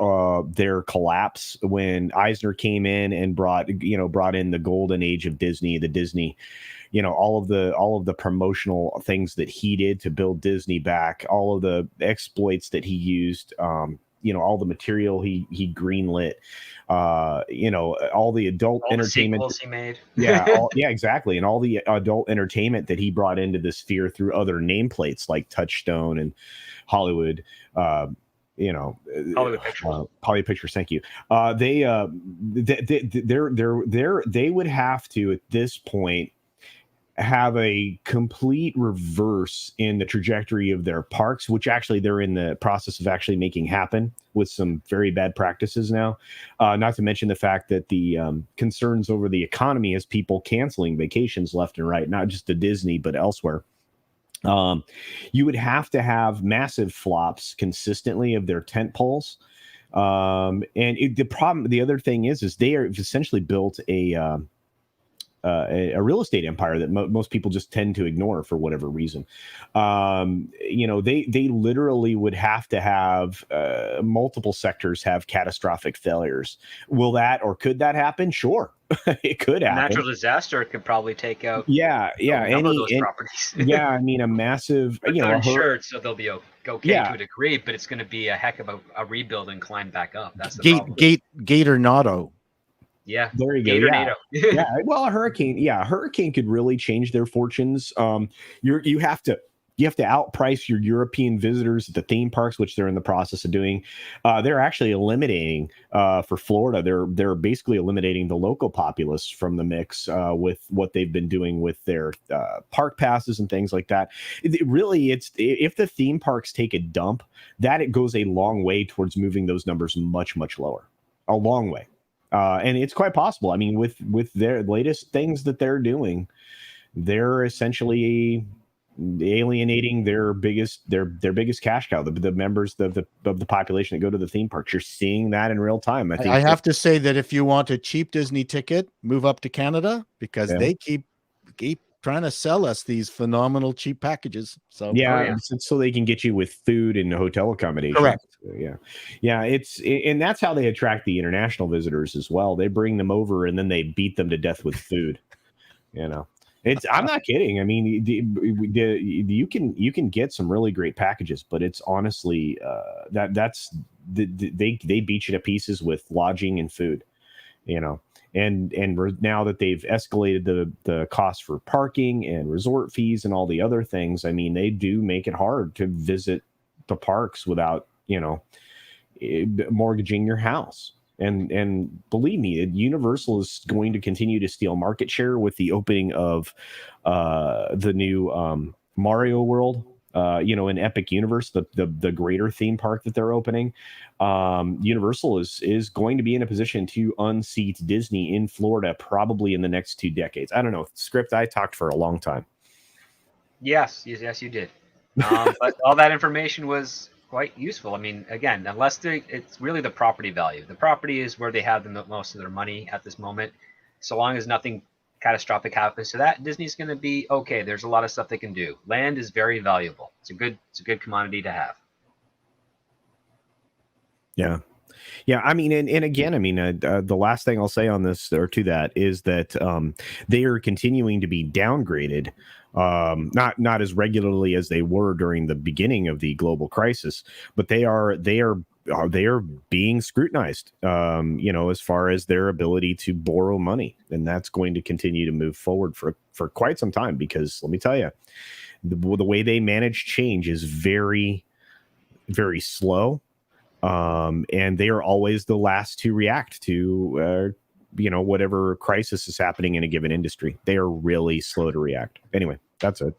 collapse, when Eisner came in and brought in the golden age of Disney, the Disney, all of the promotional things that he did to build Disney back, all of the exploits that he used, all the material he greenlit, all the adult entertainment sequels he made. Exactly. And all the adult entertainment that he brought into the sphere through other nameplates like Touchstone and Hollywood, Hollywood Pictures. Hollywood Pictures. Thank you. They would have to, at this point, have a complete reverse in the trajectory of their parks, which actually they're in the process of actually making happen with some very bad practices now. Not to mention the fact that the concerns over the economy has people canceling vacations left and right, not just to Disney, but elsewhere. You would have to have massive flops consistently of their tent poles. The other thing is they are essentially built a real estate empire that most people just tend to ignore for whatever reason. They literally would have to have multiple sectors have catastrophic failures. Will that, or could that happen? Sure. It could happen. Natural disaster could probably take out those properties. A massive, they're insured, so they'll be okay to a degree, but it's going to be a heck of a rebuild and climb back up. That's the problem. Gatornado. Yeah, there you go. Yeah. Well, a hurricane could really change their fortunes. You have to outprice your European visitors at the theme parks, which they're in the process of doing. They're actually eliminating for Florida. They're basically eliminating the local populace from the mix with what they've been doing with their park passes and things like that. It's if the theme parks take a dump, that it goes a long way towards moving those numbers much, much lower. A long way. And it's quite possible. I mean, with their latest things that they're doing, they're essentially alienating their biggest cash cow, the members of the population that go to the theme parks. You're seeing that in real time. I have to say that if you want a cheap Disney ticket, move up to Canada, because they keep trying to sell us these phenomenal cheap packages. So so they can get you with food and hotel accommodation. Correct. And that's how they attract the international visitors as well. They bring them over and then they beat them to death with food. I'm not kidding. I mean, you can get some really great packages, but it's honestly they beat you to pieces with lodging and food. And now that they've escalated the cost for parking and resort fees and all the other things, I mean, they do make it hard to visit the parks without, mortgaging your house. And believe me, Universal is going to continue to steal market share with the opening of the new Mario World. In Epic Universe, the greater theme park that they're opening, Universal is going to be in a position to unseat Disney in Florida probably in the next 2 decades. I don't know. Script, I talked for a long time. Yes, you did. But all that information was quite useful. I mean, again, unless it's really the property value. The property is where they have most of their money at this moment. So long as nothing catastrophic happens to that, Disney's going to be okay. There's a lot of stuff they can do. Land is very valuable. It's a good commodity to have. Yeah. I mean, and again, I mean, the last thing I'll say on this or to that is that they are continuing to be downgraded, not as regularly as they were during the beginning of the global crisis, but they are being scrutinized, as far as their ability to borrow money. And that's going to continue to move forward for quite some time, because let me tell you, the way they manage change is very, very slow. And they are always the last to react to, whatever crisis is happening in a given industry. They are really slow to react. Anyway, that's it.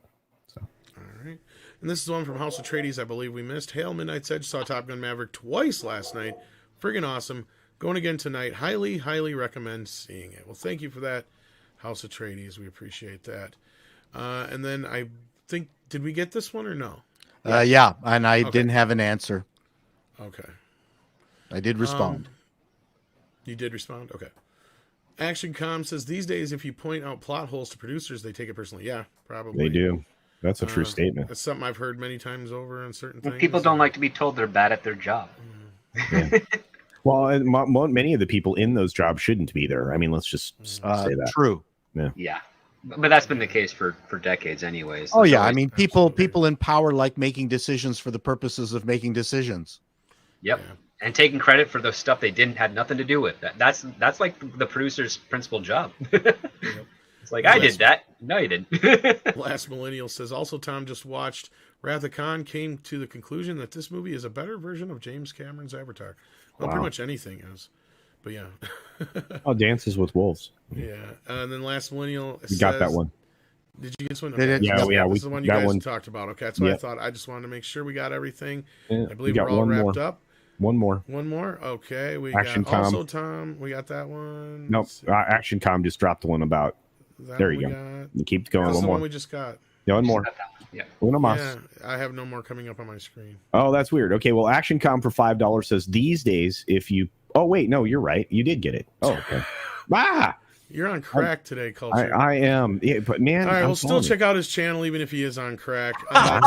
So. All right. And this is one from House of Trades I believe we missed. Hail Midnight's Edge, saw Top Gun Maverick twice last night. Friggin' awesome. Going again tonight. Highly, highly recommend seeing it. Well, thank you for that, House of Trades. We appreciate that. And then I think, did we get this one or no? Yeah, and I didn't have an answer. Okay. I did respond. You did respond? Okay. Action Com says these days, if you point out plot holes to producers, they take it personally. Yeah, probably They do. That's a true statement. It's something I've heard many times over on certain things. People don't like to be told they're bad at their job. Yeah. Well, and many of the people in those jobs shouldn't be there. I mean, let's just say that. True. Yeah. But that's been the case for decades anyways. Oh yeah, I mean people in power like making decisions for the purposes of making decisions. Yep. Yeah. And taking credit for the stuff they had nothing to do with. That's like the producer's principal job. It's like, I did that. No, you didn't. Last Millennial says, also Tom just watched Wrath of Khan, came to the conclusion that this movie is a better version of James Cameron's Avatar. Well, pretty much anything is. But yeah. Dances with Wolves. Yeah. And then Last Millennial says, got that one. Did you get this one? Okay. Yeah, this is the one you guys talked about. Okay, that's what I thought. I just wanted to make sure we got everything. Yeah, I believe we're all wrapped up. One more. Okay, we Action got Com. also Tom. We got that one. Nope. Action Com just dropped the one about. There you go. You keep going. That's one the more. one we just got. Yeah, one more. Yeah. Uno mas. Yeah, I have no more coming up on my screen. Oh, that's weird. Okay, well, Action Com for $5 says these days, if you. Oh wait, no, you're right. You did get it. Oh, okay. You're on crack today, Culture. I am. Yeah, but man, all right, we'll still check out his channel even if he is on crack.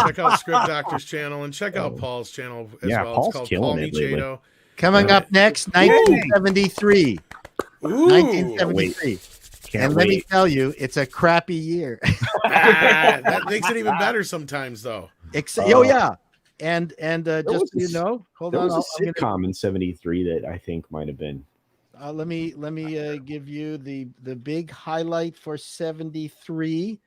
Check out Script Doctor's channel and check out Paul's channel as well. Paul's it's called killing Paul Me it lately. Chato. Coming up next, 1973. Ooh. 1973. And let me tell you, it's a crappy year. That makes it even better sometimes, though. Oh yeah, and just so you know, hold on. There was a sitcom in '73 that I think might have been. Let me give you the big highlight for '73.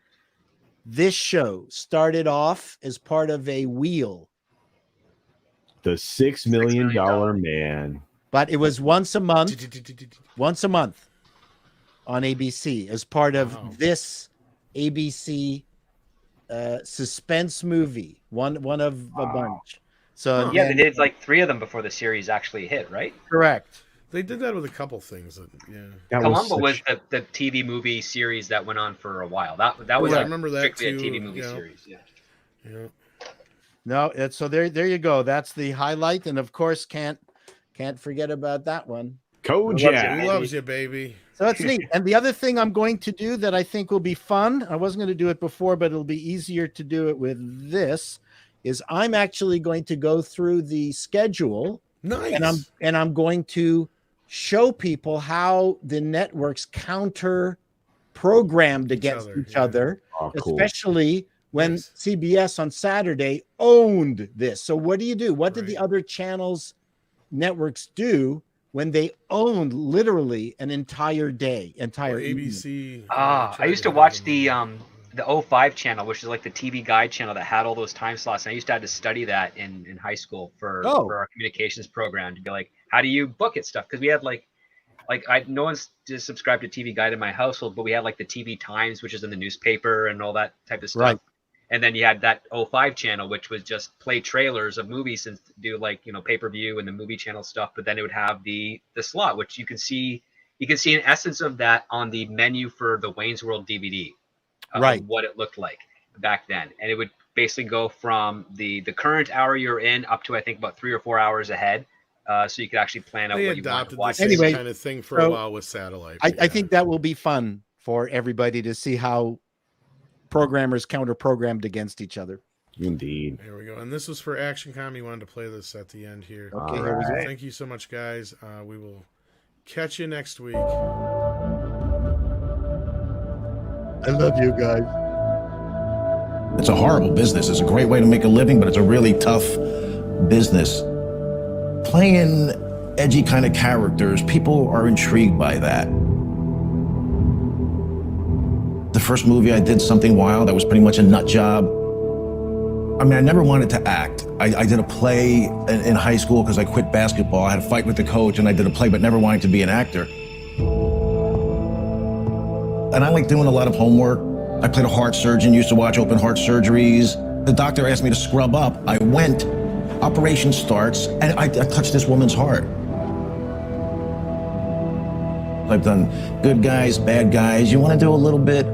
This show started off as part of a wheel. The $6 million Man. But it was once a month on ABC as part of this ABC suspense movie. One of a bunch. So yeah, they did like 3 of them before the series actually hit, right? Correct. They did that with a couple things. Columbo was the TV movie series that went on for a while. That was I remember that too. A TV movie series. Yeah. No, so there you go. That's the highlight, and of course can't forget about that one. Kojak. Who loves you, baby? So it's neat. And the other thing I'm going to do that I think will be fun, I wasn't going to do it before, but it'll be easier to do it with this, is I'm actually going to go through the schedule. Nice. And I'm going to show people how the networks counter programmed against each other, especially when CBS on Saturday owned this. So what do? What did the other channels networks do when they owned literally an entire day, ABC? I used to watch the 05 channel, which is like the TV guide channel that had all those time slots. And I used to have to study that in high school for our communications program to be like, how do you book it stuff? Because we had no one's just subscribed to TV Guide in my household, but we had like the TV Times, which is in the newspaper and all that type of stuff. Right. And then you had that 05 channel, which was just play trailers of movies and do pay-per-view and the movie channel stuff. But then it would have the slot, which you can see an essence of that on the menu for the Wayne's World DVD. What it looked like back then. And it would basically go from the current hour you're in up to, I think, about 3 or 4 hours ahead. So you could actually plan out what you want to watch. Anyway, kind of thing for a while with satellite. I think that will be fun for everybody to see how programmers counter-programmed against each other. Indeed. There we go. And this was for Action Com. You wanted to play this at the end here. Okay, here we go. Thank you so much, guys. We will catch you next week. I love you guys. It's a horrible business. It's a great way to make a living, but it's a really tough business. Playing edgy kind of characters, people are intrigued by that. The first movie I did something wild, that was pretty much a nut job. I mean, I never wanted to act. I did a play in high school because I quit basketball. I had a fight with the coach and I did a play, but never wanted to be an actor. And I like doing a lot of homework. I played a heart surgeon, used to watch open heart surgeries. The doctor asked me to scrub up. I went, operation starts, and I touched this woman's heart. I've done good guys, bad guys. You want to do a little bit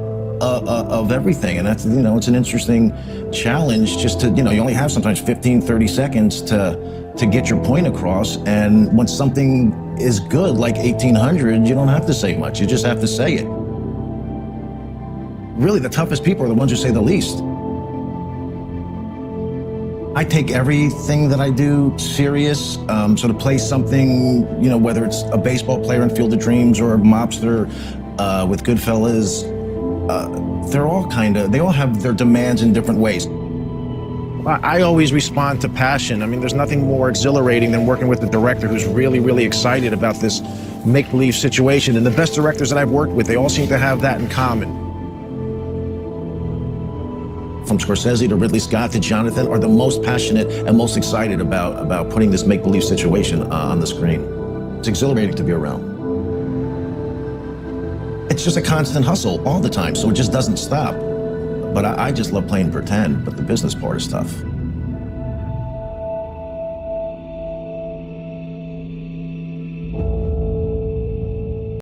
of everything, and that's, it's an interesting challenge just to, you only have sometimes 15, 30 seconds to get your point across, and when something is good, like 1800, you don't have to say much. You just have to say it. Really, the toughest people are the ones who say the least. I take everything that I do serious. So to play something, whether it's a baseball player in Field of Dreams or a mobster with Goodfellas, they all have their demands in different ways. I always respond to passion. I mean, there's nothing more exhilarating than working with a director who's really, really excited about this make-believe situation. And the best directors that I've worked with, they all seem to have that in common. From Scorsese to Ridley Scott to Jonathan are the most passionate and most excited about putting this make-believe situation on the screen. It's exhilarating to be around. It's just a constant hustle all the time, so it just doesn't stop. But I just love playing pretend, but the business part is tough.